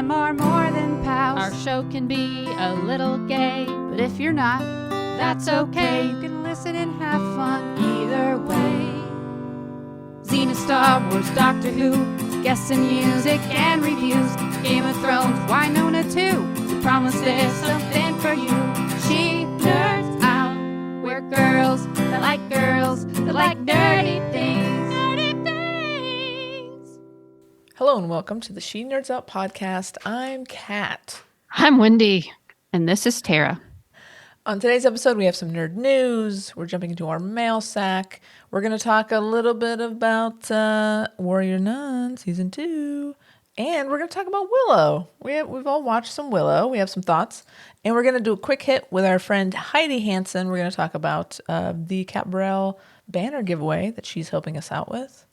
them are more than pals. Our show can be a little gay, But if you're not, that's okay. you can listen and have fun either way. Xena, Star Wars, Doctor Who, guests and music and reviews. Game of Thrones, Winona too. We promise there's something for you. She nerds out. We're girls that like nerdy things. Nerdy things. Hello and welcome to the She Nerds Out podcast. I'm Kat. I'm Wendy. And this is Tara. On today's episode, we have some nerd news. We're jumping into our mail sack. We're going to talk a little bit about Warrior Nun season 2. And we're going to talk about Willow. We've all watched some Willow. We have some thoughts. And we're going to do a quick hit with our friend Heidi Hansen. We're going to talk about the Barrell banner giveaway that she's helping us out with.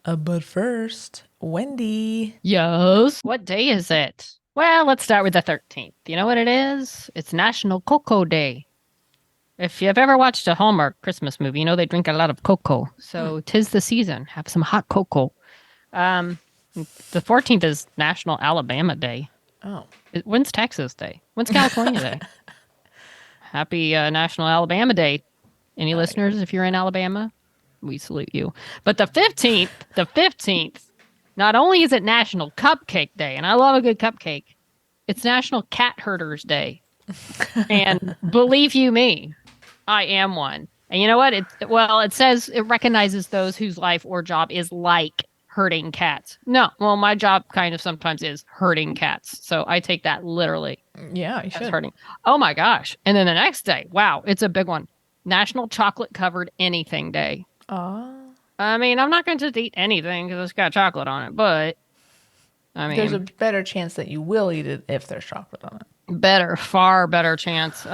But first, Wendy. Yes. What day is it? Well, let's start with the 13th. You know what it is? It's National Cocoa Day. If you've ever watched a Hallmark Christmas movie, you know they drink a lot of cocoa. So 'tis the season. Have some hot cocoa. The 14th is National Alabama Day. Oh. When's Texas Day? When's California Day? Happy National Alabama Day. Any listeners, if you're in Alabama, we salute you. But the 15th, not only is it National Cupcake Day, and I love a good cupcake, it's National Cat Herders Day. And believe you me, I am one. And you know what? It says it recognizes those whose life or job is like herding cats. No, well, my job kind of sometimes is herding cats. So I take that literally. Yeah, you should. Herding. Oh my gosh. And then the next day, wow, it's a big one. National Chocolate Covered Anything Day. I mean, I'm not going to just eat anything because it's got chocolate on it, but I mean, there's a better chance that you will eat it if there's chocolate on it. Far better chance.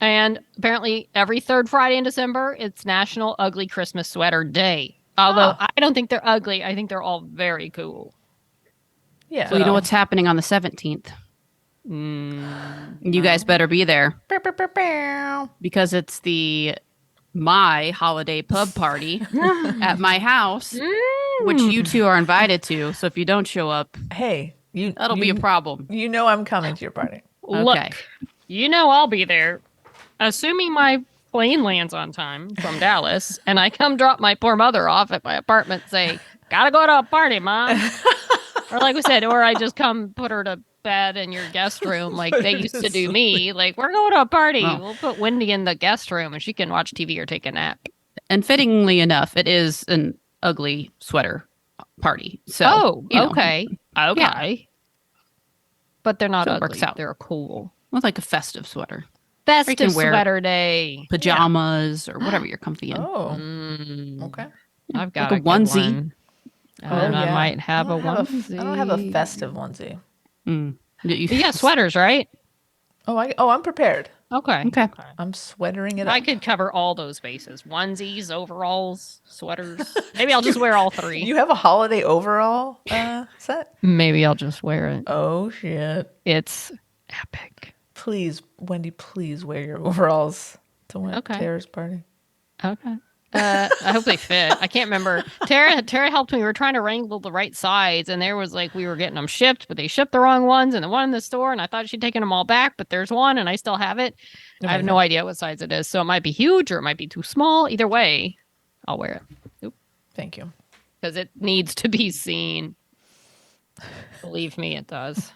And apparently every third Friday in December, it's National Ugly Christmas Sweater Day. Although I don't think they're ugly. I think they're all very cool. Yeah. So you know what's happening on the 17th? You guys better be there. Because it's my holiday pub party at my house, which you two are invited to. So if you don't show up, hey, that'll be a problem. You know I'm coming to your party. Look, Okay. you know I'll be there, assuming my plane lands on time from Dallas, and I come drop my poor mother off at my apartment, say, gotta go to a party, Mom. Or like we said, or I just come put her to bed in your guest room like they used to do me. Like, we're going to a party. Well, we'll put Wendy in the guest room and she can watch TV or take a nap. And fittingly enough, it is an ugly sweater party. So, okay. Okay. Yeah. But they're not So it ugly. works out. They're cool. Well, like a festive sweater. Festive wear sweater day. Pajamas or whatever you're comfy in. Oh, Mm, okay. I've got Like a good onesie. one. And I might have a onesie. I don't have a festive onesie. You got sweaters, right? I'm prepared. Okay. Okay. I'm sweatering it I up. could cover all those bases. Onesies, overalls, sweaters. Maybe I'll just wear all three. You have a holiday overall set? Maybe I'll just wear it. Oh, shit. It's epic. Please, Wendy, please wear your overalls to Tara's party. Okay. I hope they fit. I can't remember. Tara helped me. We were trying to wrangle the right size, and there was we were getting them shipped, but they shipped the wrong ones, and the one in the store, and I thought she'd taken them all back, but there's one, and I still have it. I have no idea what size it is, so it might be huge or it might be too small. Either way, I'll wear it. Thank you. Because it needs to be seen. Believe me, it does.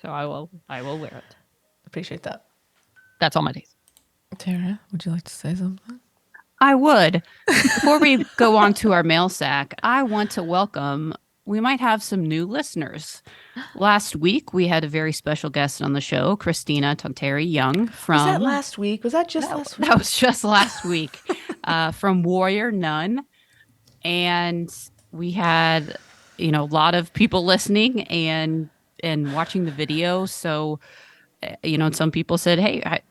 So I will wear it. Appreciate that. That's all my days. Tara, would you like to say something? I would. Before we go on to our mail sack, I want to welcome, we might have some new listeners. Last week, we had a very special guest on the show, Christina Tonteri Young from... Was that last week? Was that just last week? That was just last week from Warrior Nun. And we had, a lot of people listening and watching the video. So, some people said, hey,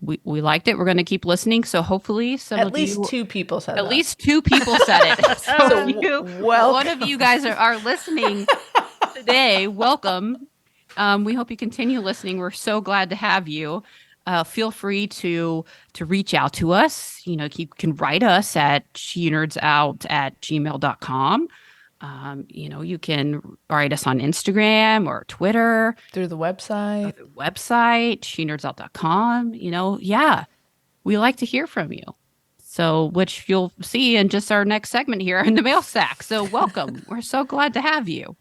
we liked it. We're going to keep listening. So hopefully at least two people said that. At least two people said it. So one of you guys are listening today. Welcome. We hope you continue listening. We're so glad to have you. Feel free to reach out to us. You can write us at shenerdsout@gmail.com. You can write us on Instagram or Twitter. Through the website. Shenerdsalt.com. Yeah, we like to hear from you. So, which you'll see in just our next segment here in the mail sack. So welcome. We're so glad to have you.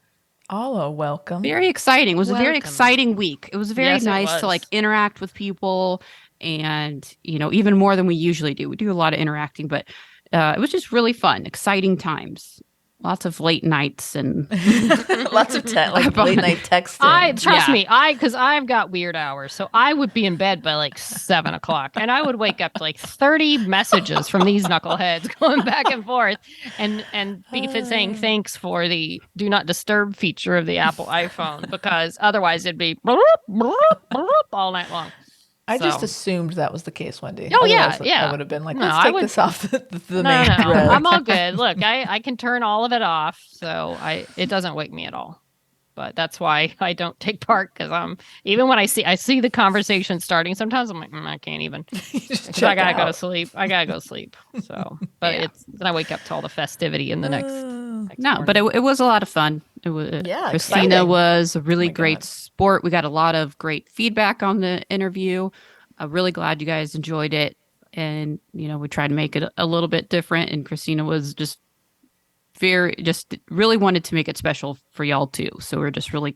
Alla, welcome. Very exciting. It was a very Welcome. exciting week. It was very Yes, it nice to was. interact with people and, even more than we usually do. We do a lot of interacting, but it was just really fun, exciting times. Lots of late nights and Lots of late night texting. Trust me, because I've got weird hours, so I would be in bed by like 7:00, and I would wake up to like 30 messages from these knuckleheads going back and forth, and saying thanks for the do not disturb feature of the Apple iPhone, because otherwise it'd be all night long. I just assumed that was the case, Wendy. Oh, Otherwise, yeah. I would have been like, No, let's I take would- this off the No, main thread. I'm all good. Look, I can turn all of it off, so it doesn't wake me at all. But that's why I don't take part, because even when I see the conversation starting, sometimes I'm like, I can't even. You just Because I check gotta go to out. sleep. So, but Yeah. then I wake up to all the festivity in the next no, morning. but it was a lot of fun. It was Yeah, Christina exciting. was a really my great God. sport. We got a lot of great feedback on the interview. I'm really glad you guys enjoyed it. And, we tried to make it a little bit different. And Christina was just really wanted to make it special for y'all too. So we're just really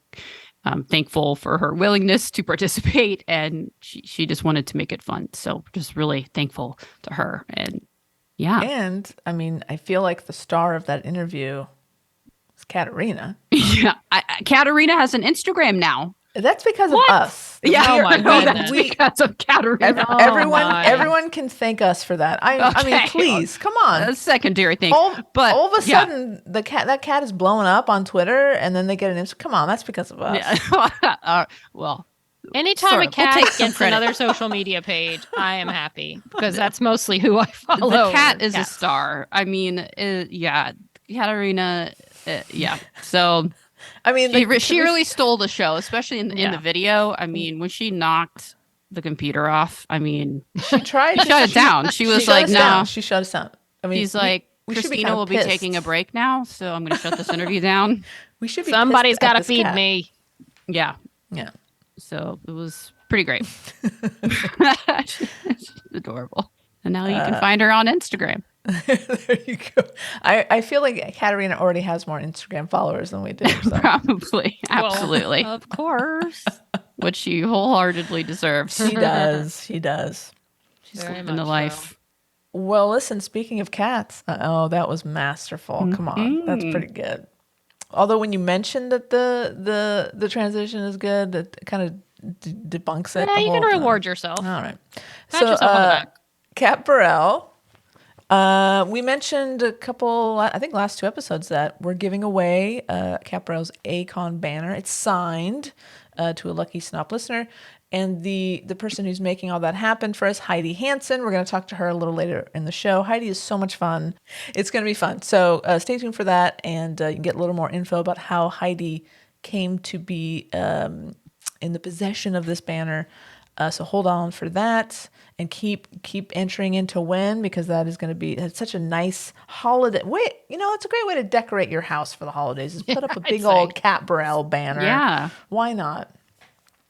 thankful for her willingness to participate. And she just wanted to make it fun. So just really thankful to her. And yeah. And I feel like the star of that interview is Katarina. Yeah. Katarina has an Instagram now. That's because What? of us. Yeah, Oh my no, goodness. that's because of Katarina. Everyone can thank us for that. I mean, Okay. please, come on. A secondary thing. All of a yeah. sudden, that cat is blowing up on Twitter, and then they get an Insta. Come on, that's because of us. Yeah. Well, Anytime sort a of. We'll cat take some gets credit. another social media page, I am happy, because that's mostly who I follow. the cat is a Cats. star. Yeah, Katarina. Yeah. So she really stole the show, especially in the Yeah. video. when she knocked the computer off. she tried to shut it down. She was shut like, us down. "No." She shut us down. She's like, we should be Christina kinda will be pissed. taking a break now, so I'm going to shut this interview down. We should be. Somebody's got got to feed me. Yeah. Yeah. So it was pretty great. She's adorable. And now you can find her on Instagram. There you go. I feel like Katarina already has more Instagram followers than we do. So. Probably. Absolutely. Well, of course. Which she wholeheartedly deserves. She does. She does. She's Very living the much life. Well, listen, speaking of cats, that was masterful. Come on. That's Mm-hmm. pretty good. Although when you mentioned that the transition is good, that kind of debunks it. Yeah, the you can whole- reward yourself. All right. Pat yourself on the back. Cat Barrell. We mentioned a couple, I think last 2 episodes, that we're giving away Cat Barrell's Acon banner. It's signed to a lucky Snop listener. And the person who's making all that happen for us, Heidi Hansen. We're going to talk to her a little later in the show. Heidi is so much fun. It's going to be fun. So stay tuned for that, and you can get a little more info about how Heidi came to be in the possession of this banner. So hold on for that, and keep entering in to win, because that is going to be such a nice holiday. Wait, it's a great way to decorate your house for the holidays. Is put up a big old Cat Barrell banner. Yeah. Why not?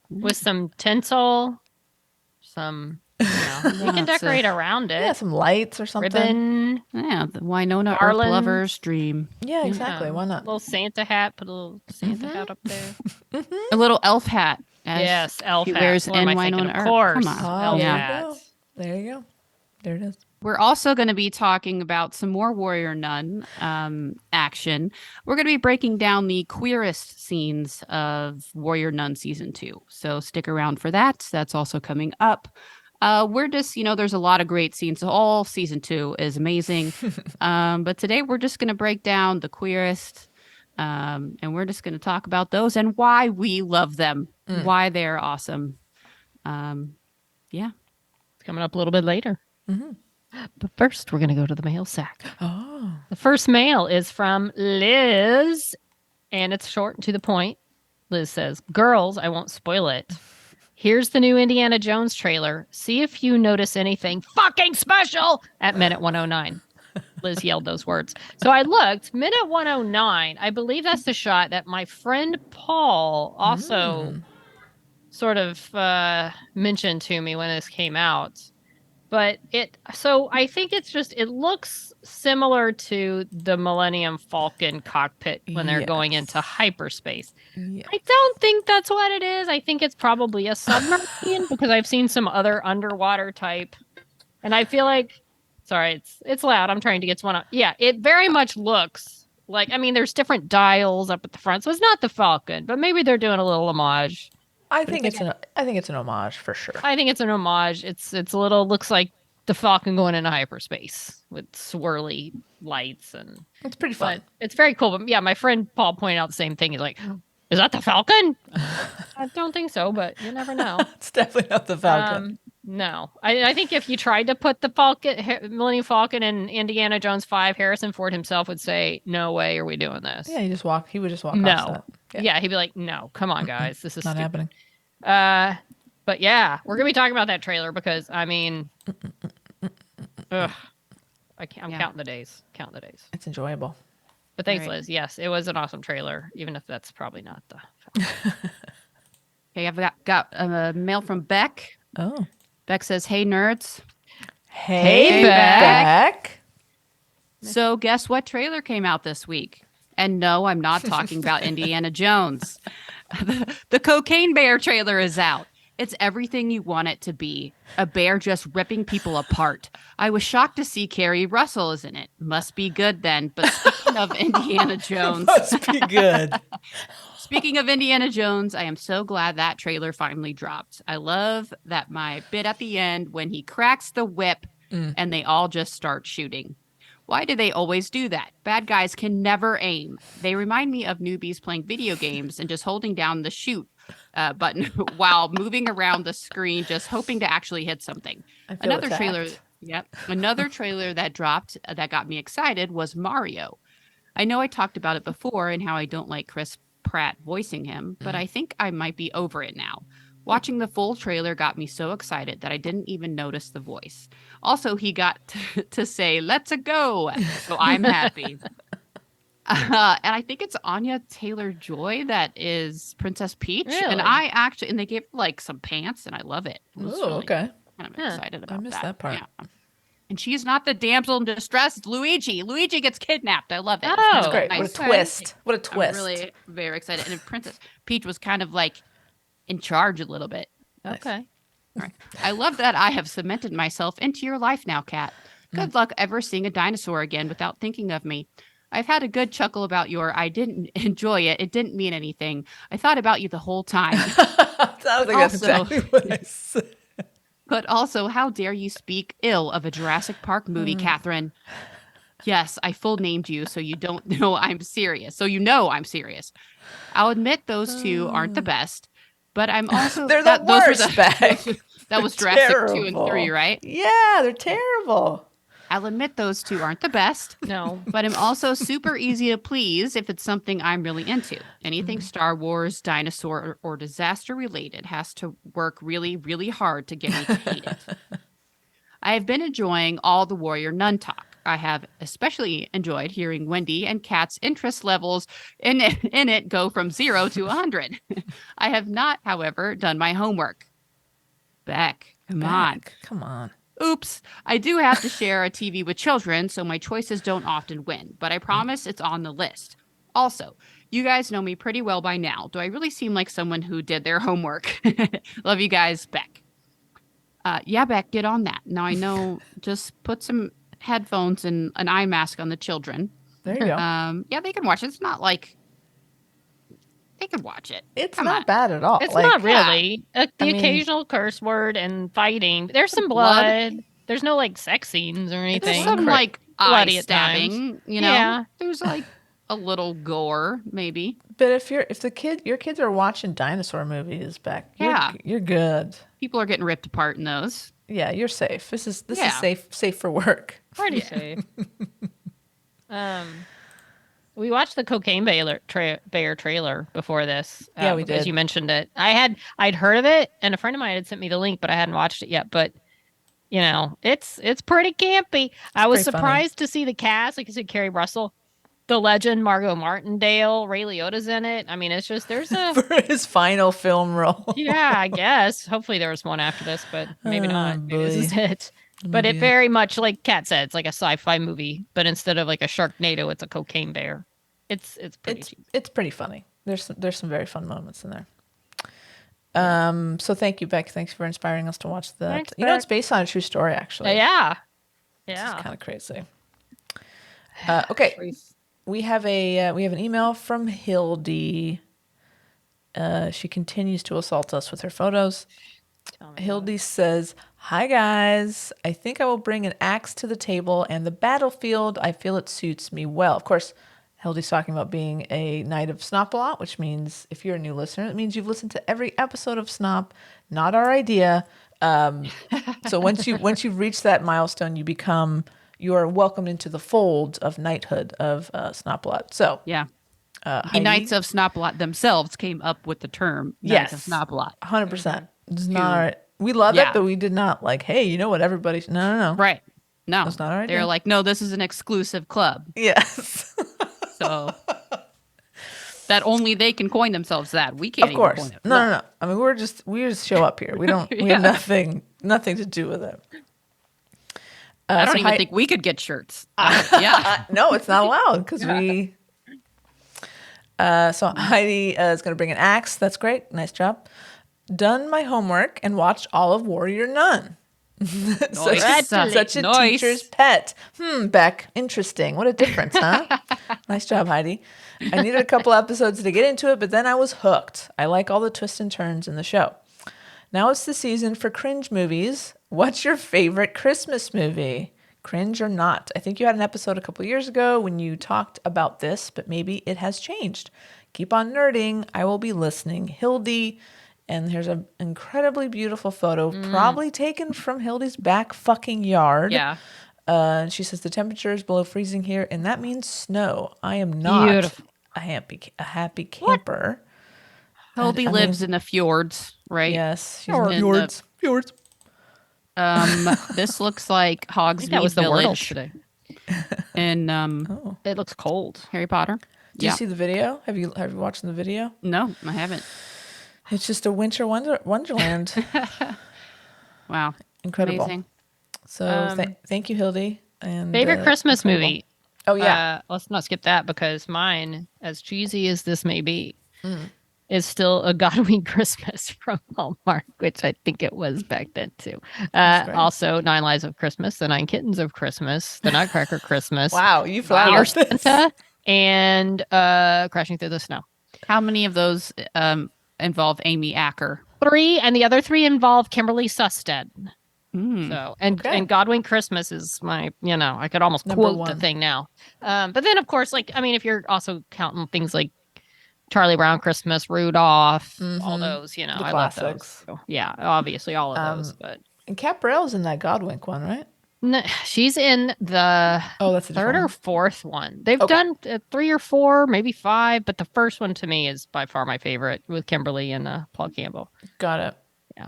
With some tinsel, you can decorate around it. Yeah, some lights or something. Ribbon, Yeah, the Winona Earp Garland. lover's dream. Yeah, exactly. Why not? little Santa hat. Put a little Santa hat up there. A little elf hat. as Yes, elf she hat. wears What am in I thinking? Winona Of Earp. course. Come on. Oh, Elf there hat. you go. There you go. There it is. We're also going to be talking about some more Warrior Nun action. We're going to be breaking down the queerest scenes of Warrior Nun Season 2. So stick around for that. That's also coming up. We're just, there's a lot of great scenes. All Season 2 is amazing. But today we're just going to break down the queerest. And we're just going to talk about those and why we love them, why they're awesome. Yeah. It's coming up a little bit later. Mm-hmm. But first, we're going to go to the mail sack. Oh. The first mail is from Liz, and it's short and to the point. Liz says, "Girls, I won't spoil it. Here's the new Indiana Jones trailer. See if you notice anything fucking special at minute 109. Liz yelled those words. So I looked, minute 109. I believe that's the shot that my friend Paul also sort of mentioned to me when this came out. But so I think it looks similar to the Millennium Falcon cockpit when they're going into hyperspace. Yes. I don't think that's what it is. I think it's probably a submarine because I've seen some other underwater type. And I feel like, sorry, it's loud. I'm trying to get one up. Yeah, it very much looks like, I mean, there's different dials up at the front. So it's not the Falcon, but maybe they're doing a little homage. I think it's an homage for sure. I think it's an homage. It's a little, looks like the Falcon going into hyperspace with swirly lights, and It's pretty fun. it's very cool. But yeah, my friend Paul pointed out the same thing. He's like, "Is that the Falcon?" I don't think so, but you never know. It's definitely not the Falcon. No, I think if you tried to put the Millennium Falcon in Indiana Jones 5, Harrison Ford himself would say, "No way are we doing this." Yeah, he would just walk No. off set. Yeah, he'd be like, "No, come on, guys, this is Not stupid." happening. But yeah, we're gonna be talking about that trailer because I mean, ugh, I'm counting the days. Counting the days. It's enjoyable. But thanks, Right. Liz. Yes, it was an awesome trailer, even if that's probably not the. Okay, I've got a mail from Beck. Oh. Beck says, "Hey nerds. Hey, Beck. Beck. So guess what trailer came out this week?" And no, I'm not talking about Indiana Jones. The Cocaine Bear trailer is out. It's everything you want it to be. A bear just ripping people apart. I was shocked to see Carrie Russell is in it. Must be good then. But speaking of Indiana Jones. Must be good. Speaking of Indiana Jones, I am so glad that trailer finally dropped. I love that my bit at the end when he cracks the whip and they all just start shooting. Why do they always do that? Bad guys can never aim. They remind me of newbies playing video games and just holding down the shoot button while moving around the screen, just hoping to actually hit something. Another trailer that dropped that got me excited was Mario. I know I talked about it before and how I don't like Chris Pratt voicing him, but I think I might be over it now. Watching the full trailer got me so excited that I didn't even notice the voice. Also, he got to say, "Let's go." So I'm happy. And I think it's Anya Taylor-Joy that is Princess Peach. Really? And they gave like some pants and I love it. Oh, okay. Kind of excited about I missed that part. Yeah. And she's not the damsel in distress. It's Luigi. Luigi gets kidnapped. I love it. Oh, It's kind of That's great. nice. What a twist. What a I'm twist. really very excited. And Princess Peach was kind of like in charge a little bit. Okay. All right. I love that I have cemented myself into your life now, Kat. Good luck ever seeing a dinosaur again without thinking of me. I've had a good chuckle about your I didn't enjoy it. It didn't mean anything. I thought about you the whole time. Sounds like that's exactly what I said. But also, how dare you speak ill of a Jurassic Park movie, Catherine? Yes, I full named you so you don't know I'm serious. So you know I'm serious. I'll admit those two aren't the best, but I'm also They're the worst, Beck. That was They're Jurassic 2 and terrible. 3, right? Yeah, they're terrible. I'll admit those two aren't the best, No. but I'm also super easy to please if it's something I'm really into. Anything Star Wars, dinosaur, or disaster related has to work really, really hard to get me to hate it. I have been enjoying all the Warrior Nun talk. I have especially enjoyed hearing Wendy and Kat's interest levels in it go from 0 to 100. I have not, however, done my homework. Beck, come on. Beck, come on. Oops, I do have to share a TV with children, so my choices don't often win, but I promise it's on the list. Also, you guys know me pretty well by now. Do I really seem like someone who did their homework? Love you guys, Beck. Yeah, Beck, get on that. Now I know, just put some headphones and an eye mask on the children. There you go. Yeah, they can watch it. It's not like they can watch it. It's Come not on. bad at all. It's Like, not really. The I mean- occasional curse word and fighting. There's some Blood. blood. There's no like sex scenes or anything. There's some like eye bloody at times. stabbing, you know. Yeah. There's like a little gore, maybe. But if your kids are watching dinosaur movies, Beck, Yeah. you're good. People are getting ripped apart in those. Yeah, you're safe. This is Yeah. safe for work. Pretty safe. We watched the Cocaine Bear trailer before this. Yeah, we As did. you mentioned it. I'd heard of it, and a friend of mine had sent me the link, but I hadn't watched it yet. But it's pretty campy. I was pretty funny. surprised to see the cast. Like I said, Kerry Russell, the legend, Margot Martindale, Ray Liotta's in it. I mean, it's just there's a For his final film role. yeah, I guess. Hopefully there was one after this, but maybe not. Maybe this is boy. it. But it very much, like Kat said, it's like a sci-fi movie, but instead of like a Sharknado, it's a cocaine bear. It's pretty cheesy. It's pretty funny. There's some very fun moments in there. So thank you, Beck. Thanks for inspiring us to watch that. Thanks, It's Beck. based on a true story, actually. Yeah. It's Yeah. kind of crazy. Okay, we have an email from Hildy. She continues to assault us with her photos. Hildy says, "Hi guys, I think I will bring an axe to the table and the battlefield. I feel it suits me well." Of course, Hildy's talking about being a Knight of Snop a lot, which means if you're a new listener, it means you've listened to every episode of Snop. Not our idea. So once you've reached that milestone, you are welcomed into the fold of knighthood of Snop-a-lot. So Yeah. The Heidi? Knights of Snop-a-lot themselves came up with the term Knights of Snop-a-lot. 100%. It's not. We love it, but we did not like. Hey, you know what? Everybody. No. Right. No. That's not our idea. They're like, no, this is an exclusive club. Yes. So that only they can coin themselves that. We can't Of course. even coin it. No. I mean, we just show up here. We don't. We have nothing to do with it. I don't even think we could get shirts. Yeah. No, it's not allowed because we. So Heidi is going to bring an axe. That's great. Nice job. Done my homework and watched all of Warrior Nun. Such a teacher's pet. Beck, interesting. What a difference, huh? Nice job, Heidi. I needed a couple episodes to get into it, but then I was hooked. I like all the twists and turns in the show. Now it's the season for cringe movies. What's your favorite Christmas movie? Cringe or not? I think you had an episode a couple years ago when you talked about this, but maybe it has changed. Keep on nerding. I will be listening. Hildy. And here's an incredibly beautiful photo, probably taken from Hildy's back fucking yard. Yeah. She says the temperature is below freezing here, and that means snow. I am not Beautiful. a happy camper. Hildy lives in the fjords, right? Yes, she's In in the fjords. This looks like Hogsmeade That was the word Village today. in It looks cold. Harry Potter. Did you see the video? Have you watched the video? No, I haven't. It's just a winter wonderland. Wow. Incredible. Amazing. So thank you, Hildy. And Favorite Christmas incredible. movie? Oh yeah. Let's not skip that because mine, as cheesy as this may be, is still A Godwin Christmas from Hallmark, which I think it was back then too. great. Also, Nine Lives of Christmas, The Nine Kittens of Christmas, The Nutcracker Christmas, Wow, you forgot Dear about this. Santa, and Crashing Through the Snow. How many of those involve Amy Acker? 3, and the other 3 involve Kimberly Sustad. Mm. So and Okay. Godwin Christmas is my, I could almost Number quote the one. thing now. But then of course, if you're also counting things like Charlie Brown Christmas, Rudolph, all those, I love those. classics. So, yeah, obviously all of those. But And Kat Barrell's in that Godwink one, right? no, she's in the Oh, that's a third or different fourth one. They've Okay. done 3 or 4, maybe 5, but the first one to me is by far my favorite with Kimberly and Paul Campbell. one. Got it. Yeah.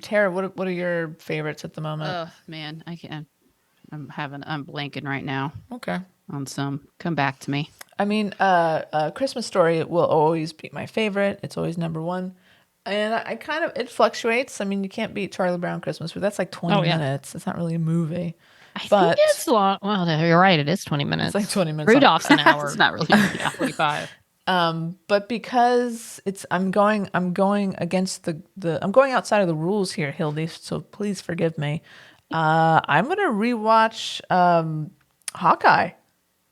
Tara, what are your favorites at the moment? Oh man, I can't. I'm blanking right now Okay. on some. Come back to me. I mean, Christmas Story will always be my favorite. It's always number one. And I kind of, it fluctuates. I mean, you can't beat Charlie Brown Christmas, but that's like 20 Oh, yeah. minutes. It's not really a movie. I But- think it's long. Well, you're right. It is 20 minutes. It's like 20 minutes. Rudolph's an hour. It's not really. Yeah. 45. But because I'm going against I'm going outside of the rules here, Hildy, so please forgive me. I'm going to rewatch Hawkeye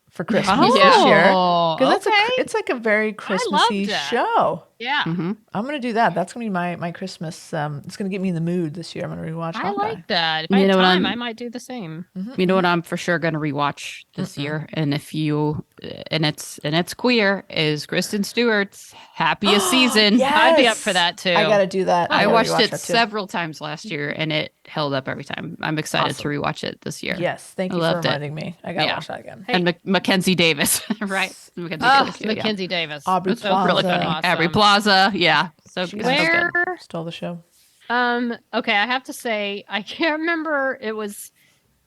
for Christmas this year. Because it's like a very Christmassy that. show. Yeah. I'm going to do that. That's going to be my Christmas. It's going to get me in the mood this year. I'm going to rewatch I Hawkeye. like that. If You I had know what time, I'm- I might do the same. You know what I'm for sure going to rewatch this year, and it's queer, is Kristen Stewart's Happiest Season. Yes! I'd be up for that too. I got to do that. I gotta watched rewatch it that too. several times last year, and it held up every time. I'm excited to rewatch it this year. Yes, thank I you for loved it. reminding me. I got to Yeah. watch that again. And Mackenzie Davis, right? Mackenzie Oh, Davis, yeah. Mackenzie Davis. Aubrey So really Plaza. funny. Aubrey Plaza, yeah. So She's so Where? good. Stole the show. Okay, I have to say, I can't remember.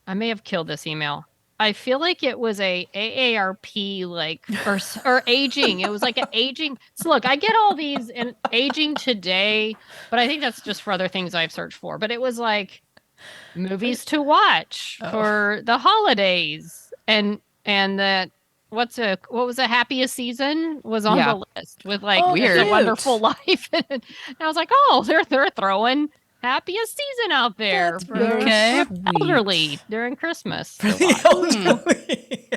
I may have killed this email. I feel like it was a AARP or aging. It was like an aging. So look, I get all these in aging today, but I think that's just for other things I've searched for. But it was like movies to watch for the holidays and that what was the happiest season was on the list with like Weird. It's a Wonderful Life. And I was like, oh, they're throwing happiest season out there That's for very the sweet. elderly during Christmas. For the elderly.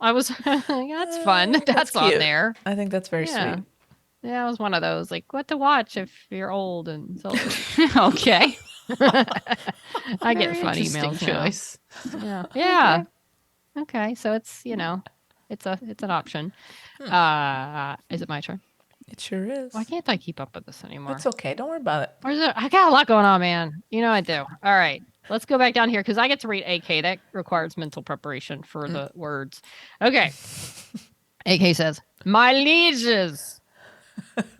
I was that's fun. That's on cute. there. I think that's very sweet. Yeah, it was one of those like what to watch if you're old and so Okay. I get fun Interesting emails now. choice. Yeah. Yeah. Okay. So it's, it's an option. Is it my turn? It sure is. Why can't I keep up with this anymore? It's okay. Don't worry about it. I got a lot going on, man. You know I do. All right. Let's go back down here because I get to read AK. That requires mental preparation for the words. Okay. AK says, "My lieges."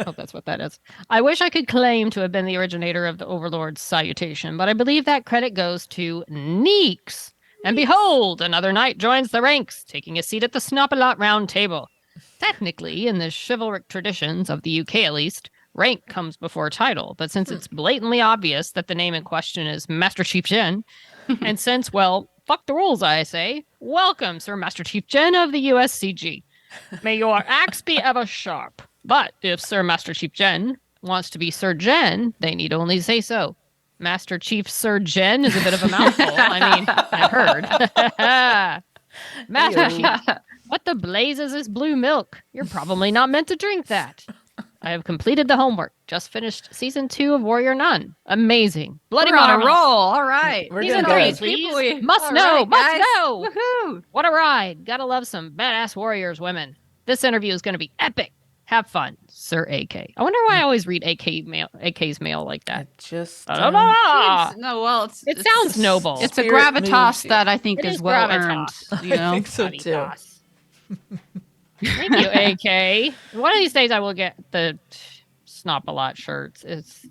Oh, that's what that is. "I wish I could claim to have been the originator of the Overlord's salutation, but I believe that credit goes to Neeks. And behold, another knight joins the ranks, taking a seat at the Snop-a-Lot round table. Technically, in the chivalric traditions of the UK at least, rank comes before title, but since it's blatantly obvious that the name in question is Master Chief Jen, and since, well, fuck the rules, I say, welcome, Sir Master Chief Jen of the USCG. May your axe be ever sharp. But if Sir Master Chief Jen wants to be Sir Jen, they need only say so. Master Chief Sir Jen is a bit of a mouthful. I mean, I've heard. Master Chief, what the blazes is blue milk? You're probably not meant to drink that. I have completed the homework. Just finished season 2 of Warrior Nun. Amazing. Bloody We're on a marvelous. roll. All right. We're Season doing 3, good. please. Must know. Must know. Woohoo. What a ride. Gotta love some badass warriors women. This interview is going to be epic. Have fun, Sir AK. I wonder why I always read AK's mail like that. It just. No, well, It sounds noble. It's a Spirit gravitas moves you. that I think It is is well gravitas. earned. You know? I think so too. Adidas. Thank you, AK. One of these days I will get the Snop-a-Lot shirts. It's,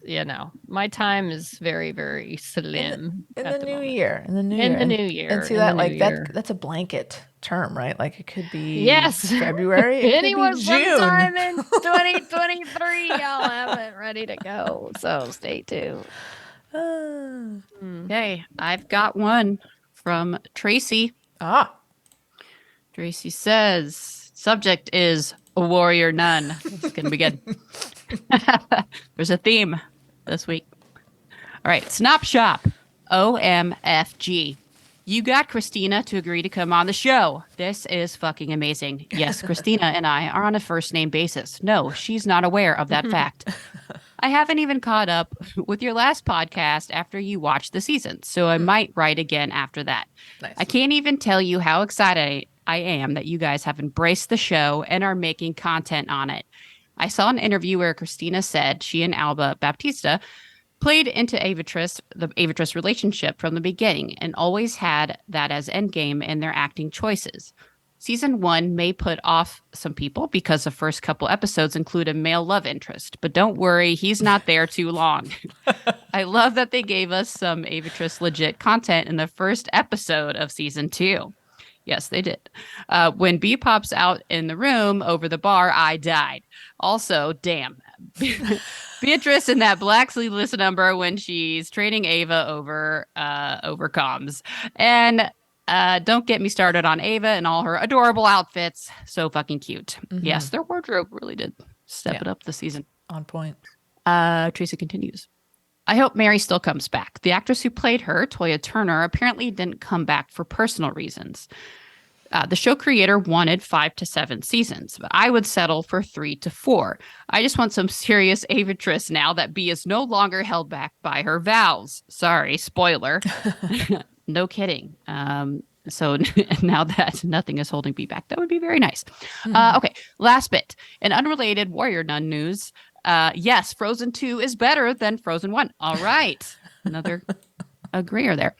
my time is very, very slim. In at the new moment. year. In the new In year. the new year. And see in that the like new that year. that's a blanket term, right? Like it could be Yes. February. It Anyone could be June. sometime in 2023, I'll have it ready to go. So stay tuned. Okay, I've got one from Tracy. Tracy says, subject is a warrior nun. It's going to be good. There's a theme this week. All right, Snop Shop. OMFG. You got Christina to agree to come on the show. This is fucking amazing. Yes, Christina and I are on a first name basis. No, she's not aware of that fact. I haven't even caught up with your last podcast after you watched the season, so I might write again after that. Nice. I can't even tell you how excited I am that you guys have embraced the show and are making content on it. I saw an interview where Christina said she and Alba Baptista played into the Avatris relationship from the beginning and always had that as endgame in their acting choices. Season 1 may put off some people because the first couple episodes include a male love interest, but don't worry, he's not there too long. I love that they gave us some Avatris legit content in the first episode of Season 2. Yes, they did. When B pops out in the room over the bar, I died. Also, damn. Beatrice in that Black Sleeveless number when she's training Ava over comms. And don't get me started on Ava and all her adorable outfits. So fucking cute. Mm-hmm. Yes, their wardrobe really did step it up this season. On point. Teresa continues. I hope Mary still comes back. The actress who played her, Toya Turner, apparently didn't come back for personal reasons. The show creator wanted 5 to 7 seasons, but I would settle for 3 to 4. I just want some serious Avatris now that B is no longer held back by her vows. Sorry, spoiler. No kidding. So now that nothing is holding B back, that would be very nice. Okay, last bit. In unrelated Warrior Nun news, yes, Frozen 2 is better than Frozen 1. All right. Another agreeer there.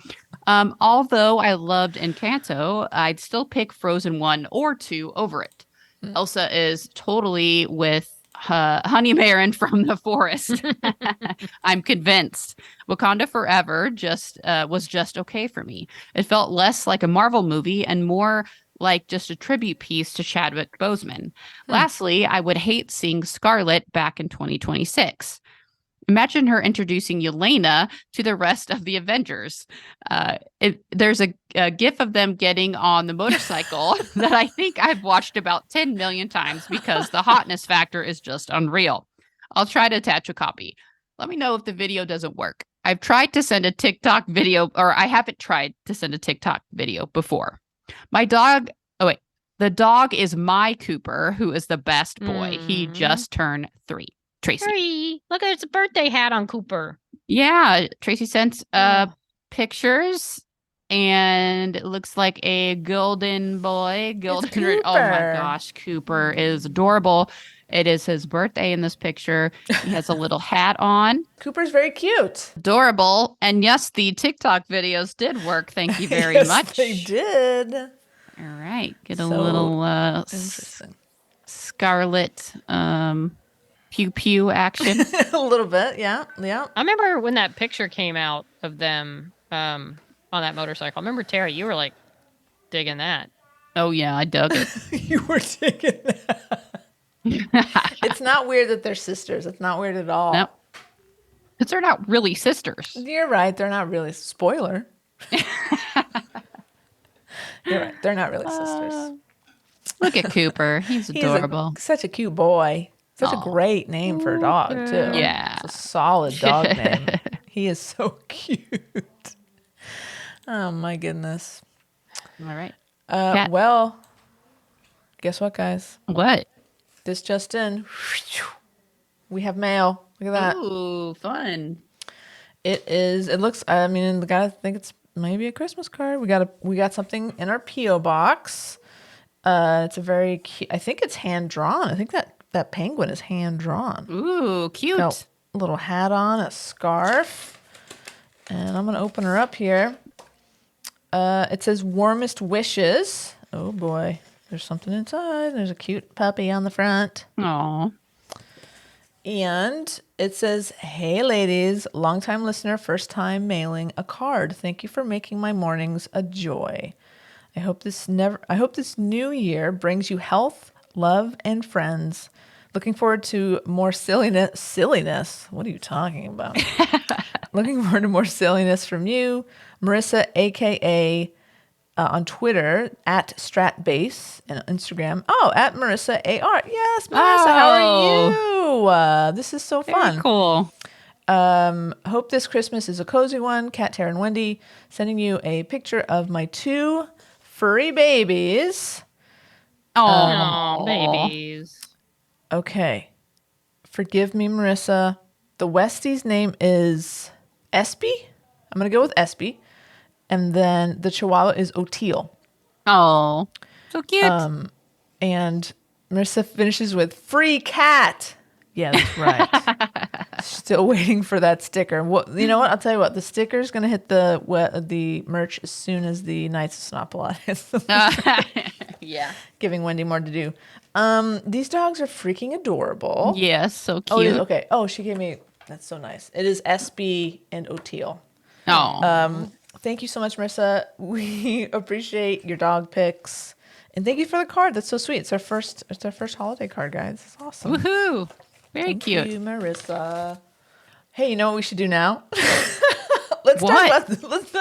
Although I loved Encanto, I'd still pick Frozen 1 or 2 over it. Elsa is totally with honey Marin from the forest. I'm convinced. Wakanda Forever was just okay for me. It felt less like a Marvel movie and more like just a tribute piece to Chadwick Boseman. Lastly, I would hate seeing Scarlet back in 2026. Imagine her introducing Yelena to the rest of the Avengers. There's a gif of them getting on the motorcycle that I think I've watched about 10 million times because the hotness factor is just unreal. I'll try to attach a copy. Let me know if the video doesn't work. I've tried to send a TikTok video, or I haven't tried to send a TikTok video before. The dog is my Cooper, who is the best boy. He just turned 3. Tracy. Hurry. Look, there's a birthday hat on Cooper. Yeah, Tracy sent pictures, and it looks like a golden boy. Oh my gosh, Cooper is adorable. It is his birthday in this picture. He has a little hat on. Cooper's very cute. Adorable. And yes, the TikTok videos did work. Thank you very much. They did. All right. Get a little interesting. Scarlet pew pew action. A little bit, yeah. I remember when that picture came out of them on that motorcycle. I remember, Terry, you were like digging that. Oh yeah, I dug it. You were digging that. It's not weird that they're sisters. It's not weird at all. Nope. Because they're not really sisters. You're right. They're not really. Spoiler. You're right. They're not really sisters. Look at Cooper. He's adorable. Such a cute boy. Such a great name for a dog, too. Yeah. It's a solid dog name. He is so cute. Oh, my goodness. All right. Well, guess what, guys? What? This just in. We have mail. Look at that. Ooh, fun. It looks, I mean, I think it's maybe a Christmas card. We got something in our P.O. box. It's a very cute, I think it's hand drawn. I think that penguin is hand drawn. Ooh, cute. Got a little hat on, a scarf. And I'm going to open her up here. It says warmest wishes. Oh boy. There's something inside. There's a cute puppy on the front. Aw. And it says, "Hey ladies, longtime listener, first time mailing a card. Thank you for making my mornings a joy. I hope this new year brings you health, love, and friends. Looking forward to more silliness. What are you talking about? Looking forward to more silliness from you, Marissa, aka on Twitter at StratBase, and Instagram, at Marissa AR. Yes, Marissa, how are you? This is so fun. Very cool. Hope this Christmas is a cozy one. Kat, Tara, and Wendy, sending you a picture of my 2 furry babies. Oh, babies. Okay. Forgive me, Marissa. The Westie's name is Espy. I'm going to go with Espy. And then the Chihuahua is Oteal. Oh, so cute. And Marissa finishes with free cat. Yeah, that's right. Still waiting for that sticker. You know what? I'll tell you what. The sticker's going to hit the merch as soon as the Knights of Snot hits. Yeah. Giving Wendy more to do. These dogs are freaking adorable. Yes, so cute. Okay. Oh, she gave me. That's so nice. It is SB and Oteal. Oh. Thank you so much, Marissa. We appreciate your dog pics, and thank you for the card. That's so sweet. It's our first holiday card, guys. It's awesome. Woohoo! Very cute. Thank you, Marissa. Hey, you know what we should do now? Let's talk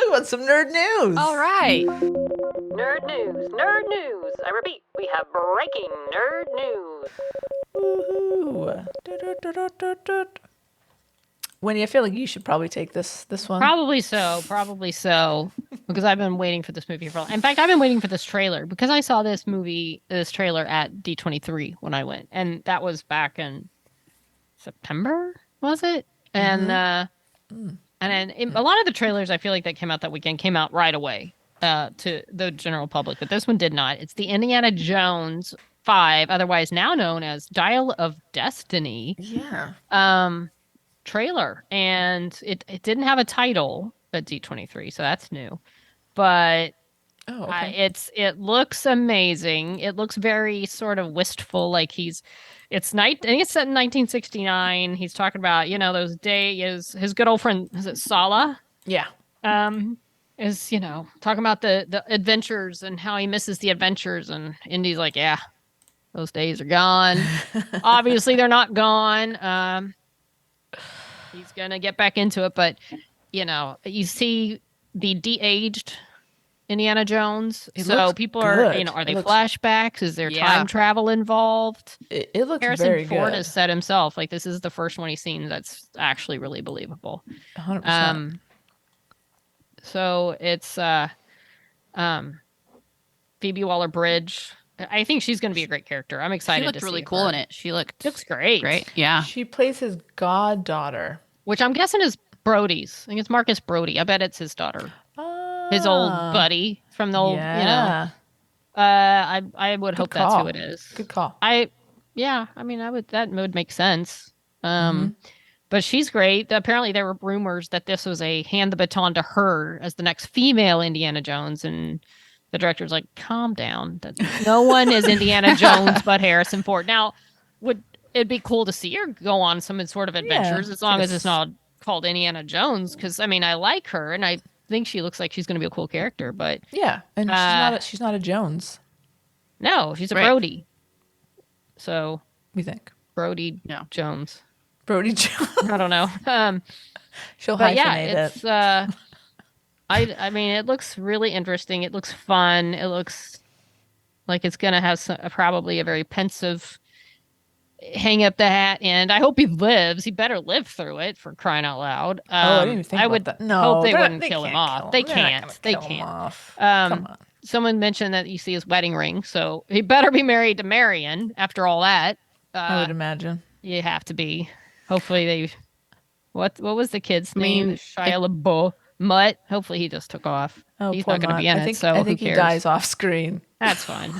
about some nerd news. All right. Nerd news. Nerd news. I repeat, we have breaking nerd news. Woohoo! Wendy, I feel like you should probably take this one. Probably so. Because I've been waiting for this movie for. In fact, I've been waiting for this trailer because I saw this trailer at D23 when I went, and that was back in September, was it? And and then a lot of the trailers I feel like that came out that weekend came out right away to the general public, but this one did not. It's the Indiana Jones 5, otherwise now known as Dial of Destiny. Yeah. Trailer, and it didn't have a title at D23, so that's new. But Oh, okay. It looks amazing. It looks very sort of wistful, like it's night. I think it's set in 1969. He's talking about those days. His good old friend is it Sala? Yeah. Is talking about the adventures and how he misses the adventures, and Indy's like, yeah, those days are gone. Obviously, they're not gone. He's gonna get back into it, but you see the de-aged Indiana Jones. It So looks people are, good. are It they looks- flashbacks? Is there Yeah. time travel involved? It looks Harrison very Ford good. has said himself, like this is the first one he's seen that's actually really believable. 100%. So it's Phoebe Waller-Bridge. I think she's going to be a great character. I'm She excited looked to really see cool her. in it. She looked Looks great. great. Yeah. She plays his goddaughter. Which I'm guessing is Brody's. I think it's Marcus Brody. I bet it's his daughter. His old buddy from the old, Yeah. I would hope that's call. who it is. Good call. I mean, that would make sense. But she's great. Apparently, there were rumors that this was a hand the baton to her as the next female Indiana Jones, and the director's like, "Calm down. That no one is Indiana Jones but Harrison Ford." Now, would it'd be cool to see her go on some sort of adventures as long as it's not called Indiana Jones? Because I mean, I like her, and I think she looks like she's going to be a cool character. But Yeah, and she's not a Jones. no, she's a Right. Brody. So We think Brody Yeah. Jones. Brody Jones. I don't know. She'll But yeah, hyphenate it. it's I mean, it looks really interesting. It looks fun. It looks like it's gonna have probably a very pensive hang up the hat end. I hope he lives. He better live through it, for crying out loud. I didn't even think about would that. No, hope they they're- wouldn't they kill him can't off. kill They him. They're not can't. gonna They kill him can't. off. Come on. Someone mentioned that you see his wedding ring, so he better be married to Marion after all that. I would imagine. You have to be. Hopefully they. What was the kid's name? mean, Shia LaBeouf. Mutt. Hopefully he just took off. Oh, He's poor not going to Mutt. be in I it, think, so I think who he cares? dies off screen. That's fine.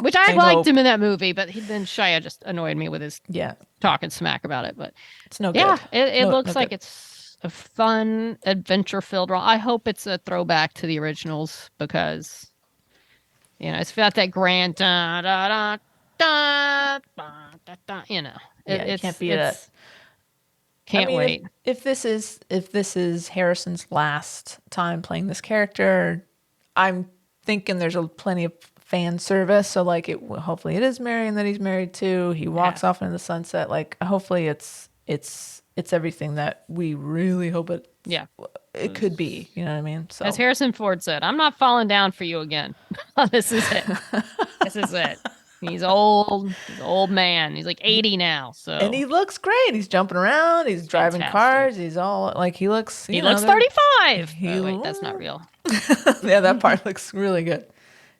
Which I I liked hope. him in that movie, but then Shia just annoyed me with his Yeah, talking smack about it. But it's no good. yeah, it No- looks no like good. it's a fun, adventure-filled role. I hope it's a throwback to the originals because it's got that grand da da da da da da. da Yeah, you can't beat it's- it. Can't I mean, wait. If this is Harrison's last time playing this character, I'm thinking there's plenty of fan service. So like, hopefully it is Marion that he's married to. He walks off into the sunset. Like, hopefully it's everything that we really hope it could be. You know what I mean? So As Harrison Ford said, I'm not falling down for you again. This is it. This is it. He's old. He's an old man. He's like 80 now. So and he looks great. He's jumping around. He's driving Fantastic. cars. He's all like he looks. he looks 35. he Oh, wait, that's not real. Yeah, that part looks really good.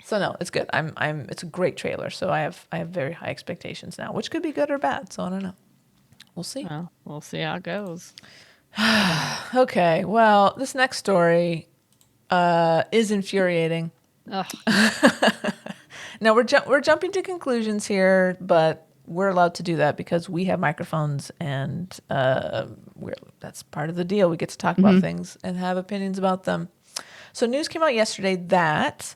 So no, it's good. It's a great trailer. So I have very high expectations now, which could be good or bad. So I don't know. We'll see. Well, we'll see how it goes. Okay. Well, this next story is infuriating. Ugh. Now we're jumping to conclusions here, but we're allowed to do that because we have microphones and that's part of the deal. We get to talk about things and have opinions about them. So news came out yesterday that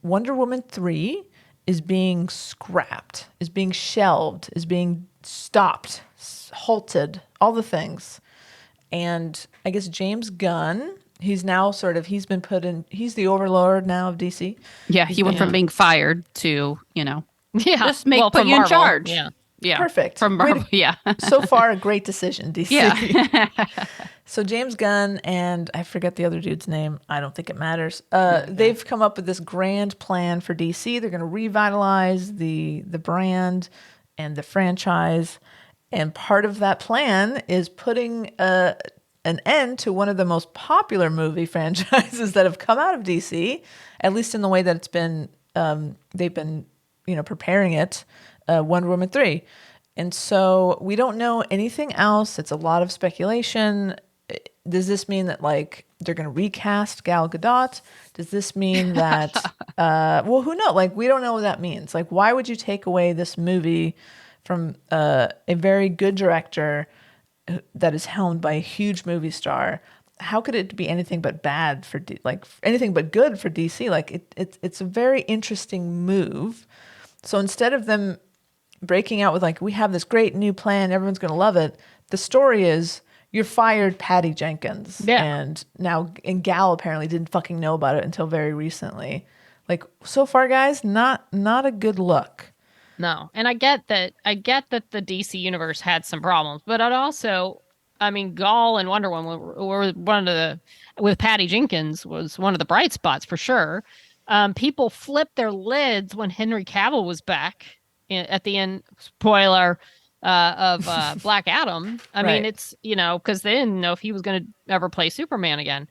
Wonder Woman 3 is being scrapped, is being shelved, is being stopped, halted, all the things. And I guess James Gunn, he's been put in, he's the overlord now of DC. Yeah. He went from being fired to, Yeah. just put from you in Marvel. charge. Yeah. Yeah. Perfect. From Great- Marvel. Yeah. So far, a great decision, DC. Yeah. So James Gunn and I forget the other dude's name. I don't think it matters. They've come up with this grand plan for DC. They're going to revitalize the brand and the franchise. And part of that plan is putting an end to one of the most popular movie franchises that have come out of DC, at least in the way that it's been. They've been, preparing it. Wonder Woman 3. And so we don't know anything else. It's a lot of speculation. Does this mean that like they're going to recast Gal Gadot? Does this mean that, well, who knows? Like, we don't know what that means. Like, why would you take away this movie from a very good director that is helmed by a huge movie star? how could it be anything but bad for anything but good for DC? Like it's a very interesting move. So instead of them breaking out with like, we have this great new plan, everyone's going to love it, the story is you're fired, Patty Jenkins. Yeah. And Gal apparently didn't fucking know about it until very recently. Like, so far, guys, not a good look. No. And I get that the DC universe had some problems, but I'd also, I mean, Gall and Wonder Woman were one of the, with Patty Jenkins was one of the bright spots for sure. People flipped their lids when Henry Cavill was back at the end, spoiler, of Black Adam. I mean, it's, because they didn't know if he was going to ever play Superman again.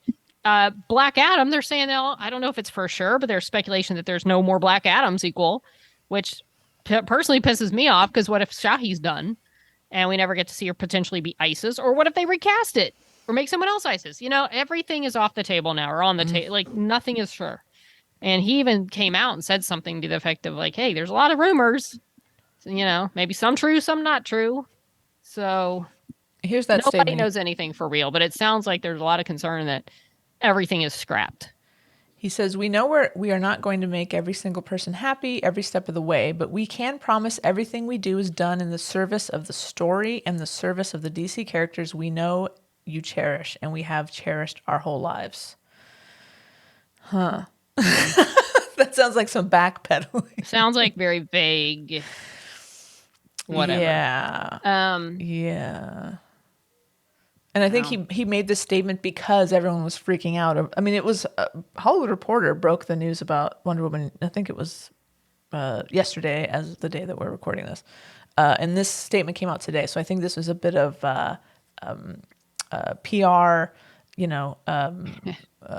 Black Adam, they're saying, I don't know if it's for sure, but there's speculation that there's no more Black Adam sequel, which personally pisses me off, because what if Shahi's done and we never get to see her potentially be Isis? Or what if they recast it or make someone else Isis? Everything is off the table now, or on the table. Like, nothing is sure. And he even came out and said something to the effect of like, hey, there's a lot of rumors, maybe some true, some not true. So here's that nobody statement. knows anything for real, but it sounds like there's a lot of concern that everything is scrapped. He says, we know we are not going to make every single person happy every step of the way, but we can promise everything we do is done in the service of the story and the service of the DC characters we know you cherish and we have cherished our whole lives. Huh. That sounds like some backpedaling. Sounds like very vague. Whatever. Yeah. Yeah. And I think he made this statement because everyone was freaking out. I mean, it was Hollywood Reporter broke the news about Wonder Woman. I think it was yesterday, as the day that we're recording this. And this statement came out today. So I think this was a bit of PR,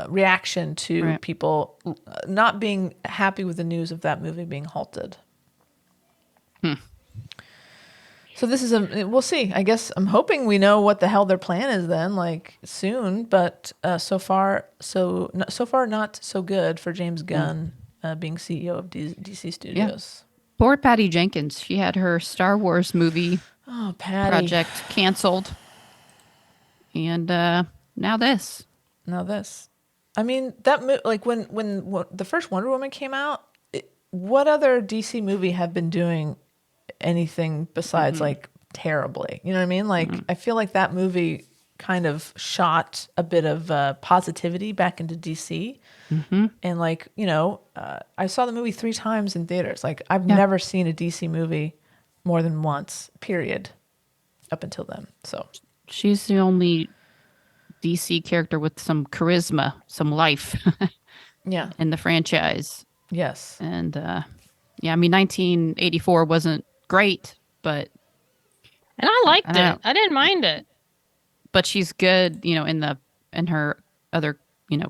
reaction to people not being happy with the news of that movie being halted. So this is we'll see. I guess I'm hoping we know what the hell their plan is then, like soon. But so far not so good for James Gunn being CEO of DC Studios. Yeah. Poor Patty Jenkins. She had her Star Wars movie project canceled, and now this. I mean, that like when the first Wonder Woman came out, what other DC movie had been doing anything besides like terribly? You know what I mean? Like, I feel like that movie kind of shot a bit of positivity back into DC. And like, I saw the movie 3 times in theaters. Like, I've never seen a DC movie more than once, period, up until then. So she's the only DC character with some charisma, some life in the franchise. Yes. And I mean, 1984 wasn't great, but I liked it. I didn't mind it. But she's good, in her other,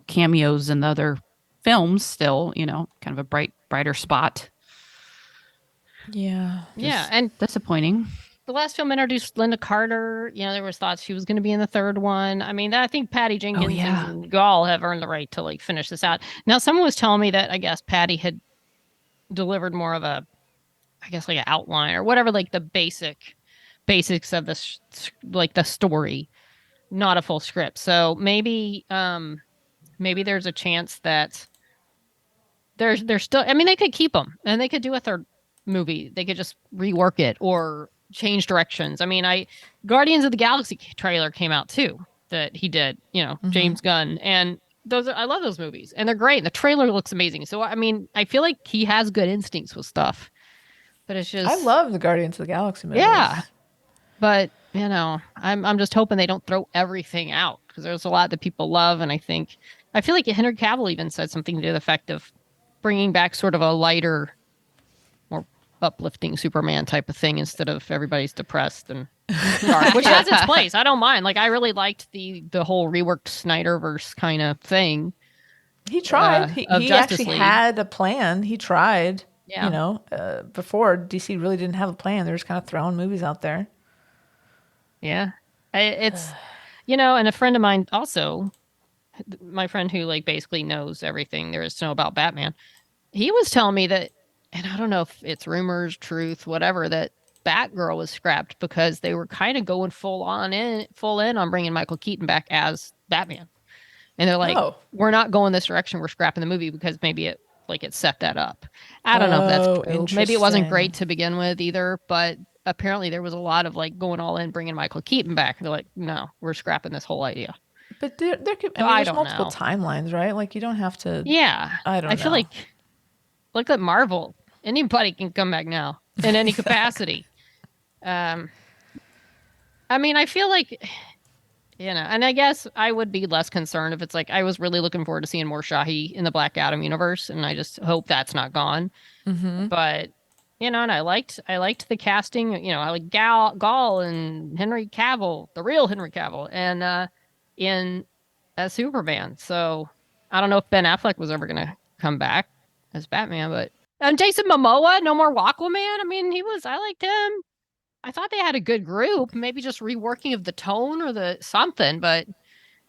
cameos in the other films still, kind of a brighter spot. Yeah. Yeah, and disappointing. The last film introduced Linda Carter. There was thoughts she was going to be in the third one. I mean, I think Patty Jenkins and Gall have earned the right to like finish this out. Now, someone was telling me that I guess Patty had delivered more of a, I guess, like an outline or whatever, like the basics of the like the story, not a full script. So maybe there's a chance that they're still. I mean, they could keep them and they could do a third movie. They could just rework it or change directions. I mean, Guardians of the Galaxy trailer came out too that he did. James Gunn, and I love those movies and they're great. And the trailer looks amazing. So I mean, I feel like he has good instincts with stuff. But it's just, I love the Guardians of the Galaxy movies. Yeah. But, I'm just hoping they don't throw everything out because there's a lot that people love. And I feel like Henry Cavill even said something to the effect of bringing back sort of a lighter, more uplifting Superman type of thing instead of everybody's depressed and dark, which has its place. I don't mind. Like, I really liked the whole reworked Snyderverse kind of thing. He tried. He actually had a plan. He tried. Yeah. Before DC really didn't have a plan. They were just kind of throwing movies out there. Yeah. It's, and a friend of mine also, my friend who like basically knows everything there is to know about Batman, he was telling me that, and I don't know if it's rumors, truth, whatever, that Batgirl was scrapped because they were kind of going full in on bringing Michael Keaton back as Batman. And they're like, Oh. we're not going this direction. We're scrapping the movie because maybe it set that up. I don't know if that's true. Maybe it wasn't great to begin with either, but apparently there was a lot of like going all in, bringing Michael Keaton back. And they're like, no, we're scrapping this whole idea. But there could, So there's multiple timelines, right? Like you don't have to. Yeah. I feel like, look at Marvel. Anybody can come back now in any capacity. I mean, I feel like, and I guess I would be less concerned if it's like I was really looking forward to seeing more Shahi in the Black Adam universe, and I just hope that's not gone. Mm-hmm. But and I liked the casting. I like Gall and Henry Cavill, the real Henry Cavill, and in as Superman. So I don't know if Ben Affleck was ever gonna come back as Batman, but and Jason Momoa, no more Aquaman. I mean, I liked him. I thought they had a good group, maybe just reworking of the tone or the something, but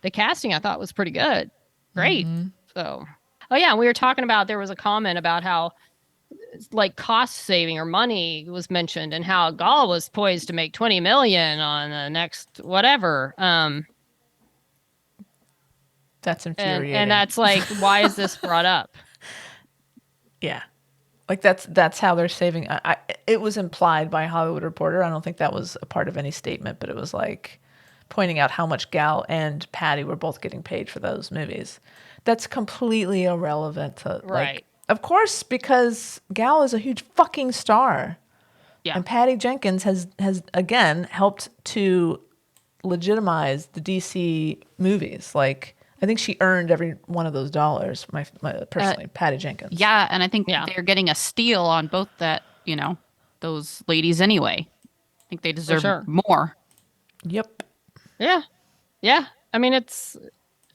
the casting I thought was pretty good. Great. Mm-hmm. So, oh yeah, we were talking about, there was a comment about how like cost saving or money was mentioned and how Gall was poised to make 20 million on the next whatever. That's infuriating. And that's like, why is this brought up? Yeah. Like that's how they're saving. It was implied by Hollywood Reporter. I don't think that was a part of any statement, but it was like pointing out how much Gal and Patty were both getting paid for those movies. That's completely irrelevant to Right. Of course, because Gal is a huge fucking star. Yeah. And Patty Jenkins has again helped to legitimize the DC movies. Like I think she earned every one of those dollars. My personally, Patty Jenkins. Yeah, and I think they're getting a steal on both that, those ladies anyway. I think they deserve more. Yep. Yeah. Yeah. I mean, it's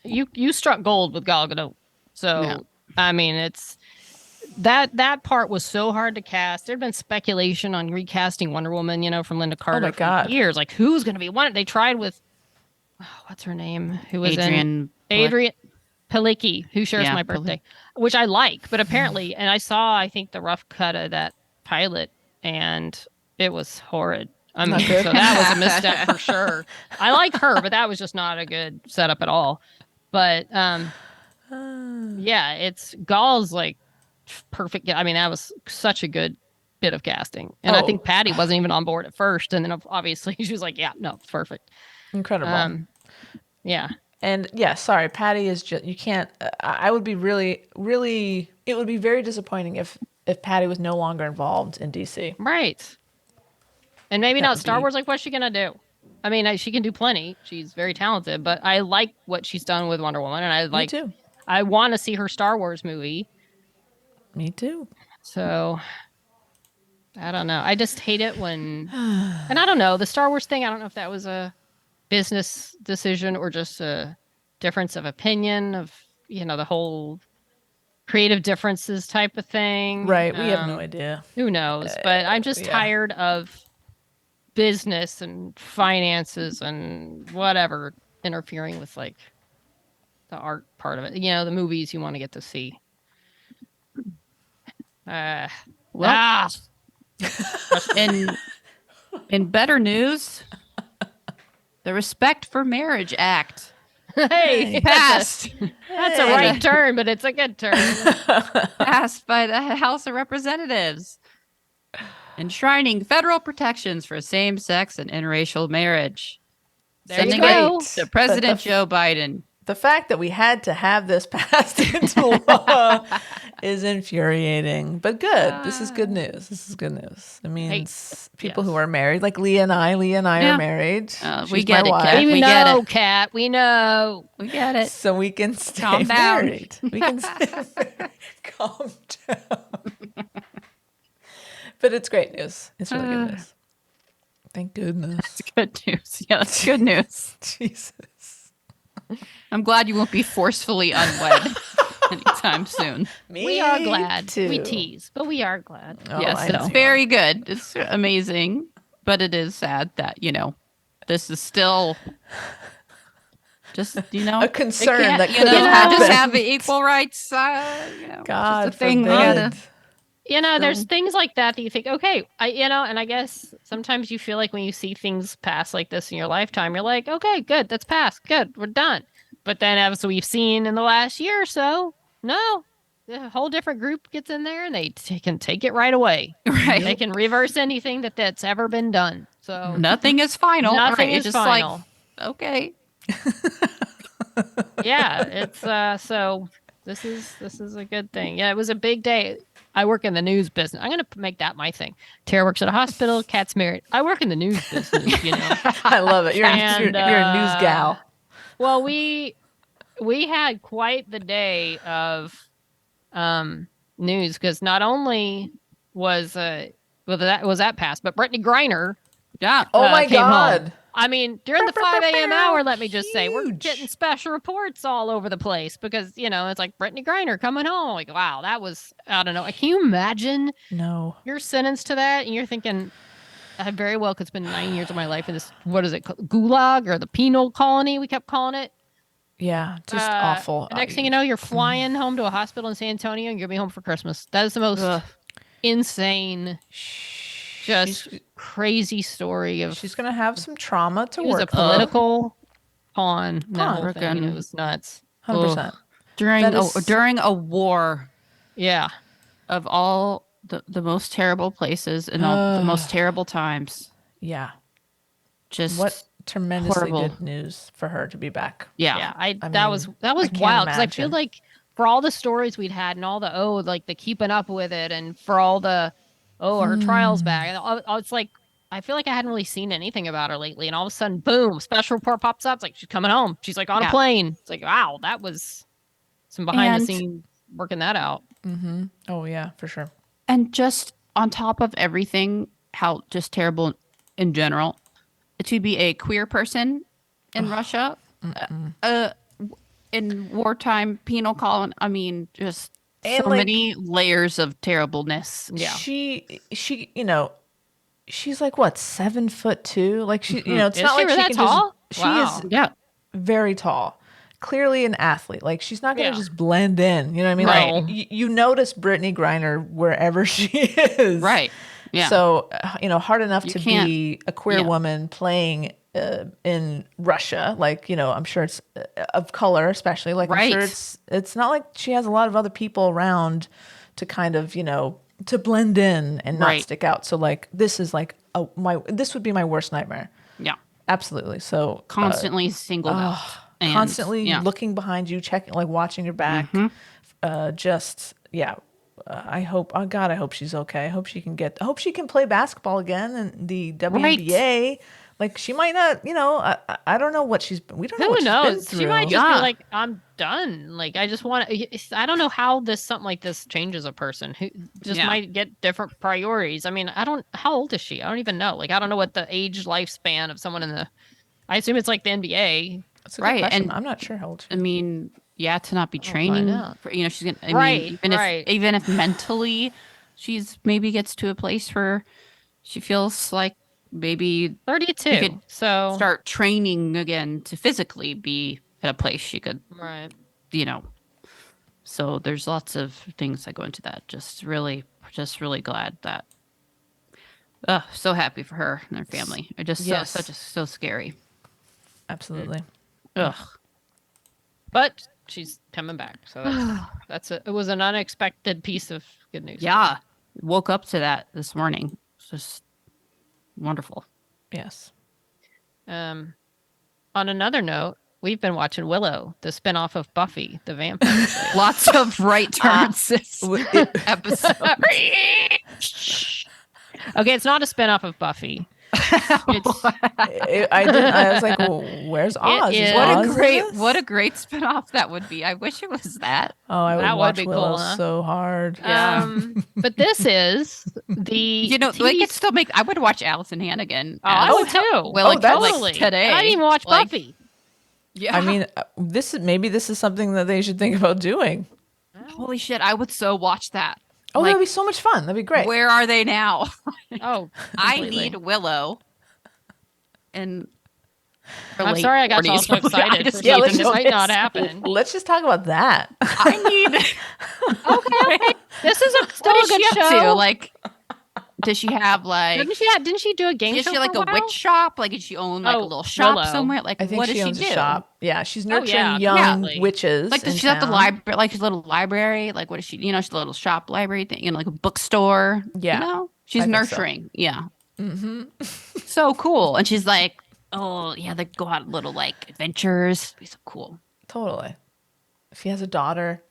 you struck gold with Gal Gadot. So I mean, it's that part was so hard to cast. There'd been speculation on recasting Wonder Woman, from Linda Carter for years. Like who's going to be one? They tried with what's her name? Who was Adrian Palicki, who shares my birthday, which I like, but apparently, and I think the rough cut of that pilot, and it was horrid. I mean, so that was a misstep for sure. I like her, but that was just not a good setup at all. But it's Gall's like perfect. I mean, that was such a good bit of casting, and I think Patty wasn't even on board at first, and then obviously she was like, "Yeah, no, it's perfect, incredible." Yeah. And sorry, Patty is just, you can't, I would be really, really, it would be very disappointing if Patty was no longer involved in DC. Right. And maybe not Star Wars, like what's she going to do? I mean, she can do plenty. She's very talented, but I like what she's done with Wonder Woman, and Me too. I want to see her Star Wars movie. Me too. So, I don't know. I just hate it when, and I don't know, the Star Wars thing, I don't know if that was a business decision or just a difference of opinion of the whole creative differences type of thing, right? We have no idea, who knows, but I'm just tired of business and finances and whatever interfering with like the art part of it, the movies you want to get to see. In better news, the Respect for Marriage Act. Hey, passed. That's a right turn, but it's a good turn. Passed by the House of Representatives, enshrining federal protections for same-sex and interracial marriage. Sending it to President Joe Biden. The fact that we had to have this passed into law is infuriating, but good. This is good news. It means people who are married, like Leah and I are married. We get it, Kat. We know, Kat. We know. We get it. So we can stay married. We can stay married. Calm down. But it's great news. It's really good news. Thank goodness. It's good news. Yeah, that's good news. Jesus. I'm glad you won't be forcefully unwed anytime soon. We are glad. Too. We tease, but we are glad. Yes, it's very good. It's amazing, but it is sad that, this is still just, a concern that could just have equal rights. God thing. forbid. There's things like that you think, okay, and I guess sometimes you feel like when you see things pass like this in your lifetime, you're like, okay, good, that's passed, good, we're done. But then, as we've seen in the last year or so, no, the whole different group gets in there and they can take it right away. Right. They can reverse anything that's ever been done. So Nothing is final. nothing Right. is It's just final. like, okay. Yeah, it's so this is a good thing. Yeah, it was a big day. I work in the news business. I'm gonna make that my thing. Tara works at a hospital. Kat's married. I work in the news business. You know. I love it. You're a news gal. Well, we had quite the day of news because not only was that passed, but Brittany Griner. Yeah. Oh my came God. home. I mean, during the 5 a.m. hour, let me just say, we're getting special reports all over the place because, it's like Brittany Griner coming home. Like, wow, that was, I don't know. Can you imagine you're sentenced to that? And you're thinking, I very well could spend 9 years of my life in this, what is it, gulag or the penal colony, we kept calling it. Yeah, just awful. The next thing you know, you're flying home to a hospital in San Antonio and you're going to be home for Christmas. That is the most insane, just crazy story of. She's gonna have some trauma to work. It was a political pawn. That whole thing, Frickin'. it was nuts. 100%. During a war Yeah. of all the most terrible places and all the most terrible times. Yeah. Just What tremendously horrible. good news for her to be back. Yeah. I That was can't wild because I feel imagine. like for all the stories we'd had and all the the keeping up with it and for all the her trial's back. It's like I feel like I hadn't really seen anything about her lately, and all of a sudden, boom! Special report pops up. It's like she's coming home. She's like on a plane. It's like wow, that was some behind the scenes working that out. Mm-hmm. Oh yeah, for sure. And just on top of everything, how just terrible in general, to be a queer person in Russia, in wartime penal colony. I mean, just And, so like, many layers of terribleness. Yeah. She she's like what, 7'2"? Like she, it's Is not she like she that can tall? just. Wow. She is Yeah. very tall. Clearly an athlete. Like she's not gonna Yeah. just blend in. You know what I mean? Right. Like you notice Brittany Griner wherever she is. Right. Yeah. So hard enough You to can't- be a queer woman playing in Russia. Like I'm sure it's of color, especially. Like I'm sure Right. it's not like she has a lot of other people around to kind of to blend in and not Right. stick out. So like this is like this would be my worst nightmare. Yeah. Absolutely. So Constantly singled out. And, constantly yeah. looking behind you, checking, like watching your back. I hope, oh God, I hope she's okay. I hope she can play basketball again in the WNBA. Like she might not, I don't know what we don't know what Who she's knows? been through. She might just be like, I'm done. Like, I just want to. I don't know how something like this changes a person who just might get different priorities. I mean, how old is she? I don't even know. Like, I don't know what the age lifespan of someone I assume it's like the NBA. That's a good Right, question. and- I'm not sure how old she I is. mean, to not be find training. out. For, she's gonna. I Right, mean, right. even if mentally, she's maybe gets to a place where she feels like maybe 32. You could so start training again to physically be at a place she could, right. So there's lots of things that go into that. Just really glad that. So happy for her and her family. It just Yes. so scary. Absolutely. Ugh. But she's coming back. So it was an unexpected piece of good news. Yeah. Woke up to that this morning. It's just wonderful. Yes. On another note, we've been watching Willow, the spinoff of Buffy the Vampire Slayer. Lots of right turns this episode. Okay, it's not a spinoff of Buffy. It's I was like, well, where's Oz? is- Is What Oz a in great this? what a great spinoff that would be. I wish it was that. Oh, I would That would watch be cool, Willow huh? so hard. but this is the They TV could still make. I would watch Allison Hannigan. Oh, I would too. Well, that's- totally. today. I didn't even watch Like, Buffy. Yeah. I mean, this is something that they should think about doing. holy shit! I would so watch that. Oh, Like, that'd be so much fun. That'd be great. Where are they now? Oh, I completely. need Willow. And I'm sorry I got you all so excited for Yeah, something that might not happen. Let's just talk about that. I need. Okay. This is still What a is good she up show. to? Like, Does she have like? Didn't she do a game Is show she like for a while? witch shop? Like, did she own like a little shop Willow. somewhere? Like, I think what she does owns she a do? shop. Yeah, she's nurturing yeah, young definitely. witches. Like, does in she have the town. library? Like, she's a little library. Like, what is she? She's a little shop library thing, like a bookstore. Yeah, She's I think so. nurturing. Yeah. So cool. And she's like, oh yeah, they go out on little like adventures. It'd be so cool. Totally. She has a daughter.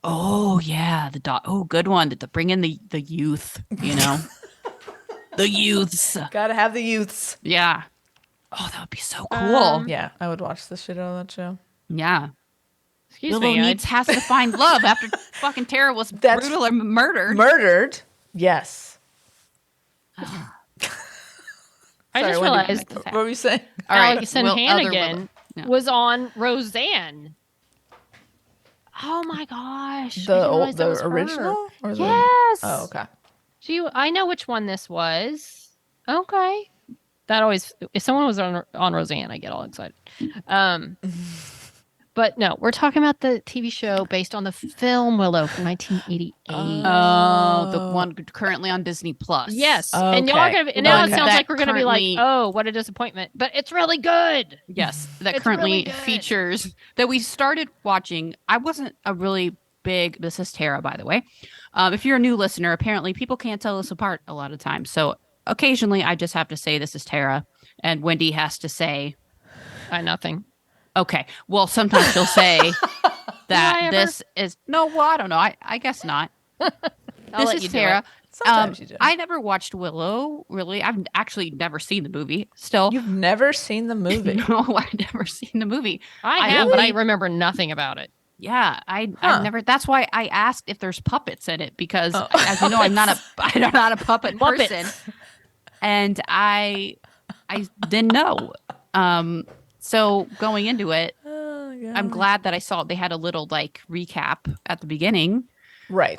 Oh yeah, the dog. Oh, good one. To bring in the youth. The youths. Gotta have the youths. Yeah. Oh, that would be so cool. Yeah, I would watch the shit out of that show. Yeah. Excuse Willow me. has to find love after fucking Tara was brutal or murdered. Murdered? Yes. I Sorry, just Wendy, realized what were you saying? All right, Allison other Hannigan Willow. Yeah. was on Roseanne. Oh my gosh! I The didn't realize that the was her. original? Or the... Yes. Oh, okay. I know which one this was. Okay. That always, if someone was on Roseanne, I get all excited. But no, we're talking about the TV show based on the film Willow from 1988. Oh, the one currently on Disney Plus. Yes, Okay. and y'all are gonna. And now it Okay. sounds like we're gonna be like, Currently- oh, what a disappointment. But it's really good. Yes, that It's currently really good. features that we started watching. I wasn't a really big. This is Tara, by the way. If you're a new listener, apparently people can't tell us apart a lot of times. So occasionally, I just have to say this is Tara, and Wendy has to say, Nothing. okay. Well, sometimes she'll say that I ever? this is no. Well, I don't know. I guess not. I'll This let is you do Tara. it. Sometimes you do. I never watched Willow. Really, I've actually never seen the movie. Still, You've never seen the movie. no, I've never seen the movie. I have, but I remember nothing about it. Yeah, I've Huh. never. That's why I asked if there's puppets in it because, as you know, I'm not a puppet Muppets. person, and I didn't know. So going into it, Oh, God. I'm glad that I saw they had a little like recap at the beginning. Right.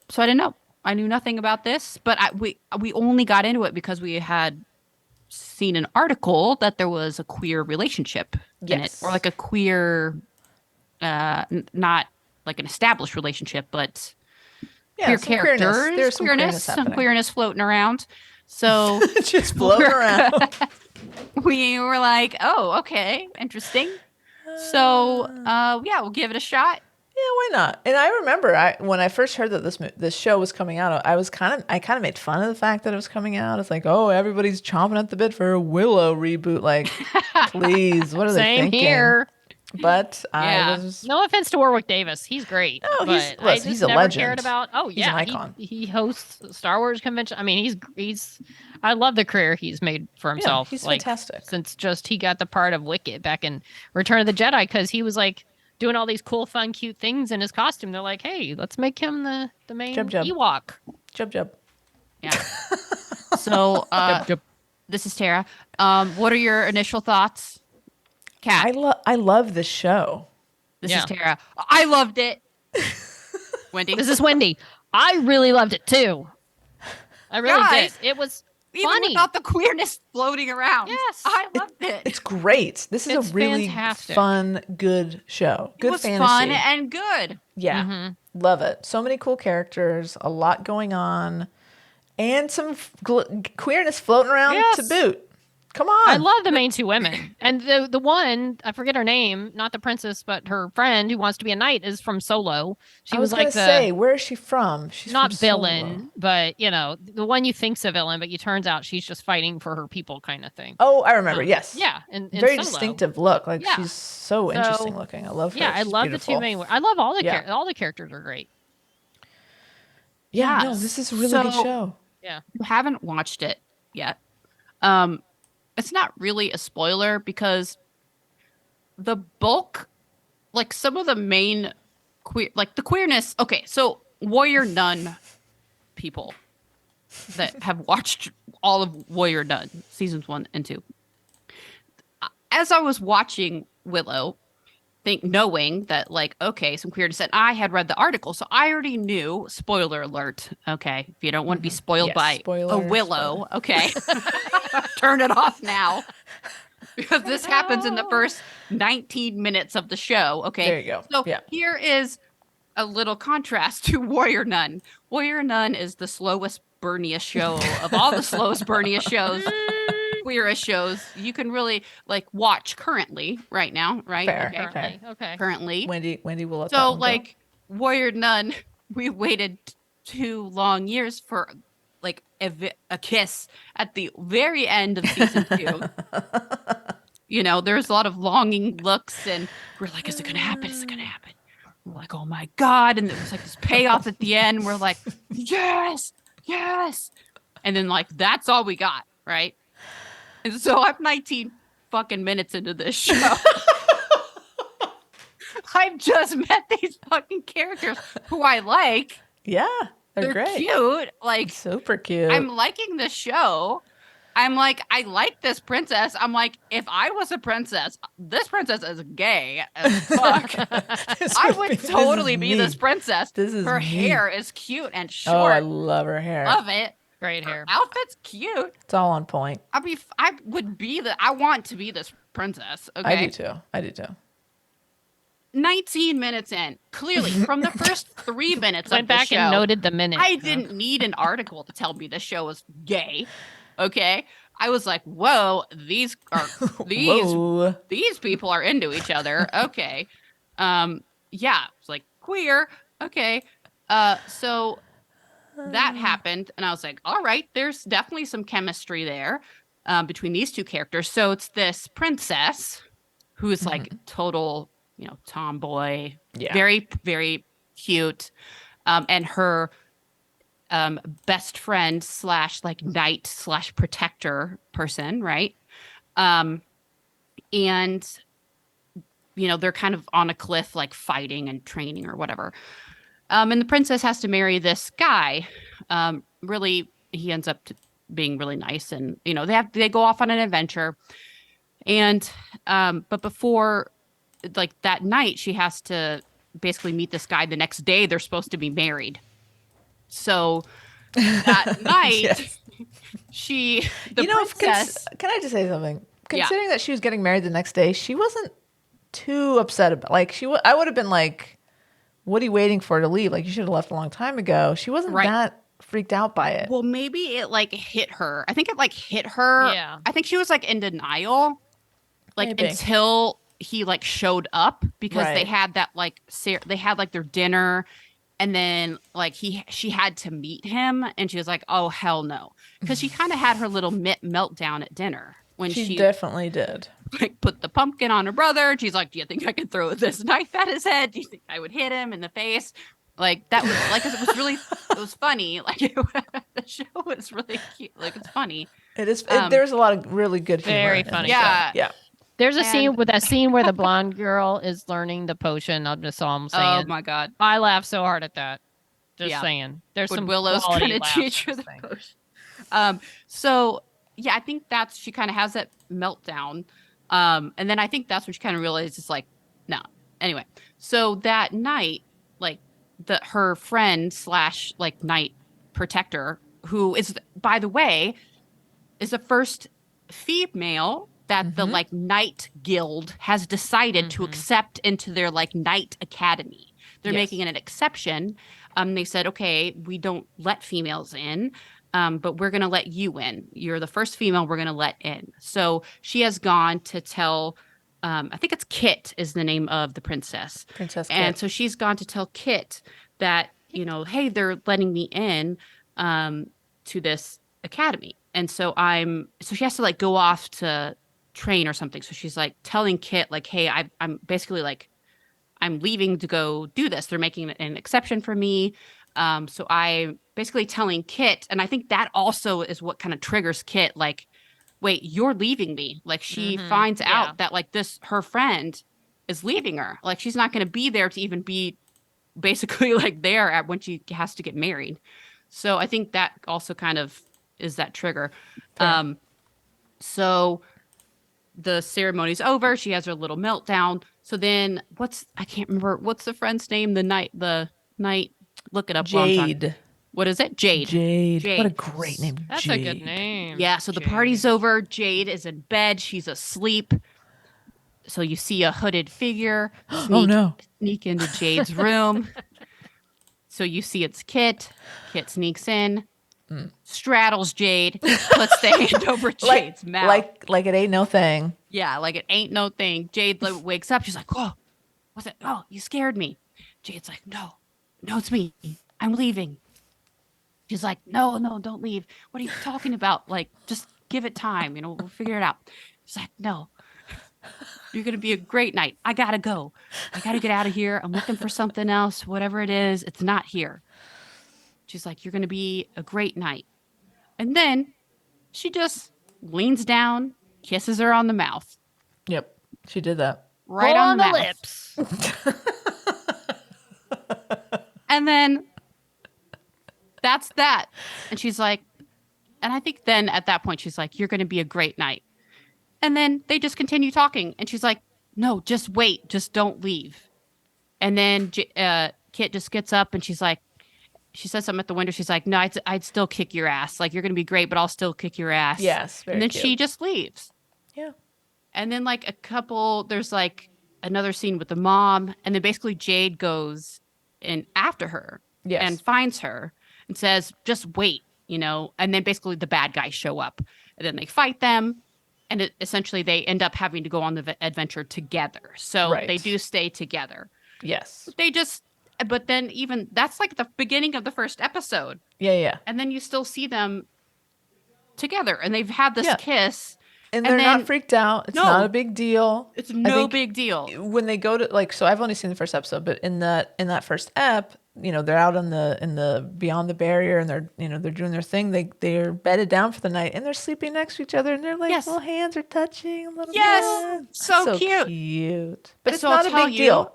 So I didn't know. I knew nothing about this, but we only got into it because we had seen an article that there was a queer relationship in it, Yes. or like a queer, not like an established relationship, but Yeah, queer some queerness. characters, There's some queerness some happening. queerness floating around. So Just floating around. we were like, oh, okay, interesting. So yeah, we'll give it a shot. Yeah, why not? And I remember when I first heard that this show was coming out, I kind of made fun of the fact that it was coming out. It's like, oh, everybody's chomping at the bit for a Willow reboot. Like, please, what are they Same thinking? here. But Yeah. I was No offense to Warwick Davis, he's great. No, he's- but I listen, just he's a never legend. cared about. Oh He's an yeah, icon. He hosts Star Wars convention. I mean, he's. I love the career he's made for himself. he's like, fantastic. Since just he got the part of Wicket back in Return of the Jedi, because he was like doing all these cool, fun, cute things in his costume. They're like, hey, let's make him the main Jub Jub. Ewok. Jub. Yeah. So this is Tara. What are your initial thoughts, Kat? I love this show. This Yeah. is Tara. I loved it. Wendy. This is Wendy. I really loved it too. I really Guys, did. It was even funny. without the queerness floating around. Yes. I loved it. It's great. This is It's a really fantastic. fun, good show. Good It was fantasy. fun and good. Yeah. Mm-hmm. Love it. So many cool characters, a lot going on, and some queerness floating around Yes. to boot. Come on. I love the main two women. And the one, I forget her name, not the princess, but her friend who wants to be a knight is from Solo. She I was like gonna the say, where is she from? She's not from villain, Solo. but the one you think's a villain, but you turns out she's just fighting for her people kind of thing. Oh, I remember. Yes. Yeah. And Very Solo. distinctive look. Like Yeah. she's so interesting looking. I love her. Yeah, I She's love beautiful. the two main. I love all the Yeah. all the characters are great. Yeah, no, Yes. this is a really good So- show. Yeah. You haven't watched it yet. It's not really a spoiler because the bulk, like some of the main queer, like the queerness. Okay, so Warrior Nun people that have watched all of Warrior Nun seasons 1 and 2. As I was watching Willow, knowing that like, okay, some queerness, and I had read the article, so I already knew, spoiler alert, okay, if you don't want to be spoiled Yes, by spoiler, a Willow, okay, turn it off now, because this happens in the first 19 minutes of the show, okay? There you go. So Yeah. here is a little contrast to Warrior Nun. Warrior Nun is the slowest, burniest show of all the slowest, burniest shows, queerest shows you can really like watch currently right now, right? Fair. Okay. Currently. Okay. Currently. Wendy will let that So one go. like Warrior Nun, we waited 2 long years for like a kiss at the very end of season 2. You know, there's a lot of longing looks, and we're like, is it gonna happen? Is it gonna happen? We're like, oh my God. And it was like this payoff at the end. We're like, yes, yes. And then like, that's all we got, right? And so I'm 19 fucking minutes into this show. I've just met these fucking characters who I like. Yeah, they're great. Cute. Like, super cute. I'm liking the show. I'm like, I like this princess. I'm like, if I was a princess, this princess is gay as fuck. I would totally be this princess. This is her me. hair is cute and short. Oh, I love her hair. Love it. Great hair. Her outfit's cute. It's all on point. I want to be this princess. Okay. I do too. 19 minutes in, clearly from the first 3 minutes Went of the back show, and noted the minutes. I didn't need an article to tell me the show was gay. Okay. I was like, whoa, these people are into each other. Okay. Yeah, it's like queer. Okay. So that happened, and I was like, all right, there's definitely some chemistry there between these two characters. So it's this princess who's like total, tomboy, very, very cute. And her best friend / like knight / protector person, right? And they're kind of on a cliff, like fighting and training or whatever. And the princess has to marry this guy. Really, he ends up being really nice, and they go off on an adventure. And but before, like that night, she has to basically meet this guy. The next day, they're supposed to be married. So that night, princess. Can I just say something? Considering that she was getting married the next day, she wasn't too upset about. Like I would have been like, "What are you waiting for to leave? Like you should have left a long time ago." She wasn't that freaked out by it. Well, maybe it like hit her. I think it like hit her. Yeah. I think she was like in denial, like Maybe. until he like showed up, because they had that like they had like their dinner. And then, like, she had to meet him, and she was like, "Oh hell no," because she kind of had her little meltdown at dinner when she definitely did. Like put the pumpkin on her brother. She's like, "Do you think I could throw this knife at his head? Do you think I would hit him in the face?" Like that was like, it was funny. Like the show was really cute. Like it's funny. It is. There's a lot of really good humor. Very in funny. the show. Yeah. There's a scene where the blonde girl is learning the potion. I'm just all I'm saying. Oh my God. I laughed so hard at that. Just saying. There's when some Willow's trying to teach her the potion. So yeah, I think she kind of has that meltdown. And then I think that's when she kind of realizes it's like, no. Anyway, so that night, like her friend / like knight protector, who is, by the way, is the first female that the like knight guild has decided to accept into their like knight academy. They're making an exception. They said, okay, we don't let females in, but we're going to let you in. You're the first female we're going to let in. So she has gone to tell, I think it's Kit is the name of the princess. Princess Kit. And so she's gone to tell Kit that, hey, they're letting me in to this academy. And so she has to like go off to train or something. So she's like telling Kit like, hey, I'm basically like, I'm leaving to go do this. They're making an exception for me. So I'm basically telling Kit, and I think that also is what kind of triggers Kit, like, wait, you're leaving me. Like she finds out that like her friend is leaving her. Like she's not going to be there to even be basically like there at when she has to get married. So I think that also kind of is that trigger. So the ceremony's over. She has her little meltdown. So then I can't remember, what's the friend's name? The knight, look it up. Jade. What is it? Jade. What a great name. That's Jade. a good name. Yeah. So the party's over. Jade is in bed. She's asleep. So you see a hooded figure Oh no. sneak into Jade's room. So you see it's Kit. Kit sneaks in, straddles Jade, puts the hand over Jade's mouth. Like it ain't no thing. Yeah, like it ain't no thing. Jade wakes up. She's like, "Whoa, what's it? Oh, you scared me." Jade's like, "No, it's me. I'm leaving." She's like, "No, don't leave. What are you talking about? Like, just give it time. We'll figure it out." She's like, "No, you're gonna be a great night. I gotta go. I gotta get out of here. I'm looking for something else. Whatever it is, it's not here." She's like, "You're gonna be a great night." And then she just leans down, kisses her on the mouth. Yep, she did that. Right Pull on the the mouth. lips. And then that's that. And she's like, and I think then at that point, she's like, "You're going to be a great night." And then they just continue talking. And she's like, "No, just wait. Just don't leave." And then Kit just gets up and she's like, she says something at the window. She's like, "No, I'd still kick your ass. Like, you're going to be great, but I'll still kick your ass." Yes, very And then cute. she just leaves. Yeah. And then like there's like another scene with the mom. And then basically Jade goes in after her Yes. and finds her and says, "Just wait," and then basically the bad guys show up and then they fight them. And essentially they end up having to go on the adventure together. So Right. they do stay together. Yes. But then even that's like the beginning of the first episode. Yeah. And then you still see them together and they've had this Yeah. kiss. And they're then- not freaked out. It's No. not a big deal. It's I no think big deal. when they go to so I've only seen the first episode, but in that first ep, they're out in the beyond the barrier and they're doing their thing. They're bedded down for the night and they're sleeping next to each other and their Yes. little hands are touching a little Yes. bit. So cute. Cute. But it's So I'll not a tell big you- deal.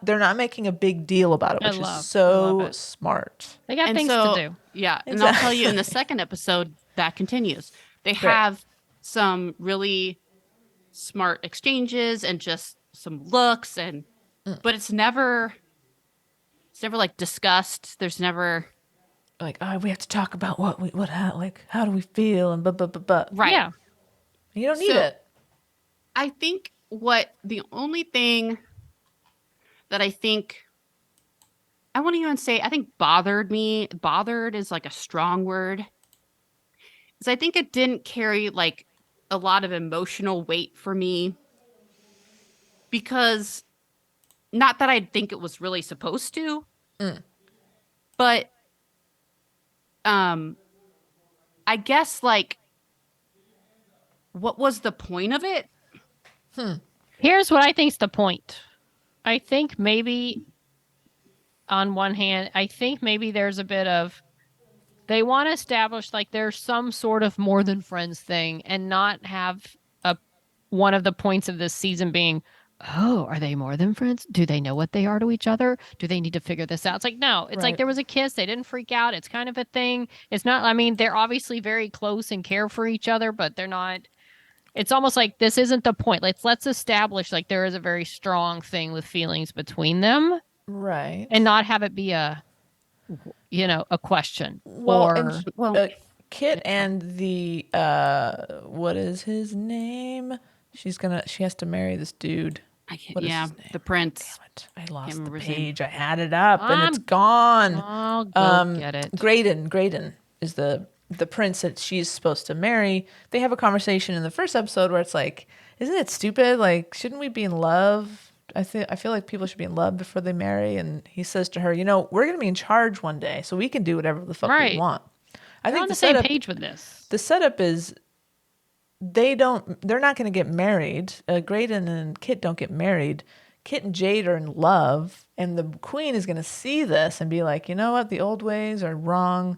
They're not making a big deal about it, I which love is so it. smart. They got And things so- to do. Yeah. And I'll tell you in the second episode that continues. They have some really smart exchanges and just some looks but it's never like discussed. There's never Like, we have to talk about how do we feel and but right. Yeah. you don't need So- it. I think the only thing that I won't even say, I think bothered is like a strong word. Is I think it didn't carry like a lot of emotional weight for me because not that I think it was really supposed to, but I guess like what was the point of it? Here's what I think's the point. I think maybe on one hand, there's a bit of they want to establish like there's some sort of more than friends thing and not have one of the points of this season being, oh, are they more than friends? Do they know what they are to each other? Do they need to figure this out? It's like, no, it's like Right. there was a kiss. They didn't freak out. It's kind of a thing. It's not, I mean, they're obviously very close and care for each other, but they're not. It's almost like this isn't the point. Let's establish like there is a very strong thing with feelings between them Right. and not have it be a question. Well, or Kit and the what is his name? She has to marry this dude. What is his name? The prince. I lost the remember his name. page. I had it up and it's I'm- gone. I'll go get it. Graydon is the prince that she's supposed to marry. They have a conversation in the first episode where it's like, isn't it stupid? Like, shouldn't we be in love? I feel like people should be in love before they marry. And he says to her, we're going to be in charge one day, so we can do whatever the fuck we Right. want. I They're think on the the same setup, page with this. the setup is they're not going to get married. Graydon and Kit don't get married. Kit and Jade are in love, and the queen is going to see this and be like, you know what? The old ways are wrong.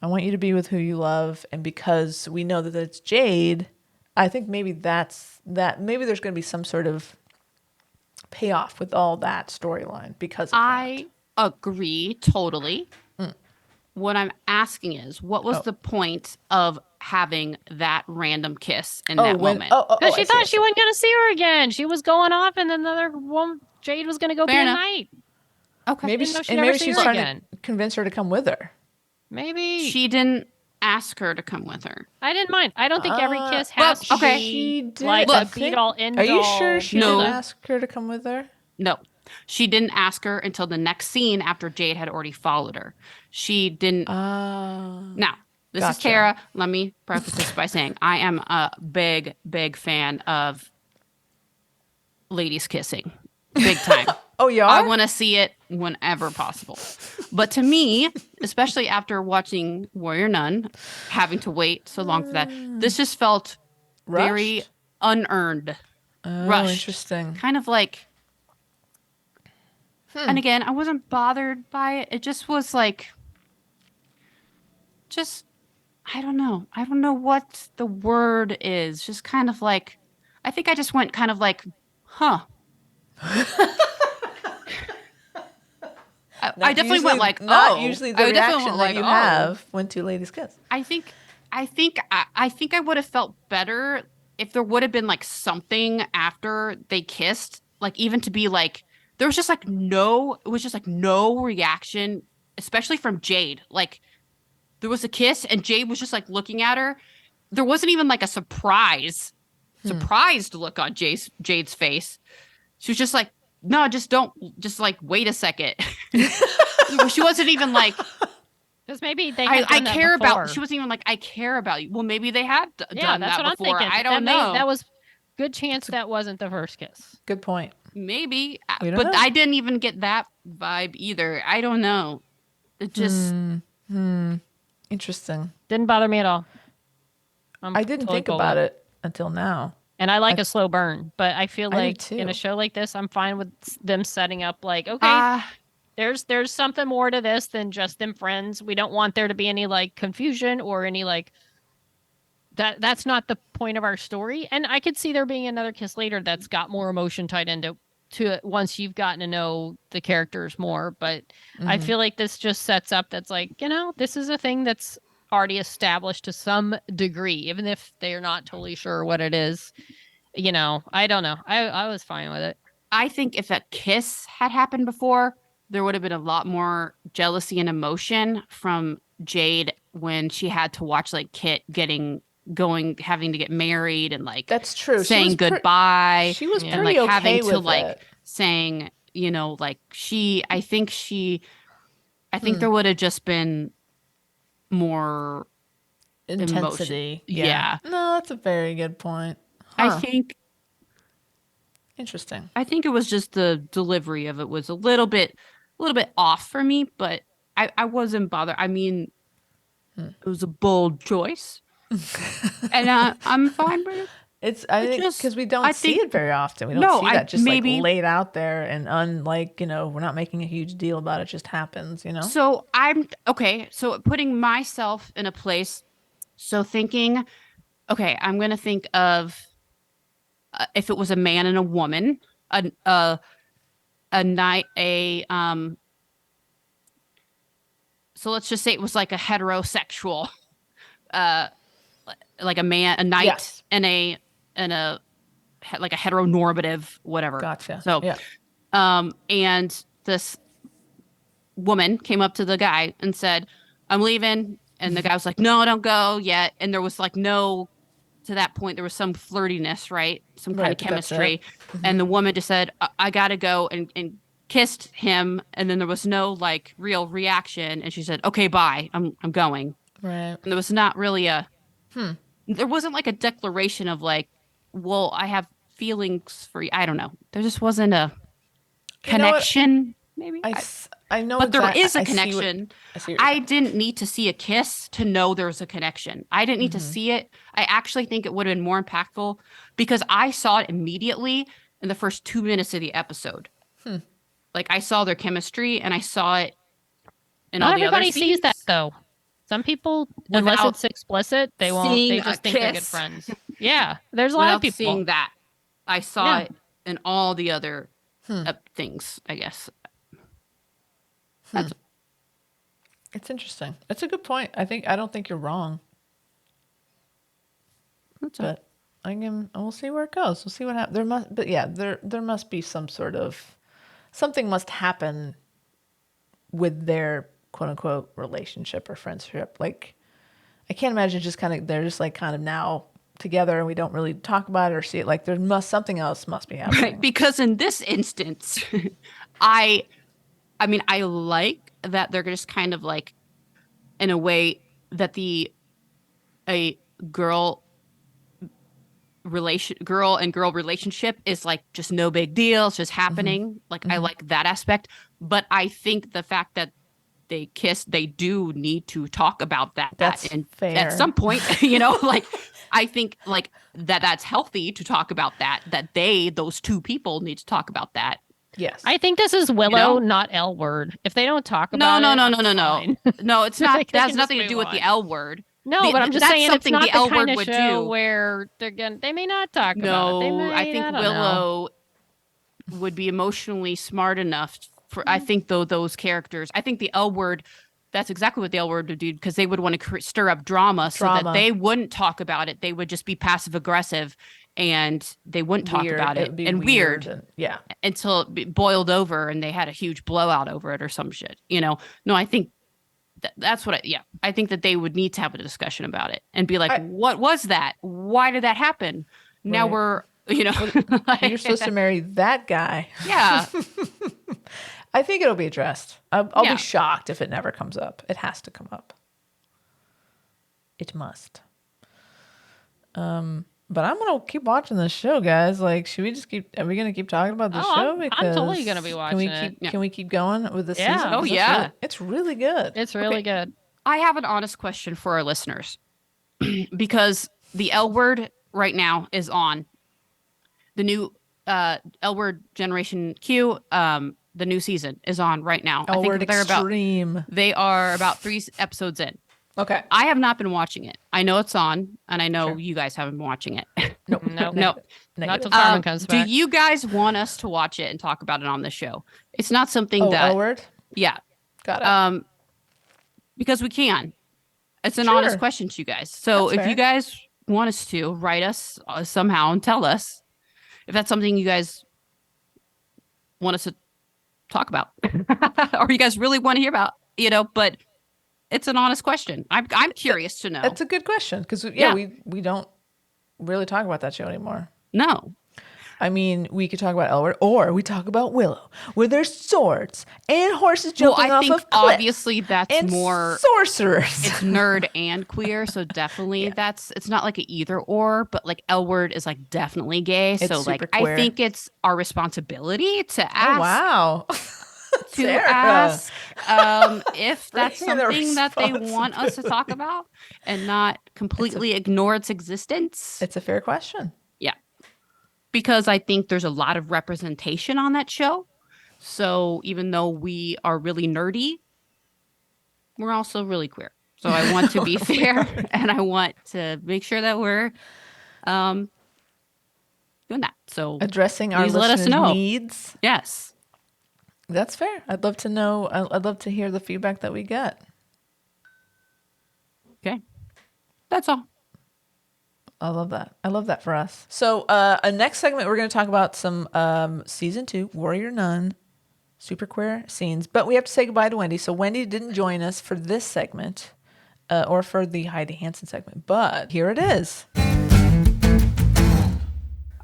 I want you to be with who you love. And because we know that it's Jade, I think maybe that's that. Maybe there's going to be some sort of payoff with all that storyline because of I agree totally. What I'm asking is, what was the point of having that random kiss in that moment? Because she thought she wasn't going to see her again. She was going off, and then the other woman, Jade, was going to go Fair be a enough. knight. Okay. maybe Didn't know she'd and never maybe see she's her trying again. to convince her to come with her. Maybe She didn't ask her to come with her. I didn't mind. I don't think every kiss well, has to okay. be She did. like I a think- beat all end Are you all. sure she No. didn't ask her to come with her? No. She didn't ask her until the next scene after Jade had already followed her. She didn't. Now, this is Gotcha. Tara. Let me preface this by saying I am a big, big fan of ladies kissing. Big time. Oh, you I are? want to see it whenever possible. But to me, especially after watching Warrior Nun, having to wait so long for that, this just felt very Rushed? unearned. Oh, Rushed. interesting. Kind of like, and again, I wasn't bothered by it. It just was like, just, I don't know. I don't know what the word is. Just kind of like, I think I just went kind of like, huh. I definitely went like, not oh. usually the I definitely reaction went that like, you oh. have when two ladies kiss. I think I would have felt better if there would have been like something after they kissed, like even to be like there was just like it was just like no reaction, especially from Jade. Like there was a kiss and Jade was just like looking at her. There wasn't even like a surprised look on Jade's face. She was just like, no, just don't, just like wait a second. She wasn't even like, Because maybe they had I done that care before. about. She wasn't even like, I care about you. Well, maybe they had done that's that what before. I'm thinking. I don't know. That was good chance that wasn't the first kiss. Good point. Maybe, We don't but know. I didn't even get that vibe either. I don't know. It just Interesting. Didn't bother me at all. I didn't think about it until now. And I like a slow burn, but I feel I do like too. in a show like this, I'm fine with them setting up like, okay, there's something more to this than just them friends. We don't want there to be any like confusion or any like that's not the point of our story. And I could see there being another kiss later that's got more emotion tied into it once you've gotten to know the characters more. But I feel like this just sets up that's like, this is a thing that's already established to some degree, even if they're not totally sure what it is. I don't know. I was fine with it. I think if a kiss had happened before, there would have been a lot more jealousy and emotion from Jade when she had to watch like Kit having to get married and like That's true. saying goodbye. She was and pretty like okay having to with like it. saying, like I think there would have just been more Intensity. emotion. Yeah. No, that's a very good point. Huh. I think Interesting. it was just the delivery of it was a little bit off for me, but I wasn't bothered. I mean, it was a bold choice, and I'm fine with it. I think because we don't see it very often. We don't see that just like laid out there and we're not making a huge deal about it. It just happens, So I'm okay. So putting myself in a place, so thinking, okay, I'm gonna think of if it was a man and a woman, so let's just say it was like a heterosexual, like a knight and a like a heteronormative whatever. Gotcha. So, and this woman came up to the guy and said, "I'm leaving," and the guy was like, "No, don't go yet." And there was like no. To that point, there was some flirtiness, right? Some kind of chemistry. And the woman just said, I gotta go, and kissed him. And then there was no like real reaction. And she said, okay, bye. I'm going. Right. And there was not really there wasn't like a declaration of like, well, I have feelings for you. I don't know. There just wasn't a connection. Maybe. I know, but there is a connection. I didn't need to see a kiss to know there's a connection. I didn't need to see it. I actually think it would have been more impactful because I saw it immediately in the first 2 minutes of the episode. Like I saw their chemistry and I saw it in all the other scenes. Not everybody sees that though. Some people, unless it's explicit, they won't. They just think they're good friends. Yeah, there's a lot of people seeing that. I saw it in all the other things. I guess. It's interesting. It's a good point. I don't think you're wrong. But we'll see where it goes. We'll see what happens. There must be some sort of something must happen with their quote unquote relationship or friendship. Like I can't imagine they're just like kind of now together and we don't really talk about it or see it. Like something else must be happening. Right. Because in this instance, I mean, I like that they're just kind of like, in a way that a girl and girl relationship is like just no big deal. It's just happening. Like I like that aspect. But I think the fact that they kiss, they do need to talk about that. That's fair. At some point, like I think like that's healthy to talk about that those two people need to talk about that. Yes. I think this is Willow, not L word. If they don't talk about no, it, no, it's not. They That has can nothing just to do move with the on. L word. No, but I'm just that's saying it's something not the the L kind word of would show do. where they may not talk about it. They No, may, I think don't know. Willow would be emotionally smart enough for. I think those characters. I think the L word. That's exactly what the L word would do, because they would want to stir up drama so that they wouldn't talk about it. They would just be passive aggressive, and they wouldn't talk about it. And weird. And, until it boiled over and they had a huge blowout over it or some shit. No, I think that's what I think that they would need to have a discussion about it and be like, what was that? Why did that happen? Now we're, like, you're supposed to marry that guy. Yeah. I think it'll be addressed. I'll be shocked if it never comes up. It has to come up. It must. But I'm gonna keep watching this show, guys. Like, should we just keep? Are we gonna keep talking about the show? I'm totally gonna be watching it. Can we keep going with this season? Oh yeah, it's really good. It's really good. I have an honest question for our listeners, because the L word right now is on the new L word Generation Q. The new season is on right now. L word Extreme. They are about 3 episodes in. Okay. I have not been watching it. I know it's on, and I know you guys haven't been watching it. Nope. Not till Carmen comes back. Do you guys want us to watch it and talk about it on the show? It's not something L word? Yeah. Got it. Because we can. It's an honest question to you guys. So if you guys want us to, write us somehow and tell us if that's something you guys want us to talk about or you guys really want to hear about, but it's an honest question. I'm curious to know. It's a good question because we don't really talk about that show anymore. No. I mean, we could talk about L word, or we talk about Willow, where there's swords and horses jumping off of cliffs. Obviously that's and more sorcerers. It's nerd and queer, so definitely it's not like an either or, but like L word is like definitely gay. It's so like queer. I think it's our responsibility to ask. Oh, wow. To ask if that's something that they want us to talk about and not completely ignore its existence. It's a fair question. Yeah. Because I think there's a lot of representation on that show. So even though we are really nerdy, we're also really queer. So I want to be fair and I want to make sure that we're doing that. So addressing our listeners' needs. Yes. That's fair. I'd love to know. I'd love to hear the feedback that we get. Okay. That's all. I love that. I love that for us. So next segment, we're going to talk about some season 2, Warrior Nun, super queer scenes. But we have to say goodbye to Wendy. So Wendy didn't join us for this segment or for the Heidi Hansen segment. But here it is.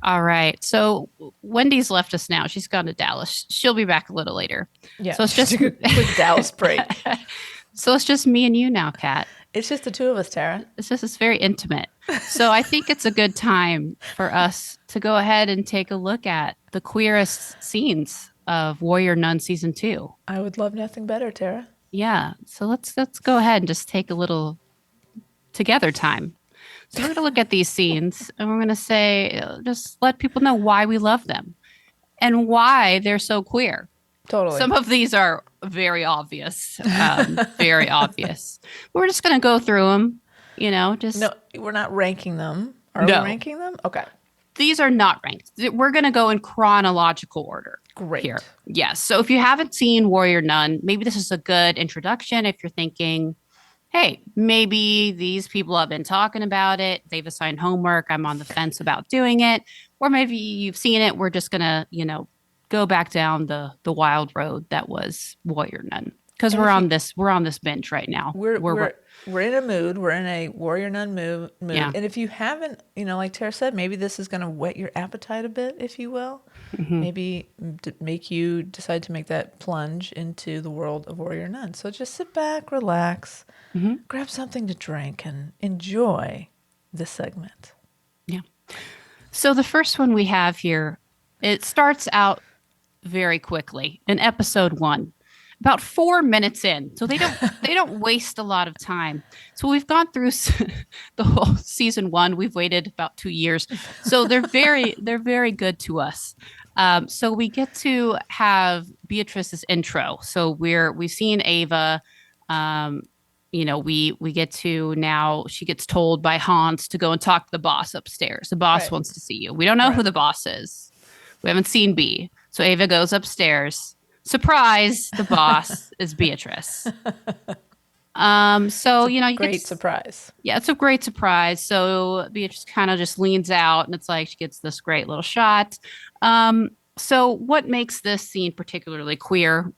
All right. So Wendy's left us now. She's gone to Dallas. She'll be back a little later. Yeah. So it's just a quick Dallas break. So it's just me and you now, Kat. It's just the two of us, Tara. It's very intimate. So I think it's a good time for us to go ahead and take a look at the queerest scenes of Warrior Nun season 2. I would love nothing better, Tara. Yeah. So let's go ahead and just take a little together time. So we're going to look at these scenes and we're going to say, just let people know why we love them and why they're so queer. Totally. Some of these are very obvious, very obvious. We're just going to go through them, just. No, we're not ranking them. Are we ranking them? Okay. These are not ranked. We're going to go in chronological order. Great. Here. Yes. So if you haven't seen Warrior Nun, maybe this is a good introduction if you're thinking, hey, maybe these people have been talking about it. They've assigned homework. I'm on the fence about doing it. Or maybe you've seen it. We're just going to, go back down the wild road that was Warrior Nun. because we're on this bench right now. We're in a mood. We're in a Warrior Nun mood. Yeah. And if you haven't, like Tara said, maybe this is going to whet your appetite a bit, if you will. Maybe make you decide to make that plunge into the world of Warrior Nun. So just sit back, relax, grab something to drink, and enjoy this segment. Yeah. So the first one we have here, it starts out very quickly in episode 1. About 4 minutes in, so they don't waste a lot of time. So we've gone through the whole season 1. We've waited about 2 years, so they're very good to us. So we get to have Beatrice's intro. So we've seen Ava. We get to now. She gets told by Hans to go and talk to the boss upstairs. The boss wants to see you. We don't know who the boss is. We haven't seen B. So Ava goes upstairs. Surprise, the boss is Beatrice. Great surprise. Yeah, it's a great surprise. So Beatrice kind of just leans out and it's like she gets this great little shot. So what makes this scene particularly queer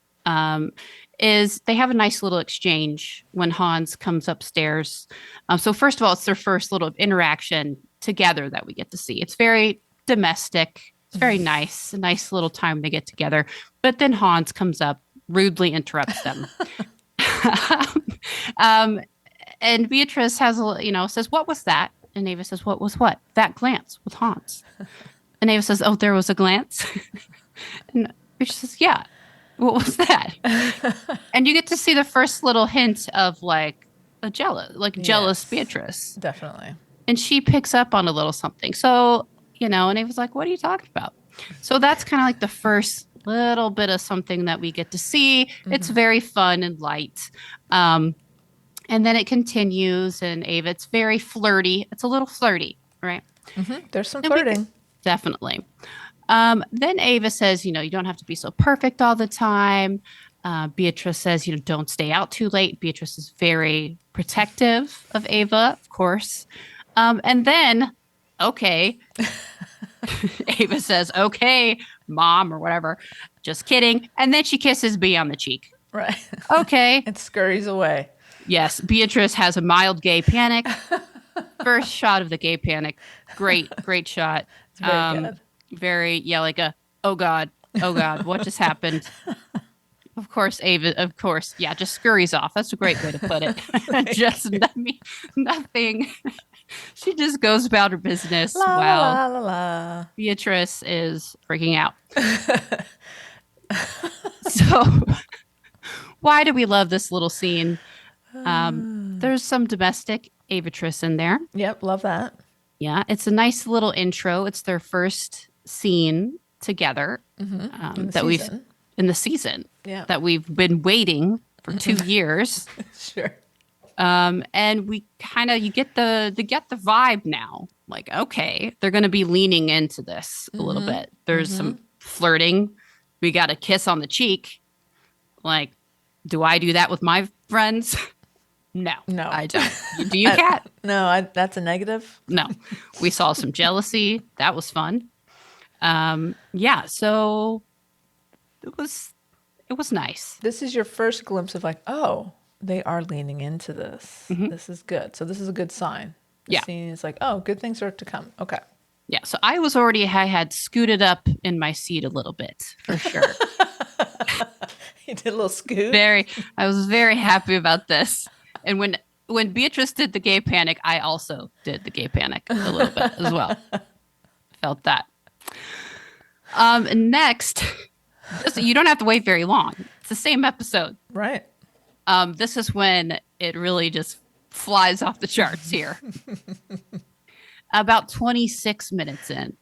is they have a nice little exchange when Hans comes upstairs. So first of all, it's their first little interaction together that we get to see. It's very domestic. It's very nice, a nice little time to get together. But then Hans comes up, rudely interrupts them. And Beatrice says, "What was that?" And Ava says, "What was what?" "That glance with Hans." And Ava says, "Oh, there was a glance." And Beatrice says, "Yeah, what was that?" And you get to see the first little hint of jealous Beatrice. Definitely. And she picks up on a little something. So, and Ava's like, "What are you talking about?" So that's kind of like the first little bit of something that we get to see. It's very fun and light. And then it continues, and Ava, it's very flirty. It's a little flirty, right? There's some flirting. Definitely. Then Ava says, you don't have to be so perfect all the time. Beatrice says, don't stay out too late. Beatrice is very protective of Ava, of course. And then, okay. Ava says, "Okay, Mom," or whatever. Just kidding. And then she kisses B on the cheek. Right. Okay. And scurries away. Yes. Beatrice has a mild gay panic. First shot of the gay panic. Great shot. It's very good. Very, oh God, what just happened? Of course, Ava, just scurries off. That's a great way to put it. Just nothing. She just goes about her business. La. Beatrice is freaking out. So why do we love this little scene? There's some domestic Avatrice in there. Yep, love that. Yeah, it's a nice little intro. It's their first scene together in the season that we've been waiting for 2 years. Sure. And we you get the vibe now. Like, okay, they're going to be leaning into this a little bit. There's some flirting. We got a kiss on the cheek. Like, do I do that with my friends? No, I don't. Do you, Kat? No, that's a negative. No, we saw some jealousy. That was fun. So it was nice. This is your first glimpse of they are leaning into this. This is good. So this is a good sign. The scene is like, oh, good things are to come. Okay. Yeah. So I had scooted up in my seat a little bit for sure. You did a little scoot. I was very happy about this. And when Beatrice did the gay panic, I also did the gay panic a little bit as well. Felt that. Next, you don't have to wait very long. It's the same episode. Right. This is when it really just flies off the charts here. About 26 minutes in.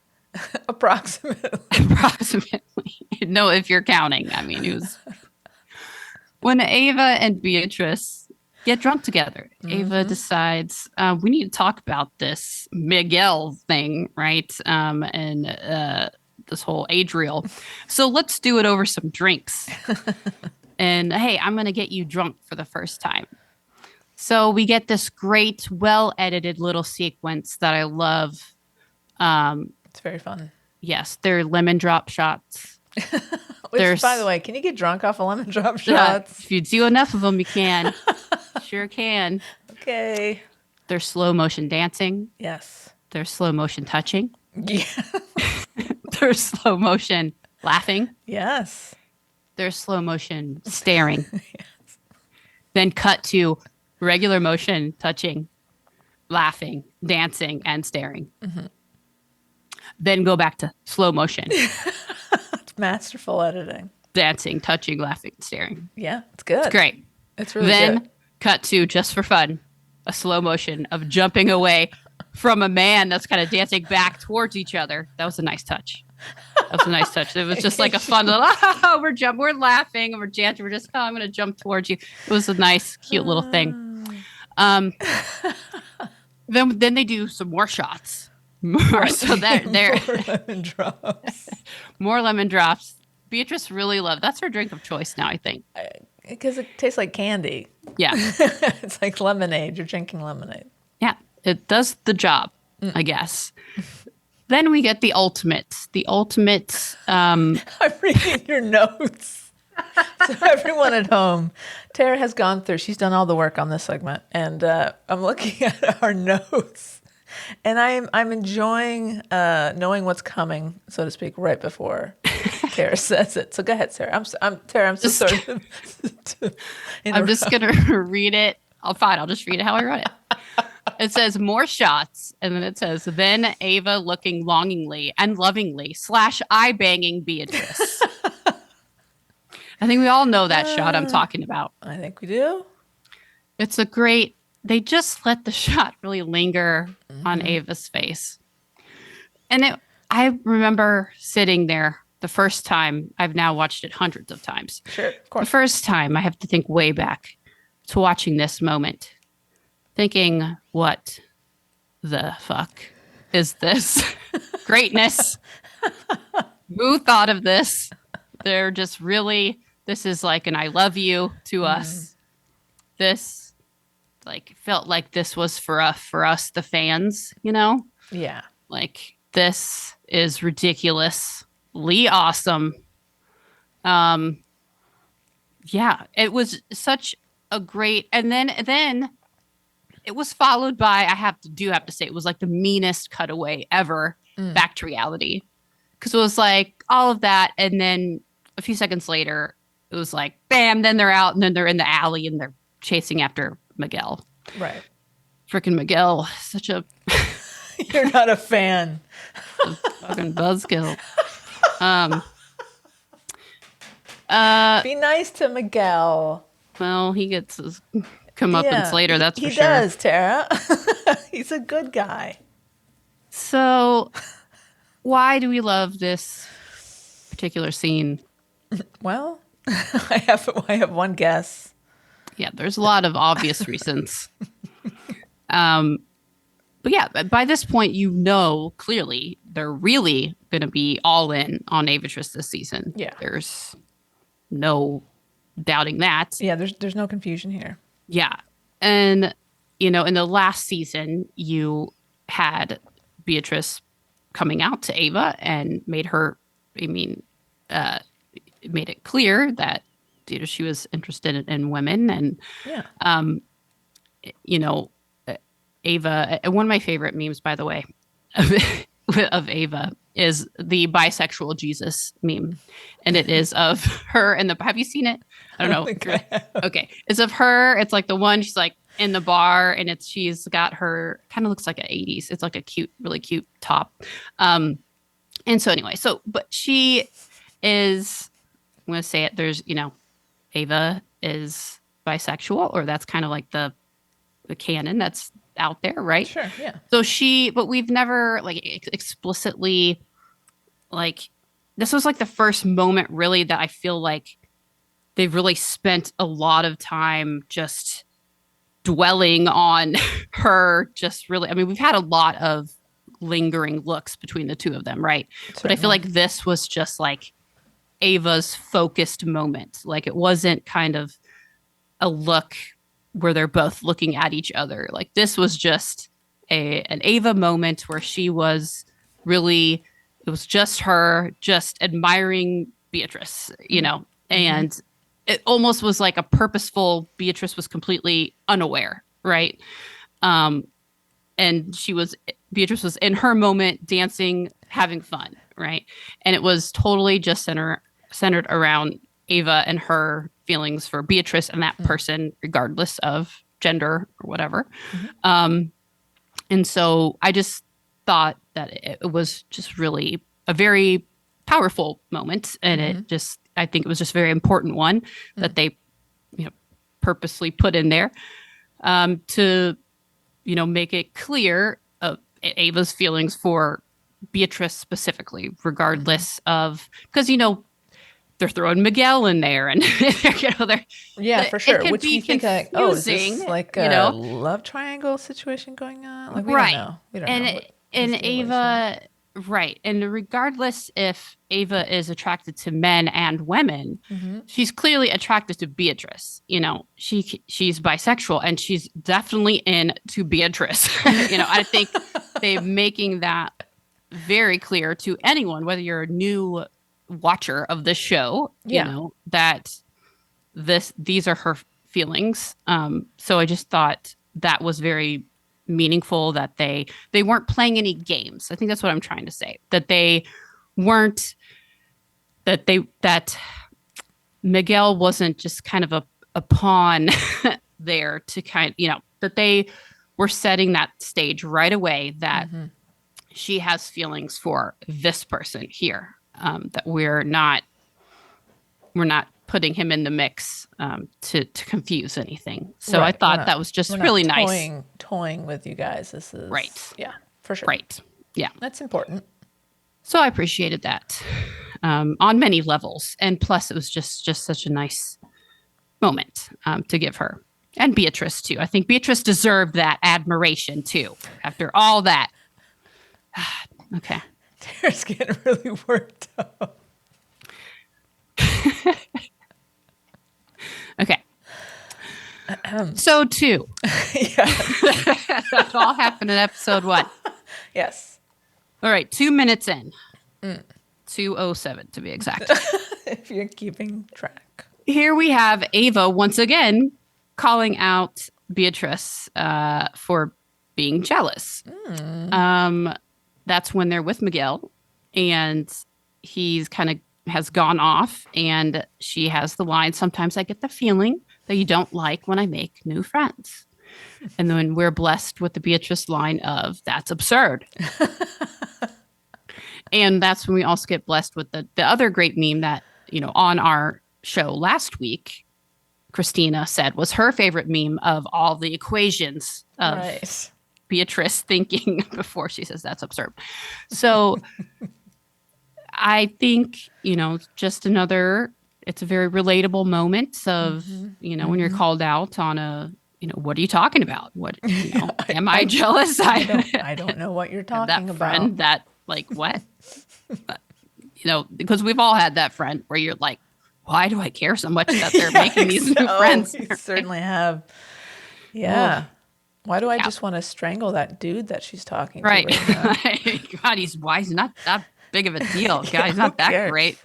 Approximately. No, if you're counting. I mean, it was when Ava and Beatrice get drunk together. Ava decides we need to talk about this Miguel thing, right? And this whole Adriel. So let's do it over some drinks. And hey, I'm going to get you drunk for the first time. So we get this great, well-edited little sequence that I love. It's very fun. Yes, they're lemon drop shots. Which, by the way, can you get drunk off of lemon drop Yeah, shots? if you do enough of them, you can. Sure can. Okay. There's slow motion dancing. Yes. There's slow motion touching. Yeah. There's slow motion laughing. Yes. There's slow motion staring. Then cut to regular motion touching, laughing, dancing, and staring. Then go back to slow motion. It's masterful editing. Dancing, touching, laughing, staring. Yeah, it's good. It's great. It's really Then good. cut to, just for fun, a slow motion of jumping away from a man that's kind of dancing back towards each other. That was a nice touch. It was just like a fun little, we're laughing and we're dancing. We're just, I'm going to jump towards you. It was a nice, cute little thing. Then they do some more shots. So they're More lemon drops. more lemon drops. Beatrice really loved. That's her drink of choice now, I think. Because it tastes like candy. Yeah. It's like lemonade. You're drinking lemonade. Yeah. It does the job, I guess. Then we get the ultimate. I'm reading your notes. So everyone at home, Tara has gone through, she's done all the work on this segment. And I'm looking at our notes. And I'm enjoying knowing what's coming, so to speak, right before Tara says it. So go ahead, Sarah. Tara, I'm so sorry. I'm just going to read it. I'll just read it how I wrote it. It says more shots, and then it says, then Ava looking longingly and lovingly / eye banging Beatrice. I think we all know that shot I'm talking about. I think we do. It's a great, they just let the shot really linger on Ava's face. And I remember sitting there the first time. I've now watched it hundreds of times. Sure, of The course. first time, I have to think way back to watching this moment, thinking, what the fuck is this? Greatness. Who thought of this? They're just really, this is like an I love you to us. This like felt like this was for us, the fans, you know? Yeah. Like, this is ridiculously awesome. Yeah, it was such a great, and then it was followed by, I have to say, it was like the meanest cutaway ever back to reality. Because it was like all of that, and then a few seconds later, it was like, bam, then they're out, and then they're in the alley, and they're chasing after Miguel. Right. Freaking Miguel, such a You're not a fan. fucking buzzkill. Be nice to Miguel. Well, he gets his comeuppance later, that's for he sure. He does, Tara. He's a good guy. So, why do we love this particular scene? Well, I have one guess. Yeah, there's a lot of obvious reasons. But yeah, by this point, you know clearly they're really going to be all in on Avatrice this season. Yeah. There's no doubting that. Yeah, there's no confusion here. Yeah. And, you know, in the last season, you had Beatrice coming out to Ava and made it clear that, you know, she was interested in women. And, you know, Ava, one of my favorite memes, by the way, of Ava is the bisexual Jesus meme. And it is of her and have you seen it? I don't know. Okay. It's of her. It's like the one, she's like in the bar and she's got her, kind of looks like an 80s. It's like a cute, really cute top. And so anyway, but she is, I'm going to say it. There's, you know, Ava is bisexual, or that's kind of like the canon that's out there, right? Sure, yeah. So but we've never like explicitly, like, this was like the first moment really that I feel like they've really spent a lot of time just dwelling on her. Just really, I mean, we've had a lot of lingering looks between the two of them, right? Certainly. But I feel like this was just like Ava's focused moment. Like, it wasn't kind of a look where they're both looking at each other. Like, this was just an Ava moment where she was really, it was just her just admiring Beatrice, and it almost was like a purposeful, Beatrice was completely unaware, right? And Beatrice was in her moment, dancing, having fun, right? And it was totally just centered around Ava and her feelings for Beatrice and that person, regardless of gender or whatever. And so I just thought that it was just really a very powerful moment. And I think it was just a very important one that they, purposely put in there to, make it clear of Ava's feelings for Beatrice specifically, regardless of, because, they're throwing Miguel in there and, they're, for sure. It can Which be you think like, is this like a love triangle situation going on? Like, we don't know. We don't know. And Ava, right. And regardless if Ava is attracted to men and women, she's clearly attracted to Beatrice. She's bisexual and she's definitely into Beatrice. I think they're making that very clear to anyone, whether you're a new watcher of this show, that these are her feelings. So I just thought that was very meaningful, that they weren't playing any games. I think that's what I'm trying to say, that they weren't, that Miguel wasn't just kind of a pawn there to that they were setting that stage right away, that she has feelings for this person here, that we're not putting him in the mix to confuse anything. So I thought that was just really nice. Toying with you guys. This is right. Yeah, for sure. Right. Yeah. That's important. So I appreciated that on many levels. And plus it was just such a nice moment to give her. And Beatrice too. I think Beatrice deserved that admiration too, after all that. Okay. Tara's getting really worked up. Okay. So 2. That all happened in episode 1. Yes. All right. 2 minutes in. 2:07 to be exact. If you're keeping track. Here we have Ava once again calling out Beatrice for being jealous. That's when they're with Miguel and he's kind of has gone off, and she has the line, "Sometimes I get the feeling that you don't like when I make new friends." And then we're blessed with the Beatrice line of, "That's absurd." And that's when we also get blessed with the other great meme that, on our show last week, Christina said was her favorite meme of all the equations of Beatrice thinking before she says "that's absurd." So I think, just it's a very relatable moment of, when you're called out on what are you talking about? What, am I jealous? I don't know what you're talking about. Friend that like, what? But, because we've all had that friend where you're like, why do I care so much that they're making these new friends? You certainly have. Yeah. Why do I just want to strangle that dude that she's talking to? Right. Now? God, he's not that big of a deal. God, he's not that great.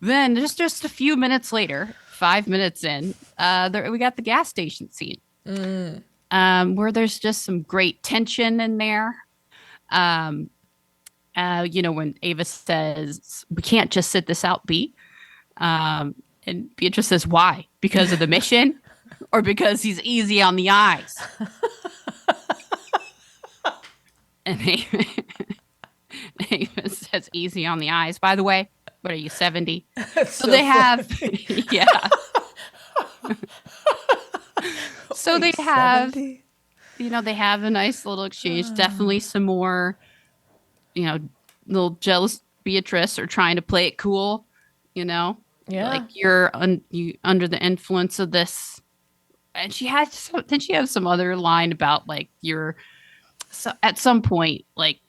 Then just a few minutes later, 5 minutes in, we got the gas station scene, where there's just some great tension in there. When Ava says, "We can't just sit this out, B," and Beatrice says, "Why? Because of the mission, or because he's easy on the eyes?" And Ava says, "Easy on the eyes." By the way, what are you, 70? So they have, yeah. So they have, 70? They have a nice little exchange. Definitely some more, little jealous Beatrice or trying to play it cool, Yeah. like you're under the influence of this. And she has some other line about like at some point, like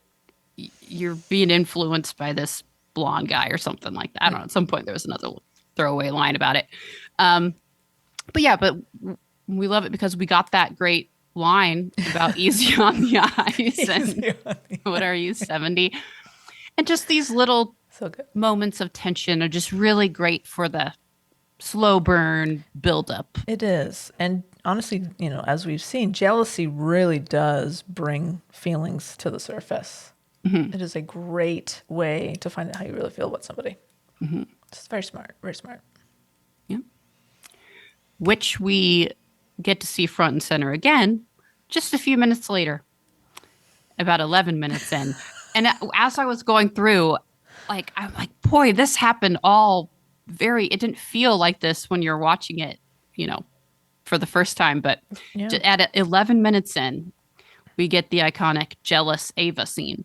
you're being influenced by this blonde guy or something like that. I don't know. At some point there was another throwaway line about it. But we love it because we got that great line about easy on the eyes and what are you, 70? And just these little So good. moments of tension are just really great for the slow burn buildup. It is. And honestly, as we've seen, jealousy really does bring feelings to the surface. Mm-hmm. It is a great way to find out how you really feel about somebody. Mm-hmm. It's very smart. Very smart. Yeah. Which we get to see front and center again just a few minutes later, about 11 minutes in. And as I was going through, I'm like, boy, this happened all it didn't feel like this when you're watching it, for the first time. But at 11 minutes in, we get the iconic jealous Ava scene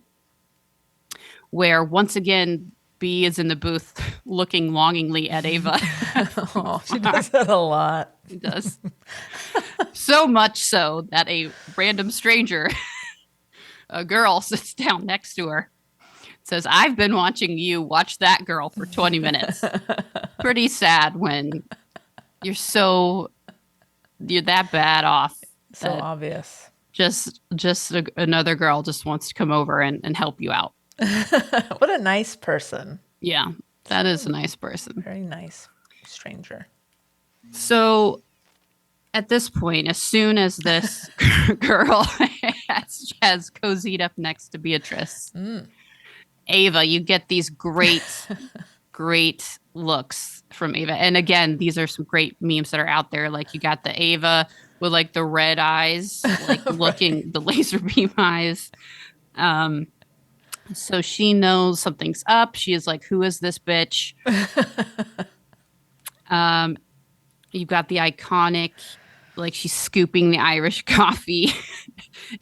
where once again, B is in the booth looking longingly at Ava. Oh, she does that a lot. She does. So much so that a random stranger, a girl, sits down next to her, says, I've been watching you watch that girl for 20 minutes. Pretty sad when you're that bad off. So obvious. Just another girl just wants to come over and help you out. What a nice person. Yeah, that is a nice person. Very nice stranger. So at this point, as soon as this girl has cozied up next to Beatrice, Ava, you get these great looks from Ava. And again, these are some great memes that are out there. Like you got the Ava with like the red eyes, like looking the laser beam eyes. So she knows something's up. She is like, who is this bitch? You've got the iconic, like she's scooping the Irish coffee.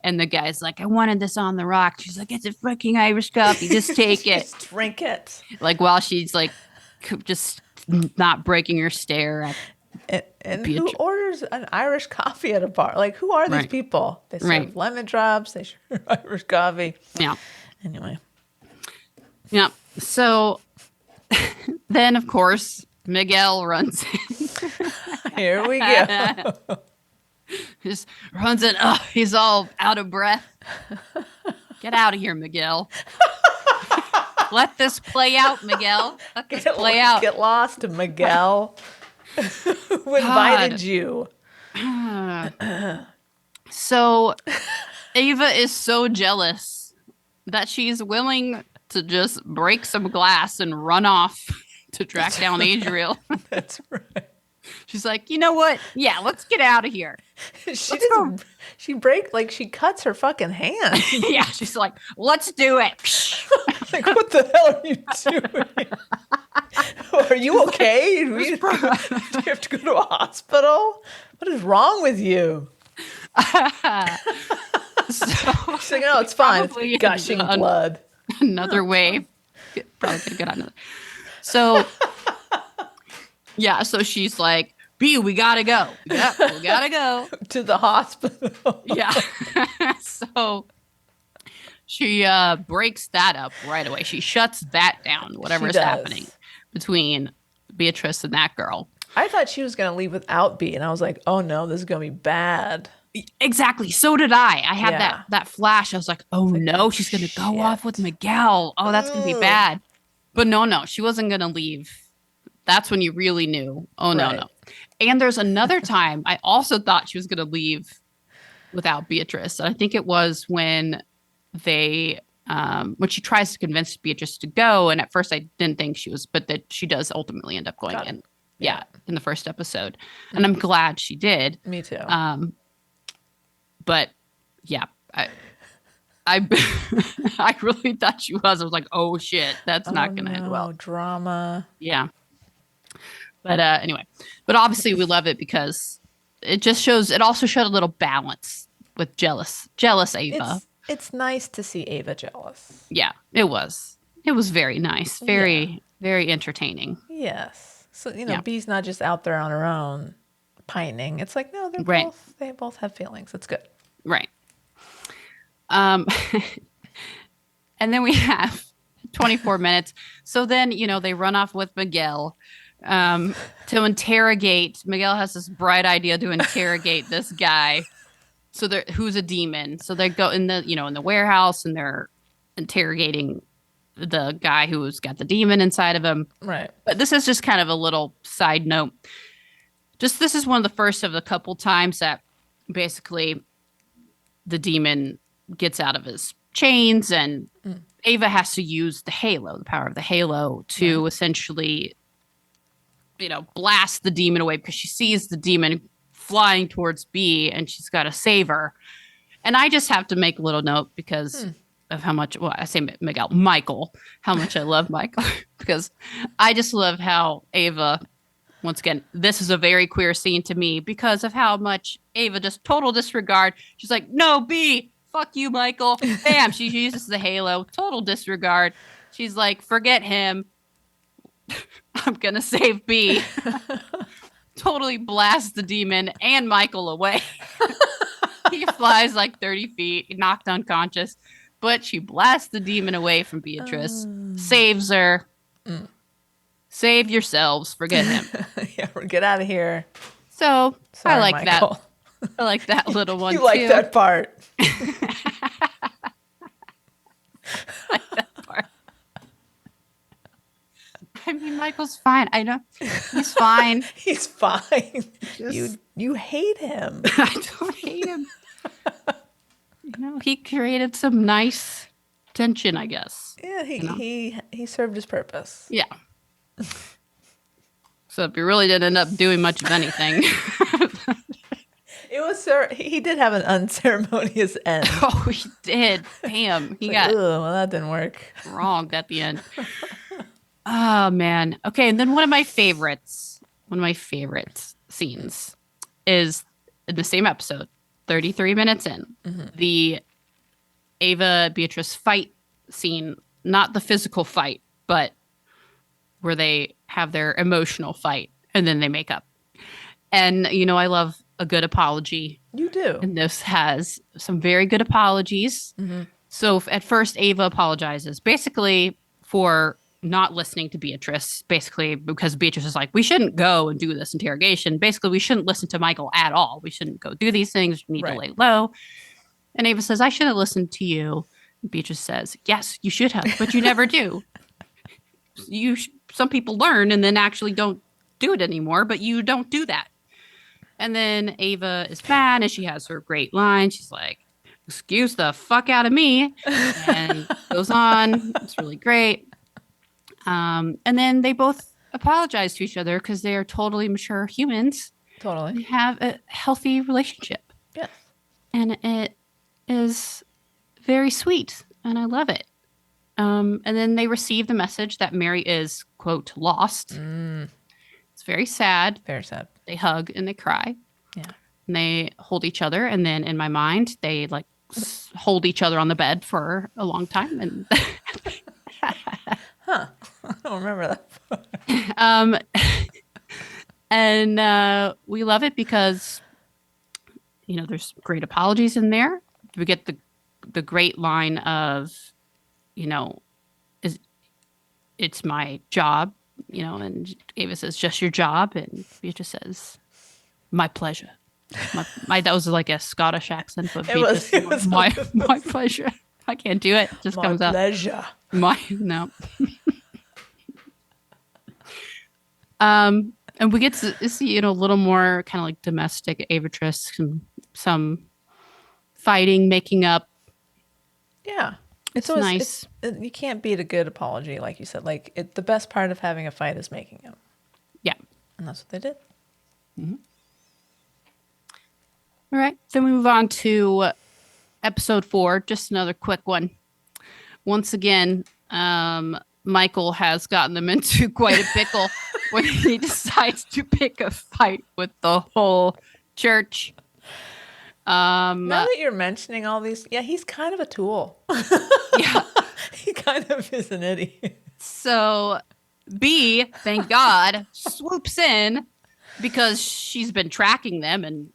And the guy's like, I wanted this on the rock. She's like, it's a fucking Irish coffee. Just take it. Just drink it. Like while she's like just not breaking her stare at And who orders an Irish coffee at a bar? Like, who are these people? They serve lemon drops. They serve Irish coffee. Yeah. Anyway. Yeah. So then, of course, Miguel runs in. Here we go. Just runs in. Oh, he's all out of breath. Get out of here, Miguel. Let this play out, Miguel. Let this play out. Get lost, Miguel. Who invited you? So Ava is so jealous that she's willing to just break some glass and run off to track down Adriel. That's right. She's like, you know what? Yeah, let's get out of here. She cuts her fucking hand. Yeah, she's like, let's do it. Like, what the hell are you doing? Are you okay? Do you have to go to a hospital? What is wrong with you? She's like, no, it's fine. It's gushing blood. Another wave. Probably could get another. So, yeah, so she's like, B, we gotta go. Yeah, we gotta go. To the hospital. Yeah. So she breaks that up right away. She shuts that down, whatever is happening between Beatrice and that girl. I thought she was going to leave without B, and I was like, oh no, this is going to be bad. Exactly. So did I. I had that flash. I was like, oh no, she's going to go off with Miguel. Oh, that's going to be bad. But no, she wasn't going to leave. That's when you really knew. Oh, no. And there's another time I also thought she was going to leave without Beatrice. And I think it was when when she tries to convince Beatrice to go. And at first I didn't think she was, but that she does ultimately end up going in. Yeah, in the first episode. And I'm glad she did. Me too. But yeah, I I really thought she was. I was like, oh shit, that's not going to end well. Drama. Yeah. But anyway, but obviously we love it because it just shows, it also showed a little balance with jealous Ava. It's nice to see Ava jealous. Yeah, it was. It was very nice. Very entertaining. Yes. So, B's not just out there on her own pining. It's like, no, they both have feelings. It's good. Right. And then we have 24 minutes. So then, they run off with Miguel to interrogate. Miguel has this bright idea to interrogate this guy. So who's a demon. So they go in the warehouse and they're interrogating the guy who's got the demon inside of him. Right. But this is just kind of a little side note. Just this is one of the first of the couple times that basically the demon gets out of his chains, and Ava has to use the halo, the power of the halo, to essentially, blast the demon away, because she sees the demon flying towards B and she's got to save her. And I just have to make a little note because of how much, I say Michael, how much I love Michael, because I just love how Ava, once again, this is a very queer scene to me because of how much Ava just total disregard. She's like, no, B, fuck you, Michael. Bam. She uses the halo, total disregard. She's like, forget him. I'm going to save B. Totally blast the demon and Michael away. He flies like 30 feet, knocked unconscious, but she blasts the demon away from Beatrice, saves her. Save yourselves. Forget him. Yeah, get out of here. So Sorry, I like Michael. that. I like that little one. You like too. that part. I mean, Michael's fine. I know he's fine. He's fine. You hate him. I don't hate him. He created some nice tension, I guess. Yeah, he served his purpose. Yeah. Except he really didn't end up doing much of anything. It was he did have an unceremonious end. Oh, he did. Damn. He got well, that didn't work. wronged at the end. Oh, man. Okay, and then one of my favorite scenes is in the same episode, 33 minutes in, the Ava Beatrice fight scene, not the physical fight, but where they have their emotional fight and then they make up. And, I love a good apology. You do. And this has some very good apologies. So at first, Ava apologizes basically for not listening to Beatrice, basically because Beatrice is like, we shouldn't go and do this interrogation. Basically, we shouldn't listen to Michael at all. We shouldn't go do these things. We need to lay low. And Ava says, I should have listened to you. Beatrice says, yes, you should have, but you never do. Some people learn and then actually don't do it anymore, but you don't do that. And then Ava is mad and she has her great line. She's like, excuse the fuck out of me. And goes on. It's really great. And then they both apologize to each other because they are totally mature humans. Totally. And have a healthy relationship. Yes. And it is very sweet. And I love it. And then they receive the message that Mary is, quote, lost. It's very sad. Very sad. They hug and they cry. Yeah. And they hold each other. And then in my mind, they hold each other on the bed for a long time. And I don't remember that. And we love it because, there's great apologies in there. We get the great line of, it's my job, and Ava says, just your job. And Beatrice says, my pleasure. That was like a Scottish accent, but it was my pleasure. I can't do it. It just comes out. My pleasure. No. And we get to see, a little more kind of like domestic Avatrice, some fighting, making up. Yeah. It's always nice. You can't beat a good apology, like you said. The best part of having a fight is making it. Yeah. And that's what they did. Mm-hmm. All right. Then we move on to episode 4. Just another quick one. Once again, Michael has gotten them into quite a pickle when he decides to pick a fight with the whole church. Now that you're mentioning all these, yeah, he's kind of a tool. Yeah. He kind of is an idiot. So B, thank God, swoops in because she's been tracking them, and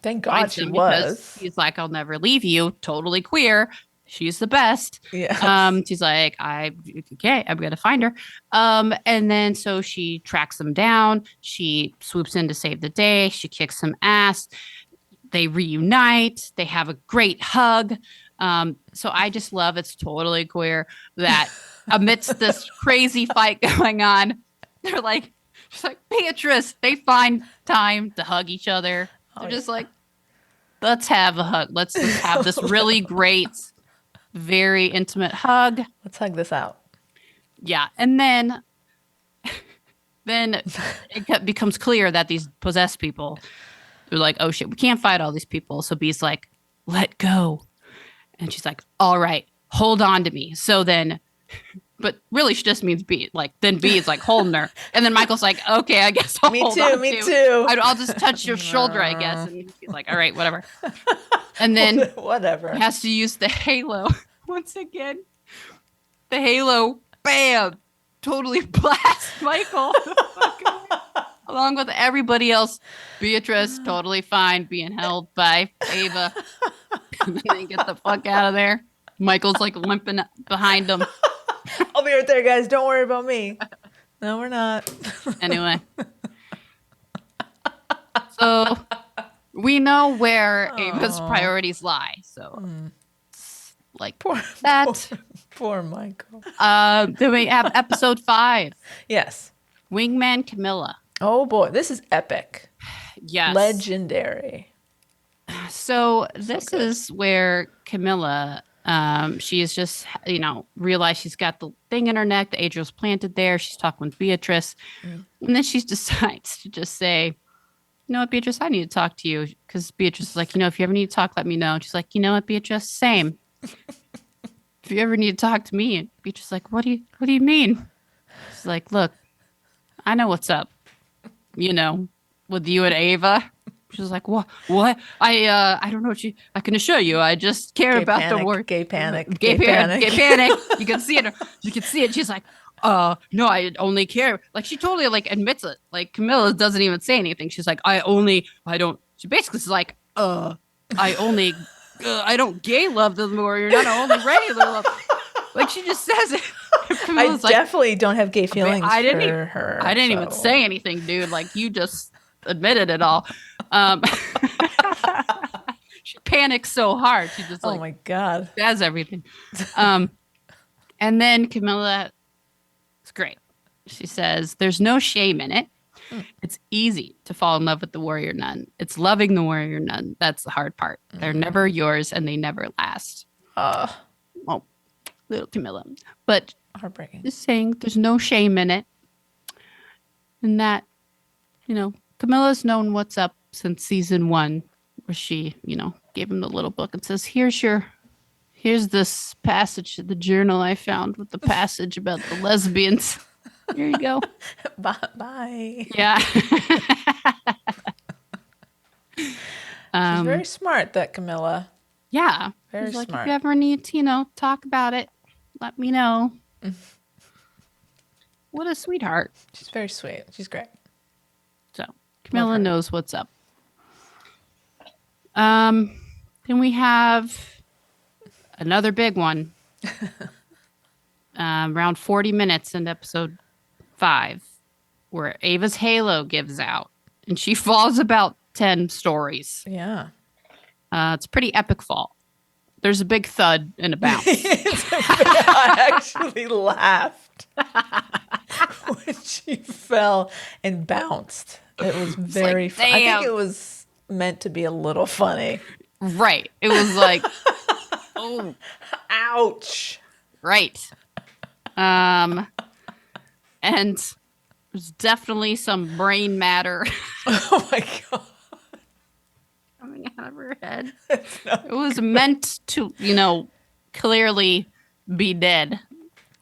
thank God she was. He's like, I'll never leave you. Totally queer. She's the best. Yeah. She's like, I'm gonna find her. And then so she tracks them down. She swoops in to save the day. She kicks some ass. They reunite. They have a great hug. So I just love, it's totally queer, that amidst this crazy fight going on, they're like, she's like, Beatrice, they find time to hug each other. They're just like, let's have a hug. Let's have this really great, very intimate hug. Let's hug this out. Yeah. And then it becomes clear that these possessed people, they're like, oh shit, we can't fight all these people. So B's like, let go. And she's like, all right, hold on to me. So then, but really she just means B. Like, then B is like holding her. And then Michael's like, okay, I guess I'll hold on Me to. too. I'll just touch your shoulder, I guess. And he's like, all right, whatever. And then whatever. has to use the halo once again. The halo, bam, totally blast Michael. Along with everybody else. Beatrice, totally fine, being held by Ava. And then they get the fuck out of there. Michael's like limping behind them. I'll be right there, guys. Don't worry about me. No, we're not. Anyway. So we know where Ava's priorities lie. So like that. Poor Michael. Then we have episode 5. Yes. Wingman Camilla. Oh boy, this is epic. Yes. Legendary. So this is where Camilla, she is just, realized she's got the thing in her neck. The Adriel's planted there. She's talking with Beatrice. And then she decides to just say, you know what, Beatrice, I need to talk to you. Because Beatrice is like, if you ever need to talk, let me know. And she's like, you know what, Beatrice, same. If you ever need to talk to me. And Beatrice is like, what do you mean? She's like, look, I know what's up. With you and Ava. She's like, what? I don't know I can assure you, I just care about the word. Gay panic. Gay panic. You can see it. She's like, no, I only care. Like, she totally admits it. Like, Camilla doesn't even say anything. She's like, she basically is like, I don't gay love the warrior, not only regular love. Like, she just says it. I definitely don't have gay feelings for her. I didn't even say anything, dude. Like, you just admitted it all. She panics so hard. She just oh my God, says everything. And then Camilla, it's great. She says, there's no shame in it. It's easy to fall in love with the warrior nun. It's loving the warrior nun. That's the hard part. They're never yours and they never last. Oh, little Camilla. But heartbreaking. Just saying there's no shame in it. And that, Camilla's known what's up since season 1, where she, gave him the little book and says, here's this passage of the journal I found with the passage about the lesbians. Here you go. Bye. Yeah. She's very smart, that Camilla. Yeah. Very She's like, smart. if you ever need to, talk about it, let me know. What a sweetheart. She's very sweet. She's great. So Camilla knows what's up. Then we have another big one. Around 40 minutes in episode 5, where Ava's halo gives out and she falls about 10 stories. Yeah. It's a pretty epic fall. There's a big thud and a bounce. I actually laughed when she fell and bounced. It was very like, fun. I think it was meant to be a little funny. Right. It was like, oh, ouch. Right. And there's definitely some brain matter Oh my God. coming out of her head. It was meant to, clearly be dead.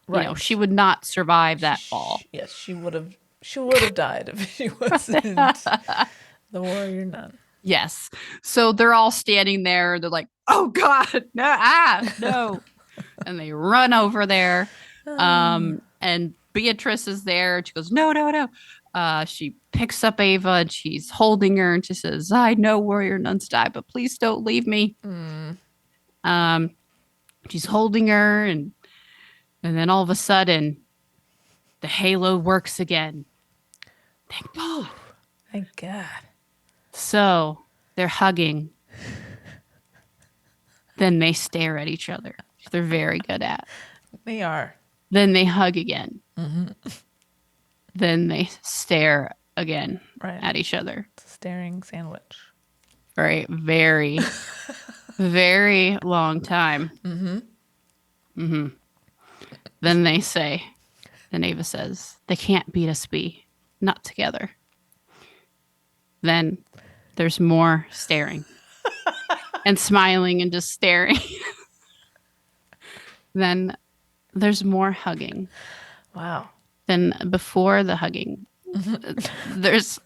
Right. She would not survive that fall. Yes, she would have died if she wasn't the warrior nun. Yes. So they're all standing there. They're like, oh God, no. And they run over there. And Beatrice is there. She goes, no. She picks up Ava and she's holding her and she says, I know warrior nuns die, but please don't leave me. She's holding her and then all of a sudden the halo works again. Thank God. Thank God. So they're hugging. Then they stare at each other. They're very good at. They are. Then they hug again. Then they stare again at each other. It's a staring sandwich. For a very, very long time. Then they say, then Ava says, they can't beat us, B. Not together. Then there's more staring and smiling and just staring. Then there's more hugging. Wow. Then before the hugging, there's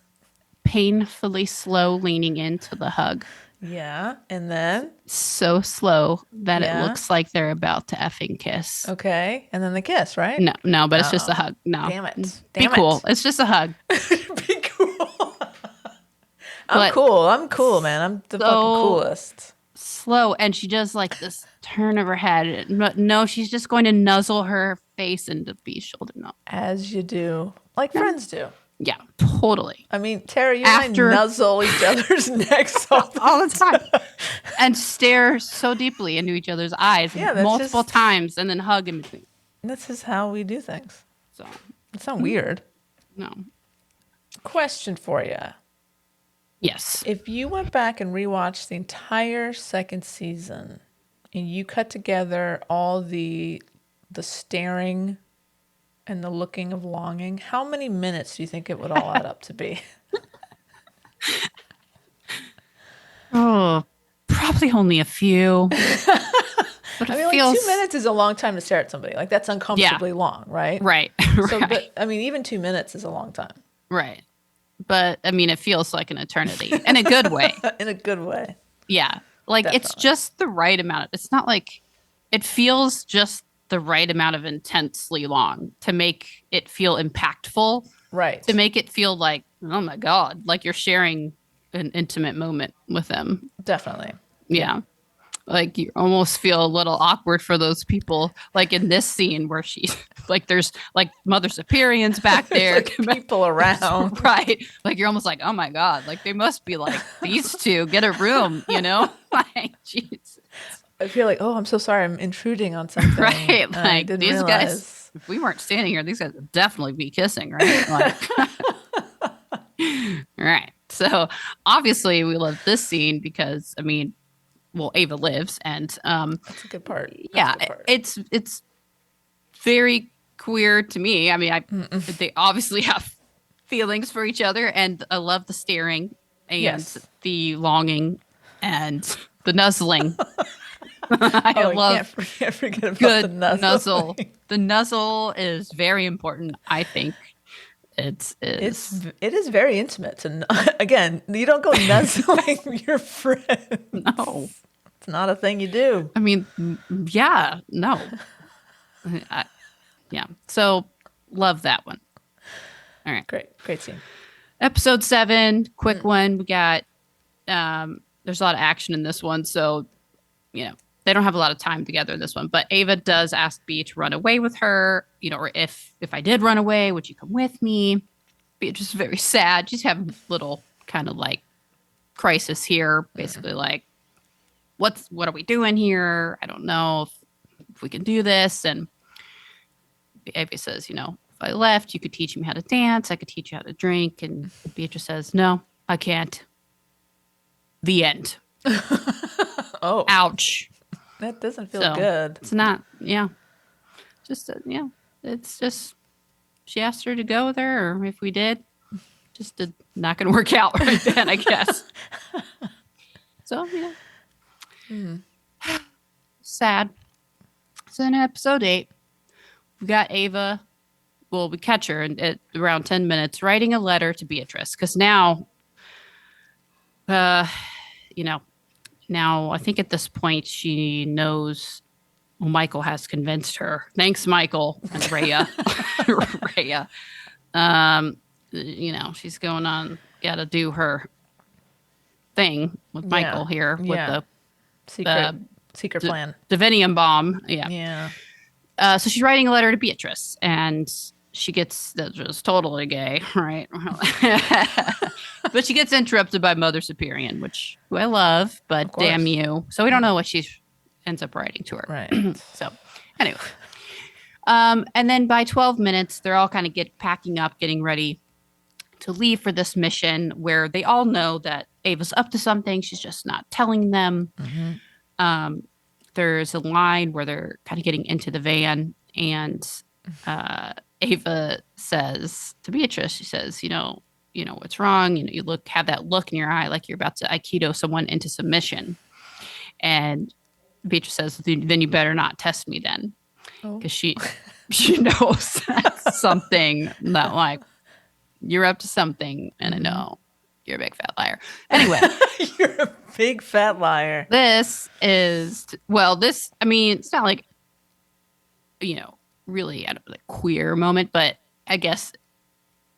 painfully slow leaning into the hug. Yeah. And then? So slow that it looks like they're about to effing kiss. Okay. And then the kiss, right? No, but it's just a hug. No. Damn it. Be cool. It's just a hug. Be cool. I'm cool, man. I'm the fucking coolest. Slow. And she does like this turn of her head. No, she's just going to nuzzle her face into B's shoulder. No. As you do. Like friends do. Yeah, totally. I mean, Tara, you and I nuzzle each other's necks all the time. And stare so deeply into each other's eyes multiple times and then hug in between. This is how we do things. So it's not weird. No. Question for you. Yes. If you went back and rewatched the entire second season and you cut together all the staring and the looking of longing, how many minutes do you think it would all add up to be? Oh, probably only a few. But I mean, like 2 minutes is a long time to stare at somebody. Like that's uncomfortably long, right? Right. So, but I mean, even 2 minutes is a long time. Right. But I mean, it feels like an eternity in a good way. In a good way. Yeah. Like it's just the right amount. It's not like it feels just the right amount of intensely long to make it feel impactful. Right. To make it feel like, oh my God, like you're sharing an intimate moment with them. Definitely. Yeah. Like you almost feel a little awkward for those people. Like in this scene where she's like, there's like Mother Superior's back there. Like people around. Right. Like you're almost like, oh my God, like they must be like, these two get a room, you know? Like, jeez. I feel like, oh, I'm so sorry. I'm intruding on something. Right. Like these realize. Guys, if we weren't standing here, these guys would definitely be kissing, right? Like, right. So obviously we love this scene because, I mean, well, Ava lives and that's a good part. It's very queer to me. I mean, they obviously have feelings for each other and I love the staring and the longing and the nuzzling. Can't forget about good the nuzzle. The nuzzle is very important, I think. It is very intimate. And again, you don't go nuzzling your friend. No. It's not a thing you do. I mean, yeah, no. Yeah. So love that one. All right. Great scene. Episode 7, quick one. We got, there's a lot of action in this one. So, you know, they don't have a lot of time together in this one, but Ava does ask B to run away with her, you know, or if I did run away, would you come with me? B just very sad. She's having a little kind of like crisis here, basically like, what are we doing here? I don't know if we can do this. And Ava says, you know, if I left, you could teach me how to dance. I could teach you how to drink. And Beatrice says, no, I can't. The end. Oh, ouch. That doesn't feel good. It's not. Yeah. Just, it's just, she asked her to go with her, or if we did, just not going to work out right then, I guess. So, yeah. Sad. So in episode 8, we got Ava. Well, we catch her at around 10 minutes writing a letter to Beatrice. Because now, now I think at this point she knows Michael has convinced her. Thanks, Michael and Rhea. Rhea. She's going on, got to do her thing with Michael here with the secret plan. Divinium bomb. Yeah. Yeah. So she's writing a letter to Beatrice and she gets, that's just totally gay, right? But she gets interrupted by Mother Superior, who I love, but damn you. So we don't know what she ends up writing to her. Right. So anyway, And then by 12 minutes, they're all kind of packing up, getting ready to leave for this mission where they all know that Ava's up to something. She's just not telling them. There's a line where they're kind of getting into the van, and Ava says to Beatrice, she says, you know what's wrong. You have that look in your eye like you're about to Aikido someone into submission. And Beatrice says, then you better not test me then. Because she knows that's something that, like, you're up to something, and I know you're a big fat liar. Anyway. You're a big fat liar. This, I mean, it's not like, really a queer moment, but I guess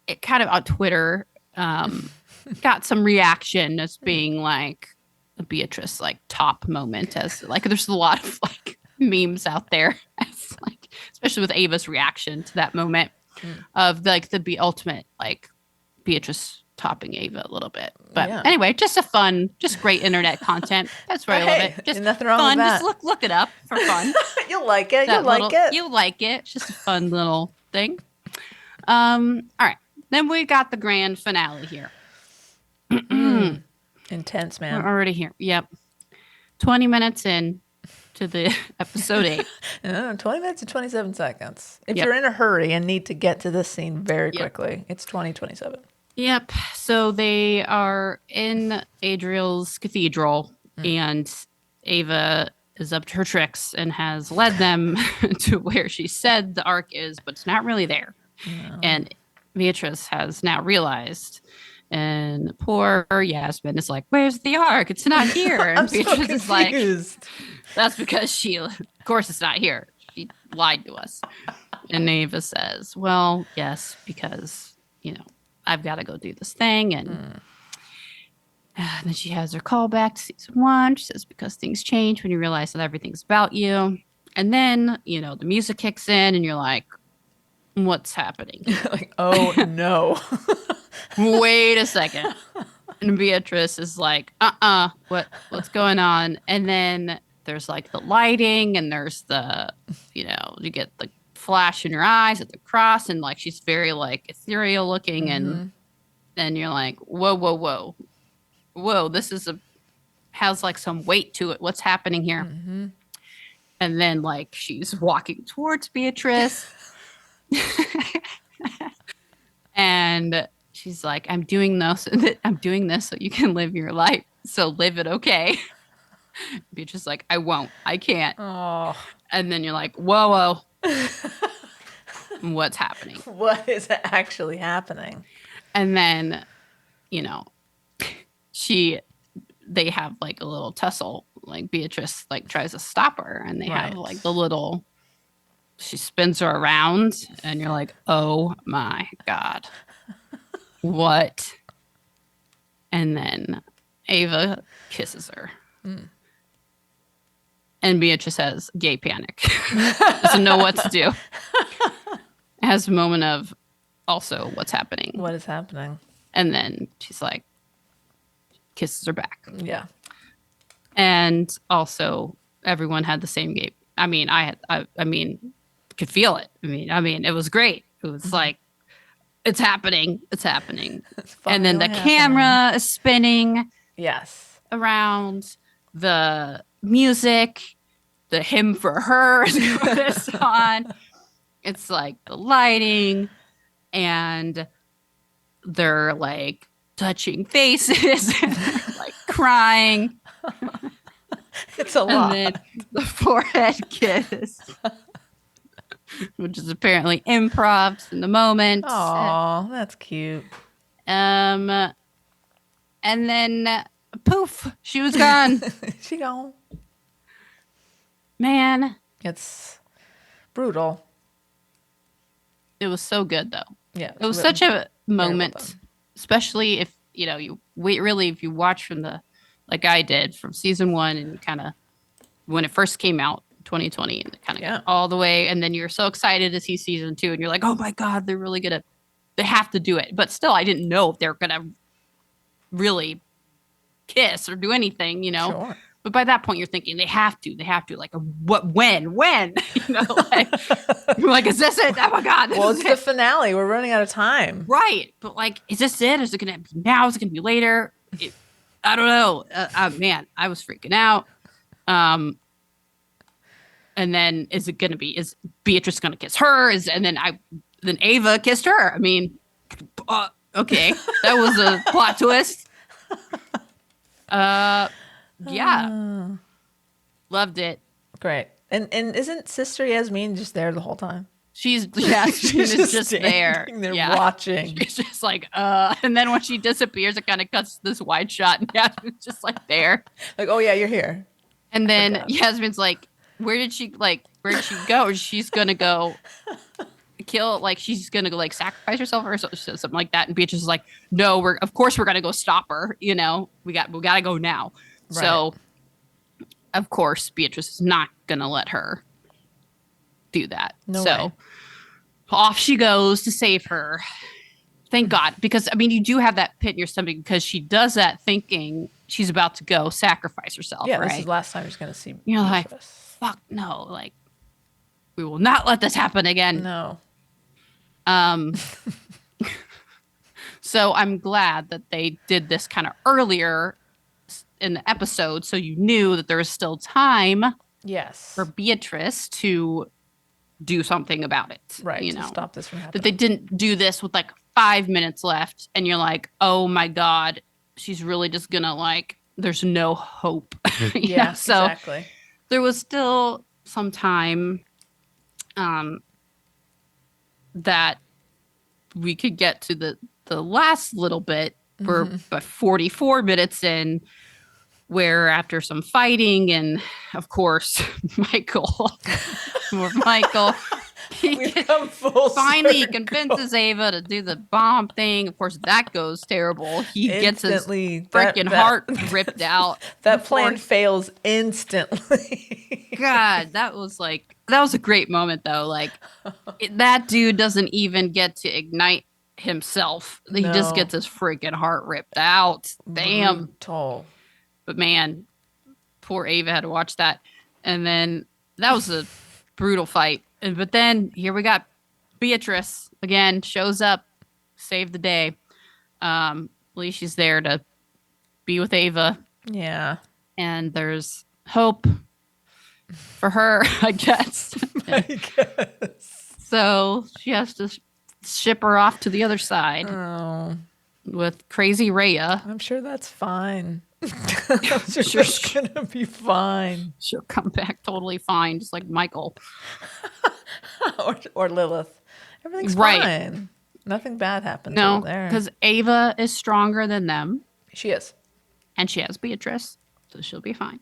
it kind of on Twitter got some reaction as being like a Beatrice like top moment, as like there's a lot of like memes out there as like, especially with Ava's reaction to that moment of like the ultimate like Beatrice topping Ava a little bit. But anyway, just great internet content. That's why I love it. Just nothing wrong fun. with that. Just look it up for fun. You'll like it. You'll like it. It's just a fun little thing. All right. Then we got the grand finale here. Intense, man. We're already here. Yep. 20 minutes in to the episode 8. 20 minutes and 27 seconds. If you're in a hurry and need to get to this scene very quickly, it's 20:27. Yep. So they are in Adriel's cathedral, and Ava is up to her tricks and has led them to where she said the ark is, but it's not really there. No. And Beatrice has now realized, and poor Yasmin is like, "Where's the ark? It's not here." And I'm Beatrice so is like, "That's because of course it's not here. She lied to us." And Ava says, "Well, yes, because I've got to go do this thing." And then she has her call back to season 1. She says, because things change when you realize that everything's about you. And then, the music kicks in and you're like, what's happening? Like, oh, no. Wait a second. And Beatrice is like, what's going on? And then there's like the lighting, and there's the, you get the flash in your eyes at the cross, and like she's very like ethereal looking, and then you're like, whoa, this has like some weight to it. What's happening here? And then like she's walking towards Beatrice and she's like, I'm doing this so you can live your life, so live it, okay? Beatrice is like, I won't, I can't. Oh. And then you're like, whoa. What's happening? What is actually happening? And then, they have like a little tussle. Like Beatrice like tries to stop her, and they have like she spins her around, and you're like, oh my God, what? And then Ava kisses her. And Beatrice has gay panic. Doesn't know what to do. Has a moment of also what's happening. What is happening? And then she's like, kisses her back. Yeah. And also everyone had the same gay. I mean, I could feel it. I mean, it was great. It was like, it's happening. It's happening. And then the camera is spinning. Yes. Around the music, the hymn for her is on. It's like the lighting, and they're like touching faces and like crying. It's a lot. And then the forehead kiss, which is apparently improv in the moment. Oh, that's cute. And then poof, she was gone. She gone. Man, it's brutal. It was so good though. Yeah, it was such a moment, especially if if you watch from the, like I did from season 1, and kind of when it first came out, 2020, and kind of all the way, and then you're so excited to see season 2, and you're like, oh my God, they have to do it. But still, I didn't know if they're gonna really kiss or do anything, Sure. But by that point, you're thinking they have to, like, what, when, like, is this it? Oh my God. Well, it's the finale. We're running out of time. Right. But like, is this it? Is it going to be now? Is it going to be later? I don't know. Man, I was freaking out. And then is Beatrice going to kiss her? Then Ava kissed her. I mean, okay. That was a plot twist. Yeah. Loved it. Great. And isn't Sister Yasmin just there the whole time? She's just there. Watching. She's just like, and then when she disappears, it kind of cuts this wide shot, and Yasmin's just like there. Like, oh yeah, you're here. And then Yasmin's like, where did she go? She's gonna go kill, like, she's gonna go like sacrifice herself or something like that. And Beatrice is like, no, of course we're gonna go stop her. You know, we gotta go now. Right. So of course Beatrice is not gonna let her do that. No way. Off she goes to save her. Thank God, because I mean, you do have that pit in your stomach because she does that thinking she's about to go sacrifice herself. Yeah, right? This is the last time she's gonna see. You're like, fuck no, like, we will not let this happen again. No. So I'm glad that they did this kind of earlier in the episode, so you knew that there was still time. Yes. For Beatrice to do something about it. Right. You to know, stop this from happening. That they didn't do this with like 5 minutes left, and you're like, oh my God, she's really just gonna, like, there's no hope. Yeah. So exactly. There was still some time that we could get to the last little bit. We're about 44 minutes in, where after some fighting and of course Michael he convinces Ava to do the bomb thing. Of course that goes terrible. He gets his freaking heart ripped out. That plan fails instantly. God, that was a great moment though. Like, that dude doesn't even get to ignite himself. He just gets his freaking heart ripped out. Damn. Brutal. But man, poor Ava had to watch that. And then that was a brutal fight. But then here we got Beatrice again, shows up, save the day. At least she's there to be with Ava. Yeah. And there's hope for her, I guess. I guess. So she has to ship her off to the other side with crazy Rhea. I'm sure that's fine. I'm sure that's gonna be fine. She'll come back totally fine, just like Michael. or Lilith. Everything's fine. Nothing bad happens over there. Because Ava is stronger than them. She is. And she has Beatrice, so she'll be fine.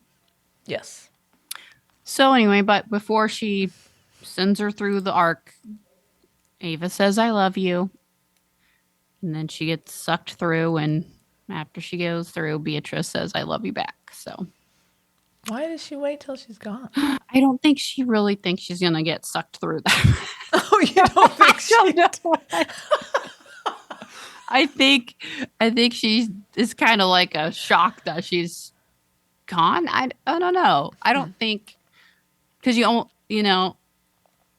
Yes. So anyway, but before she sends her through the arc, Ava says, I love you. And then she gets sucked through, and after she goes through, Beatrice says, I love you back. So why does she wait till she's gone? I don't think she really thinks she's going to get sucked through that. Oh, you don't think I think she is kind of like a shock that she's gone. I don't know. I don't think, because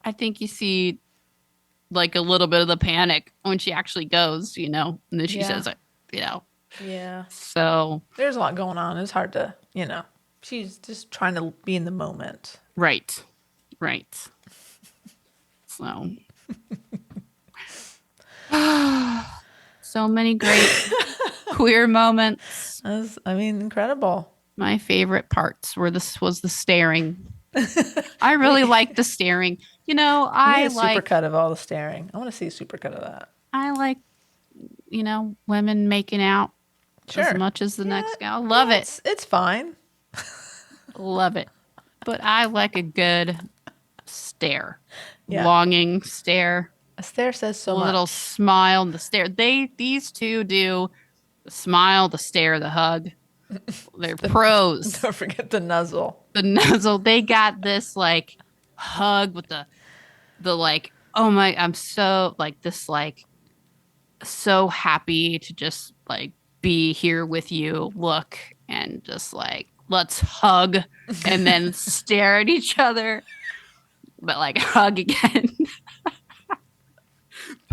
I think you see like a little bit of the panic when she actually goes, and then she says it, Yeah. So there's a lot going on. It's hard to, she's just trying to be in the moment. Right. So. So many great queer moments. Incredible. My favorite parts was the staring. I really like the staring. I like supercut of all the staring. I want to see a supercut of that. I like, women making out as much as the next gal. Love it. It's fine. Love it. But I like a good stare. Yeah. Longing stare. A stare says so much. A little smile and the stare. These two do the smile, the stare, the hug. They're pros. Don't forget the nuzzle. The nuzzle. They got this like hug with the like, oh my, I'm so like this, like so happy to just like be here with you. Look, and just like, let's hug and then stare at each other, but like hug again.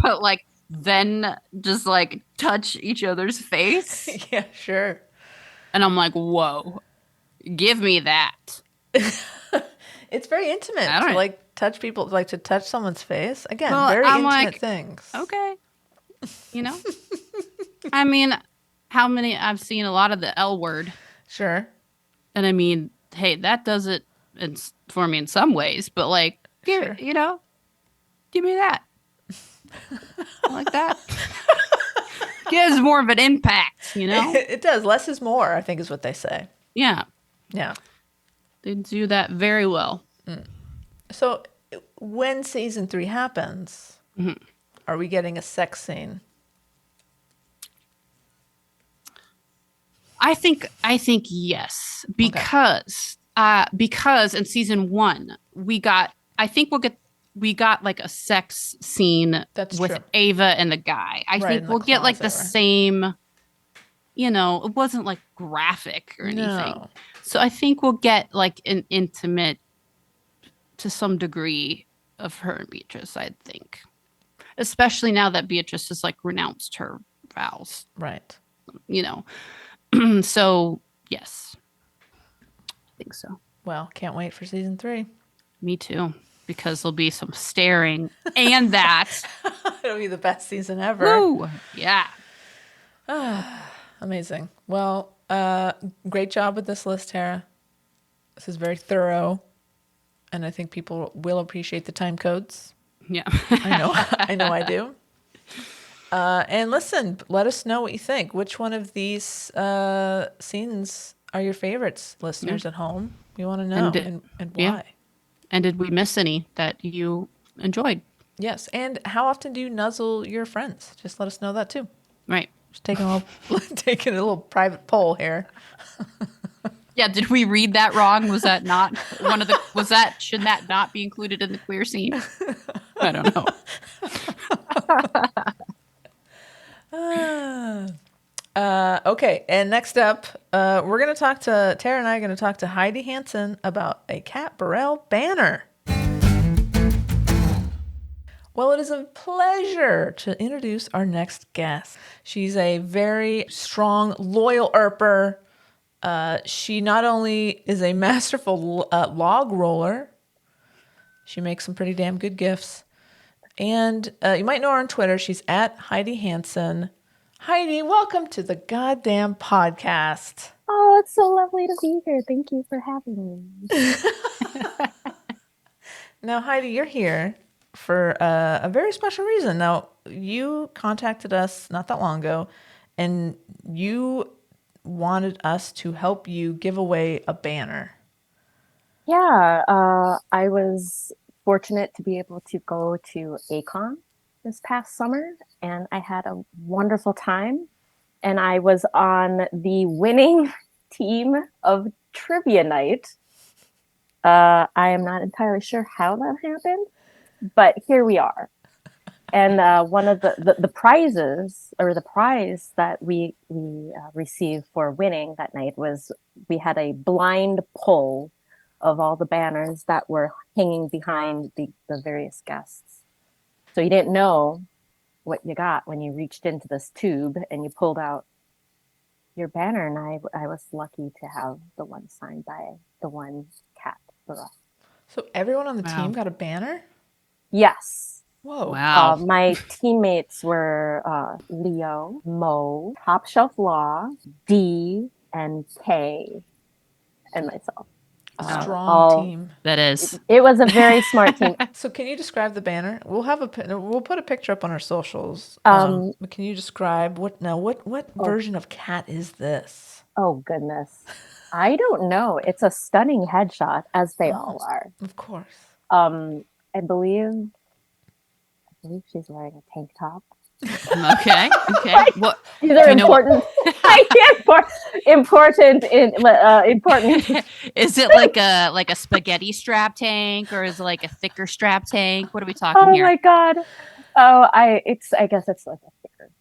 But like then just like touch each other's face. Yeah, sure. And I'm like, whoa, give me that. It's very intimate I don't to know. like touch people, like to touch someone's face. Again, Well, very I'm intimate like, things. Okay. You know? I mean, how many I've seen a lot of the L word. Sure. And I mean, hey, that does it for me in some ways, but like, Sure. you know, give me that. I like that. Gives more of an impact, you know? It does. Less is more, I think is what they say. Yeah. Yeah. They do that very well. So when season 3 happens, are we getting a sex scene? I think yes, because in season 1 we got like a sex scene That's with true. Ava and the guy. I Right, think in the we'll get like the closet, right? same, you know, it wasn't like graphic or anything. No. So I think we'll get like an intimate to some degree of her and Beatrice, I think. Especially now that Beatrice has like renounced her vows, Right. you know. So, yes. I think so. Well, can't wait for season 3. Me too. Because there'll be some staring and that. It'll be the best season ever. Woo! Yeah. Amazing. Well, great job with this list, Tara. This is very thorough. And I think people will appreciate the time codes. Yeah. I know I do. And listen, let us know what you think. Which one of these scenes are your favorites, listeners at home? We want to know and why. yeah. And did we miss any that you enjoyed? Yes. And how often do you nuzzle your friends? Just let us know that too. Right. Just taking a little private poll here. Yeah, did we read that wrong? Was that not should that not be included in the queer scene? I don't know. Okay, and next up, we're going to talk to, Tara and I are going to talk to Heidi Hansen about a Cat Barrell banner. Well, it is a pleasure to introduce our next guest. She's a very strong, loyal Earper. She not only is a masterful log roller, she makes some pretty damn good gifts. And you might know her on Twitter. She's at Heidi Hansen. Heidi, welcome to the goddamn podcast. Oh, it's so lovely to be here. Thank you for having me. Now, Heidi, you're here for a very special reason. Now, you contacted us not that long ago, and you wanted us to help you give away a banner. Yeah, I was fortunate to be able to go to ACON this past summer, and I had a wonderful time. And I was on the winning team of trivia night. I am not entirely sure how that happened, but here we are. And one of the prizes, or the prize that we received for winning that night, was we had a blind pull of all the banners that were hanging behind the various guests. So you didn't know what you got when you reached into this tube and you pulled out your banner. And I was lucky to have the one signed by the one cat for us. So everyone on the team got a banner? Yes. Whoa. Wow. My teammates were Leo, Mo, Top Shelf Law, D, and K, and myself. A strong team. That is. It was a very smart team. So can you describe the banner? We'll put a picture up on our socials. But can you describe what version of cat is this? Oh, goodness. I don't know. It's a stunning headshot, as they all are. Of course. I believe she's wearing a tank top. Okay. What? These are important. Important. Is it like a spaghetti strap tank, or is it like a thicker strap tank? What are we talking here? Oh my god. Oh, I guess it's like a thicker.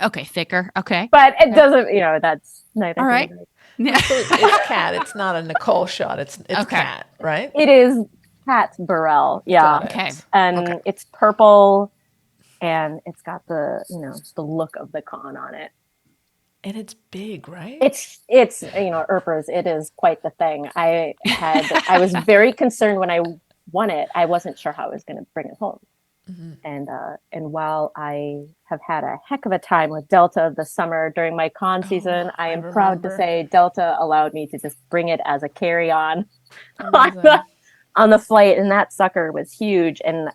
Okay, thicker. Okay. But it doesn't. That's neither. All right. Yeah. So it's Cat. It's not a Nicole shot. It's Okay. Cat, right? It is Cat Barrell. Yeah. Got it. Okay. And Okay. it's purple and it's got the, the look of the con on it. And it's big, right? It's Earpers, it is quite the thing. I was very concerned when I won it. I wasn't sure how I was going to bring it home. Mm-hmm. And while I have had a heck of a time with Delta this summer during my con season, I am proud to say Delta allowed me to just bring it as a carry-on on the flight, and that sucker was huge. And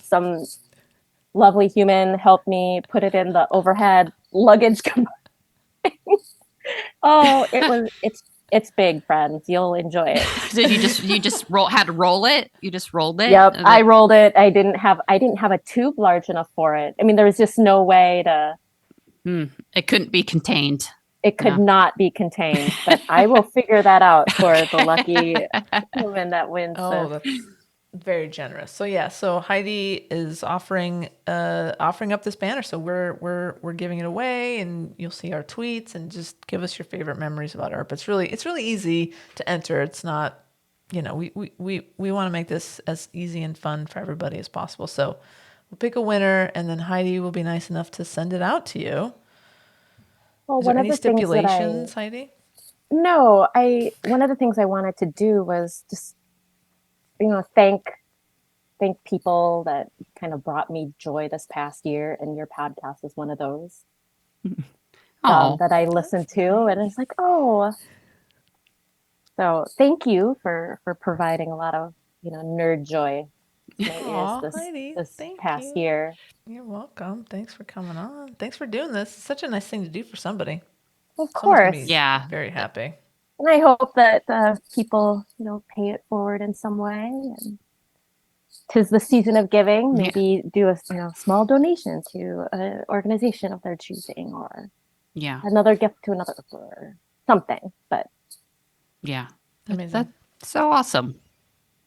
some lovely human helped me put it in the overhead luggage compartment. Oh, it's big, friends. You'll enjoy it. Did you just had to roll it? You just rolled it? Yep, I rolled it. I didn't have a tube large enough for it. I mean, there was just no way to. It couldn't be contained. It could not be contained, but I will figure that out for the lucky woman that wins. Oh, that's very generous. So yeah, so Heidi is offering up this banner. So we're giving it away, and you'll see our tweets, and just give us your favorite memories about Earp. It's really easy to enter. It's not, we want to make this as easy and fun for everybody as possible. So we'll pick a winner, and then Heidi will be nice enough to send it out to you. Well, Is there any stipulations, Heidi? No, one of the things I wanted to do was just thank people that kind of brought me joy this past year, and your podcast is one of those that I listened to, and it's like, so thank you for providing a lot of nerd joy to my ears this past year. You're welcome. Thanks for coming on. Thanks for doing this. It's such a nice thing to do for somebody. Of course. Yeah. Very happy. And I hope that people, pay it forward in some way. And 'tis the season of giving. Maybe do a small donation to an organization of their choosing, or another gift to another, or something. But yeah, amazing. That's so awesome.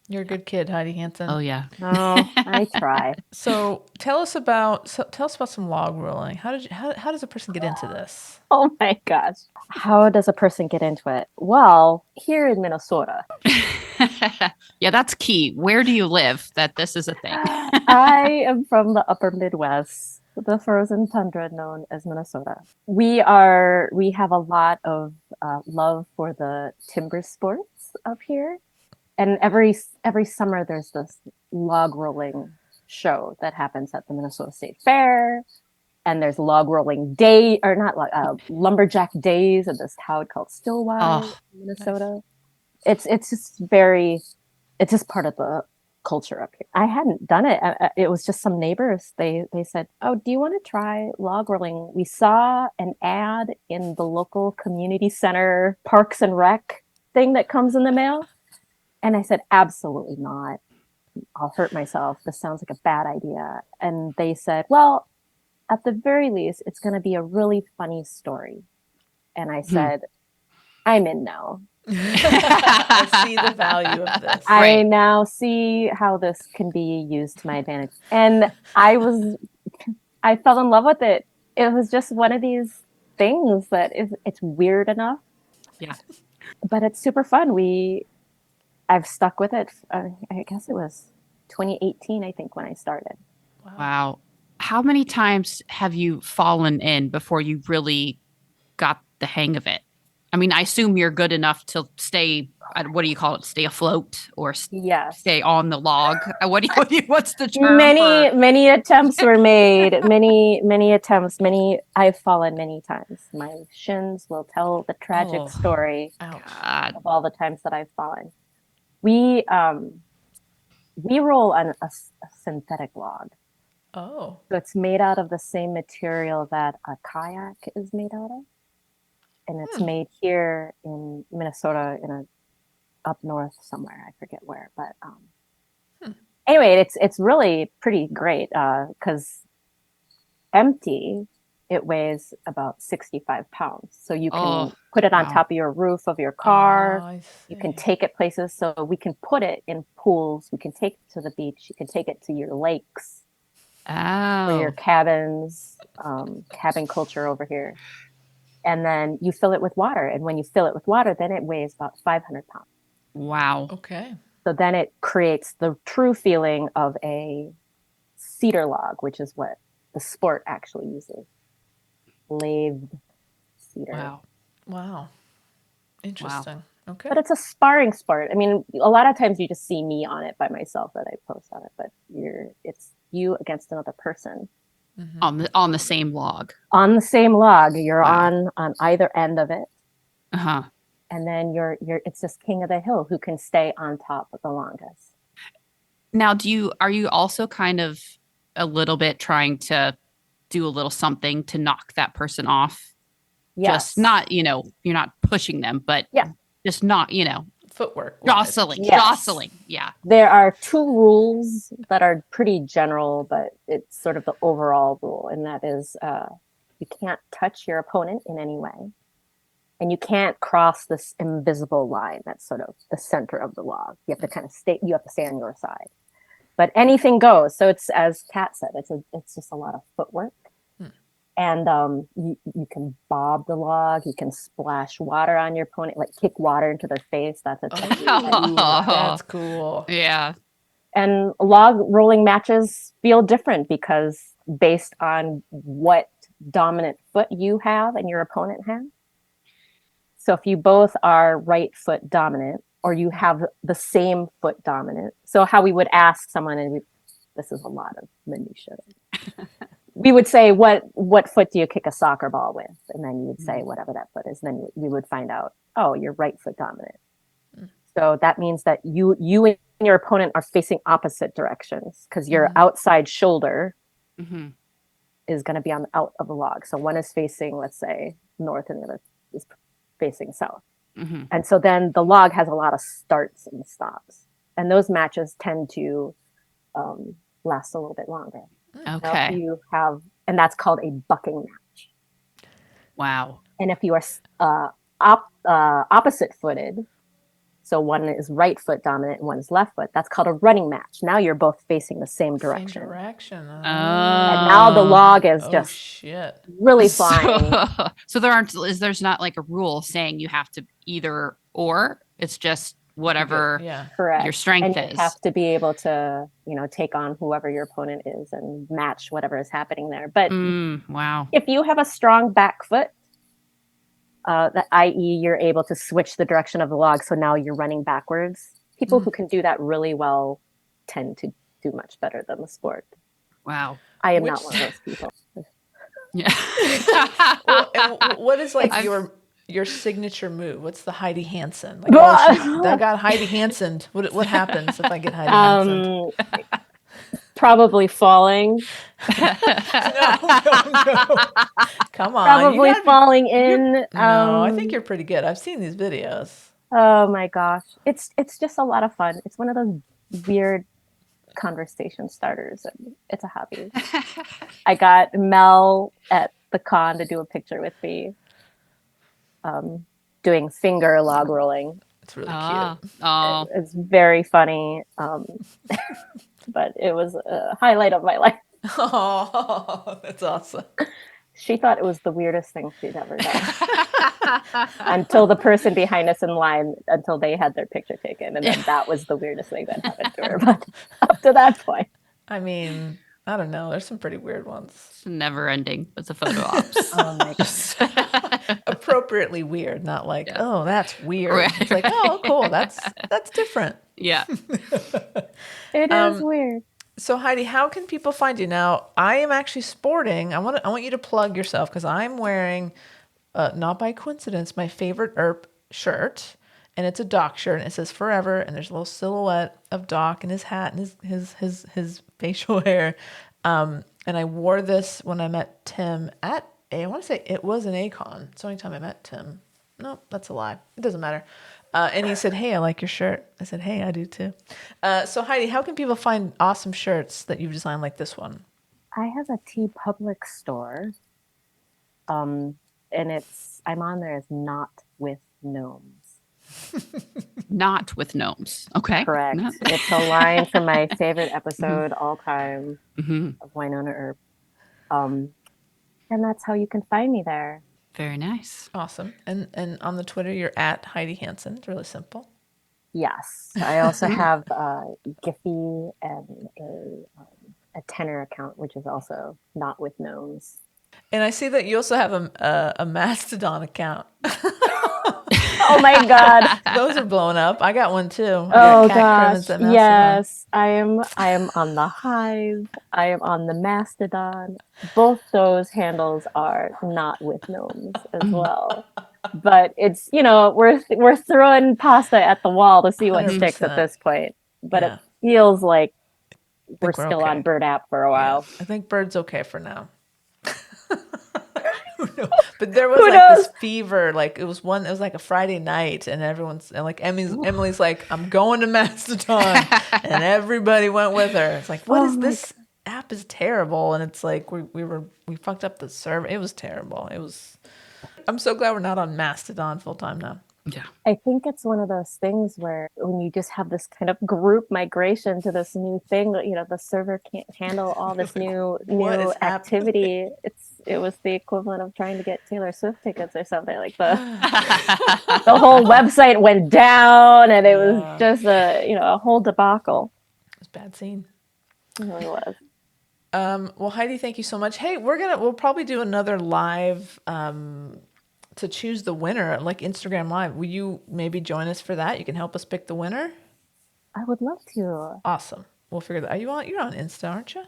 You're a good kid, Heidi Hansen. Oh yeah. Oh, I try. So tell us about some log rolling. How does a person get into this? Oh my gosh. How does a person get into it? Well, here in Minnesota. Yeah, that's key. Where do you live that this is a thing? I am from the upper Midwest, the frozen tundra known as Minnesota. We have a lot of love for the timber sports up here. And every summer there's this log rolling show that happens at the Minnesota State Fair, and there's log rolling day, or not lumberjack days at this town called Stillwater, Minnesota. Nice. It's just part of the culture up here. I hadn't done it. It was just some neighbors. They said, "Oh, do you want to try log rolling?" We saw an ad in the local community center Parks and Rec thing that comes in the mail. And I said, absolutely not. I'll hurt myself. This sounds like a bad idea. And they said, well, at the very least, it's going to be a really funny story. And I said, I'm in now. I see the value of this. I now see how this can be used to my advantage. And I fell in love with it. It was just one of these things that it's weird enough. Yeah. But it's super fun. I've stuck with it. I guess it was 2018, I think, when I started. Wow. How many times have you fallen in before you really got the hang of it? I mean, I assume you're good enough to stay, what do you call it? Stay afloat, or stay on the log? What's the term? Many attempts were made. Many attempts. I've fallen many times. My shins will tell the tragic story of all the times that I've fallen. We roll on a synthetic log. Oh. So it's made out of the same material that a kayak is made out of. And it's made here in Minnesota, up north somewhere. I forget where, but anyway, it's really pretty great because empty, it weighs about 65 pounds. So you can put it on top of your roof of your car. You can take it places. So we can put it in pools. We can take it to the beach. You can take it to your lakes. For your cabins, cabin culture over here. and then you fill it with water. And when you fill it with water, then it weighs about 500 pounds. Wow. Okay. So then it creates the true feeling of a cedar log, which is what the sport actually uses. Lathed cedar. Wow. Wow. Interesting. Okay. But it's a sparring sport. I mean, a lot of times you just see me on it by myself that I post on it, but it's you against another person. On the same log. On the same log. You're Wow. on either end of it. Uh-huh. And then it's just king of the hill who can stay on top of the longest. Now, are you also kind of a little bit trying to do a little something to knock that person off? Yes. Just not, you're not pushing them, but just not, Footwork. jostling. Yes. Jostling. Yeah. There are 2 rules that are pretty general, but it's sort of the overall rule. And that is you can't touch your opponent in any way. And you can't cross this invisible line that's sort of the center of the log. You have to kind of stay on your side. But anything goes. So it's, as Kat said, it's just a lot of footwork. And you can bob the log. You can splash water on your opponent, like kick water into their face. That's a technique. That's cool. Yeah. And log rolling matches feel different because based on what dominant foot you have and your opponent has. So if you both are right foot dominant, or you have the same foot dominant. So how we would ask someone, and this is a lot of minutia. We would say, what foot do you kick a soccer ball with? And then you would say whatever that foot is. And then we would find out, oh, you're right foot dominant. So that means that you and your opponent are facing opposite directions because your outside shoulder is going to be on the out of the log. So one is facing, let's say, north, and the other is facing south. And so then the log has a lot of starts and stops. And those matches tend to last a little bit longer. Okay. You have, and that's called a bucking match. Wow. And if you are opposite footed, so one is right foot dominant and one is left foot, that's called a running match. Now you're both facing the same direction. Same direction. And now the log is just really flying. So there's not like a rule saying you have to either or. It's just whatever Correct. your strength and is. You have to be able to, take on whoever your opponent is and match whatever is happening there. But wow. If you have a strong back foot, i.e. you're able to switch the direction of the log, so now you're running backwards. People who can do that really well tend to do much better than the sport. Wow. I am not one of those people. Yeah. What is like your signature move? What's the Heidi Hansen? Like, I got Heidi Hansen. What happens if I get Heidi Hansen? Probably falling. No. Come on. Probably falling in. No, I think you're pretty good. I've seen these videos. Oh my gosh. It's just a lot of fun. It's one of those weird conversation starters. And it's a hobby. I got Mel at the con to do a picture with me. Doing finger log rolling. It's really cute. Oh. It's very funny. But it was a highlight of my life. Oh, that's awesome. She thought it was the weirdest thing she'd ever done. Until the person behind us in line, until they had their picture taken. And then that was the weirdest thing that happened to her. But up to that point. I mean, I don't know. There's some pretty weird ones. It's never ending with the photo ops. Oh my gosh. Appropriately weird, not like, oh, that's weird. Right, it's like, oh, cool. That's different. Yeah. It is weird. So Heidi, how can people find you now? I am actually sporting. I want you to plug yourself because I'm wearing, not by coincidence, my favorite Earp shirt, and it's a Doc shirt, and it says Forever, and there's a little silhouette of Doc and his hat and his facial hair. And I wore this when I met Tim at I want to say it was an Acon. It's the only time I met Tim. No, that's a lie. It doesn't matter. And he said, hey, I like your shirt. I said, hey, I do too. So Heidi, how can people find awesome shirts that you've designed like this one? I have a TeePublic store. And I'm on there as Not With Gnomes. Not with gnomes. Okay. Correct. No. It's a line from my favorite episode all time of Winona Earp. And that's how you can find me there. Very nice. Awesome. And on the Twitter, you're at Heidi Hansen. It's really simple. Yes. I also have Giphy and a Tenor account, which is also not with gnomes. And I see that you also have a Mastodon account. Oh my God. Those are blowing up. I got one too. Oh gosh. Yes. I am on the Hive. I am on the Mastodon. Both those handles are not with gnomes as well. But it's, we're throwing pasta at the wall to see what sticks at 100%. this point. But Yeah. it feels like we're we're still okay. on Bird app for a while. Yeah. I think Bird's okay for now. But there was Who like knows? this fever, like it was like a Friday night, and everyone's and like Emily's like, I'm going to Mastodon, and everybody went with her. It's like, what is this app is terrible, and it's like we fucked up the server. It was terrible. I'm so glad we're not on Mastodon full time now. Yeah. I think it's one of those things where when you just have this kind of group migration to this new thing, the server can't handle all this new is activity. It was the equivalent of trying to get Taylor Swift tickets or something. Like the whole website went down, and it was just a whole debacle. It was a bad scene. It really was. Well, Heidi, thank you so much. Hey, we'll probably do another live to choose the winner, like Instagram Live. Will you maybe join us for that? You can help us pick the winner. I would love to. Awesome. We'll figure that. You're on Insta, aren't you?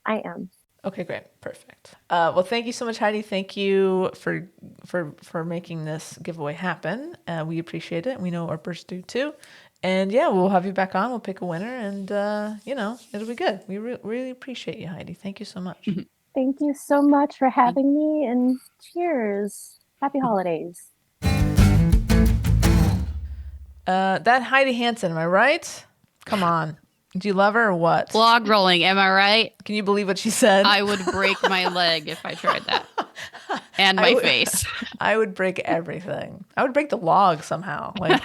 I am. Okay, great, perfect. Well, thank you so much, Heidi. Thank you for making this giveaway happen. We appreciate it. We know Earpers do too. And yeah, we'll have you back on. We'll pick a winner, and it'll be good. We really appreciate you, Heidi. Thank you so much. Thank you so much for having me, and cheers. Happy holidays. That Heidi Hansen, am I right? Come on. Do you love her or what? Blog rolling, am I right? Can you believe what she said? I would break my leg if I tried that. And my face. I would break everything. I would break the log somehow. Like,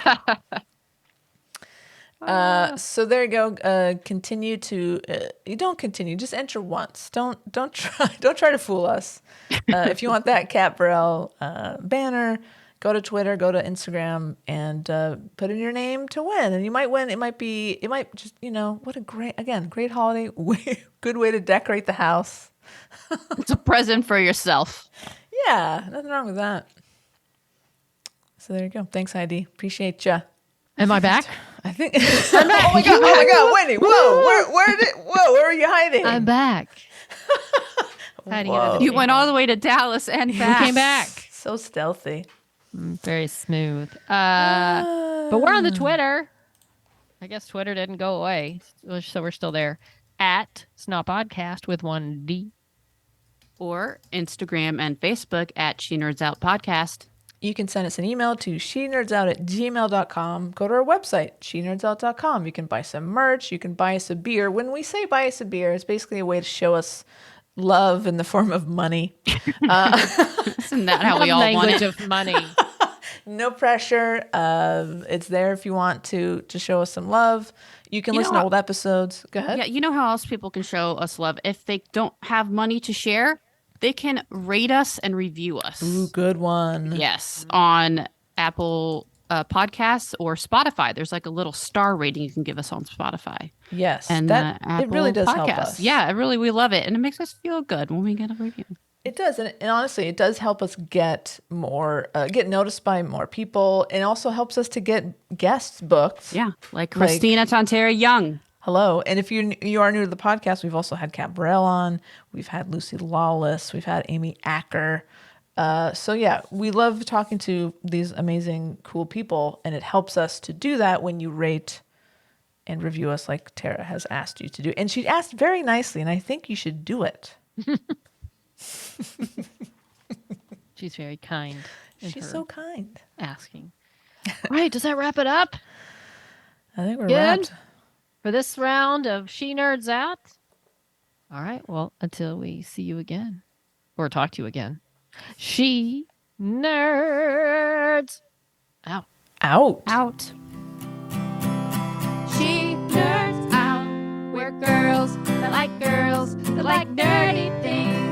so there you go. Continue to. You don't continue. Just enter once. Don't try to fool us. If you want that Cat Barrell banner, go to Twitter, go to Instagram, and put in your name to win. And you might win. It might just, what a great holiday. Good way to decorate the house. It's a present for yourself. Yeah, nothing wrong with that. So there you go. Thanks, Heidi. Appreciate ya. Am I back? I think. Oh my god, Wendy! Whoa, where are you hiding? I'm back. Hiding under the You went table. all the way to Dallas and We back. came back. So stealthy. Very smooth. But we're on the Twitter. I guess Twitter didn't go away, so we're still there. At Snot Podcast with 1D. Or Instagram and Facebook at She Nerds Out Podcast. You can send us an email to shenerdsout@gmail.com. Go to our website, shenerdsout.com. You can buy some merch. You can buy us a beer. When we say buy us a beer, it's basically a way to show us love in the form of money. Isn't that how we all want Language it? of money. No pressure. It's there if you want to show us some love. You can listen to old episodes. Go ahead. Yeah, you know how else people can show us love? If they don't have money to share, they can rate us and review us. Ooh, good one. Yes, on Apple Podcasts or Spotify. There's like a little star rating you can give us on Spotify. Yes, And that it really does help Podcasts. us. Yeah, we love it, and it makes us feel good when we get a review. It does, and honestly, it does help us get noticed by more people, and also helps us to get guests booked. Yeah, like Christina Tantera Young. Hello, and if you are new to the podcast, we've also had Cat Barrell on, we've had Lucy Lawless, we've had Amy Acker. So yeah, we love talking to these amazing, cool people, and it helps us to do that when you rate and review us, like Tara has asked you to do, and she asked very nicely, and I think you should do it. She's very kind. in She's her so kind. asking. Right, does that wrap it up I think we're Good. wrapped. for this round of She Nerds Out? All right, well, until we see you again or talk to you again. She Nerds Out. Out. Out. She nerds out. We're girls that like nerdy things.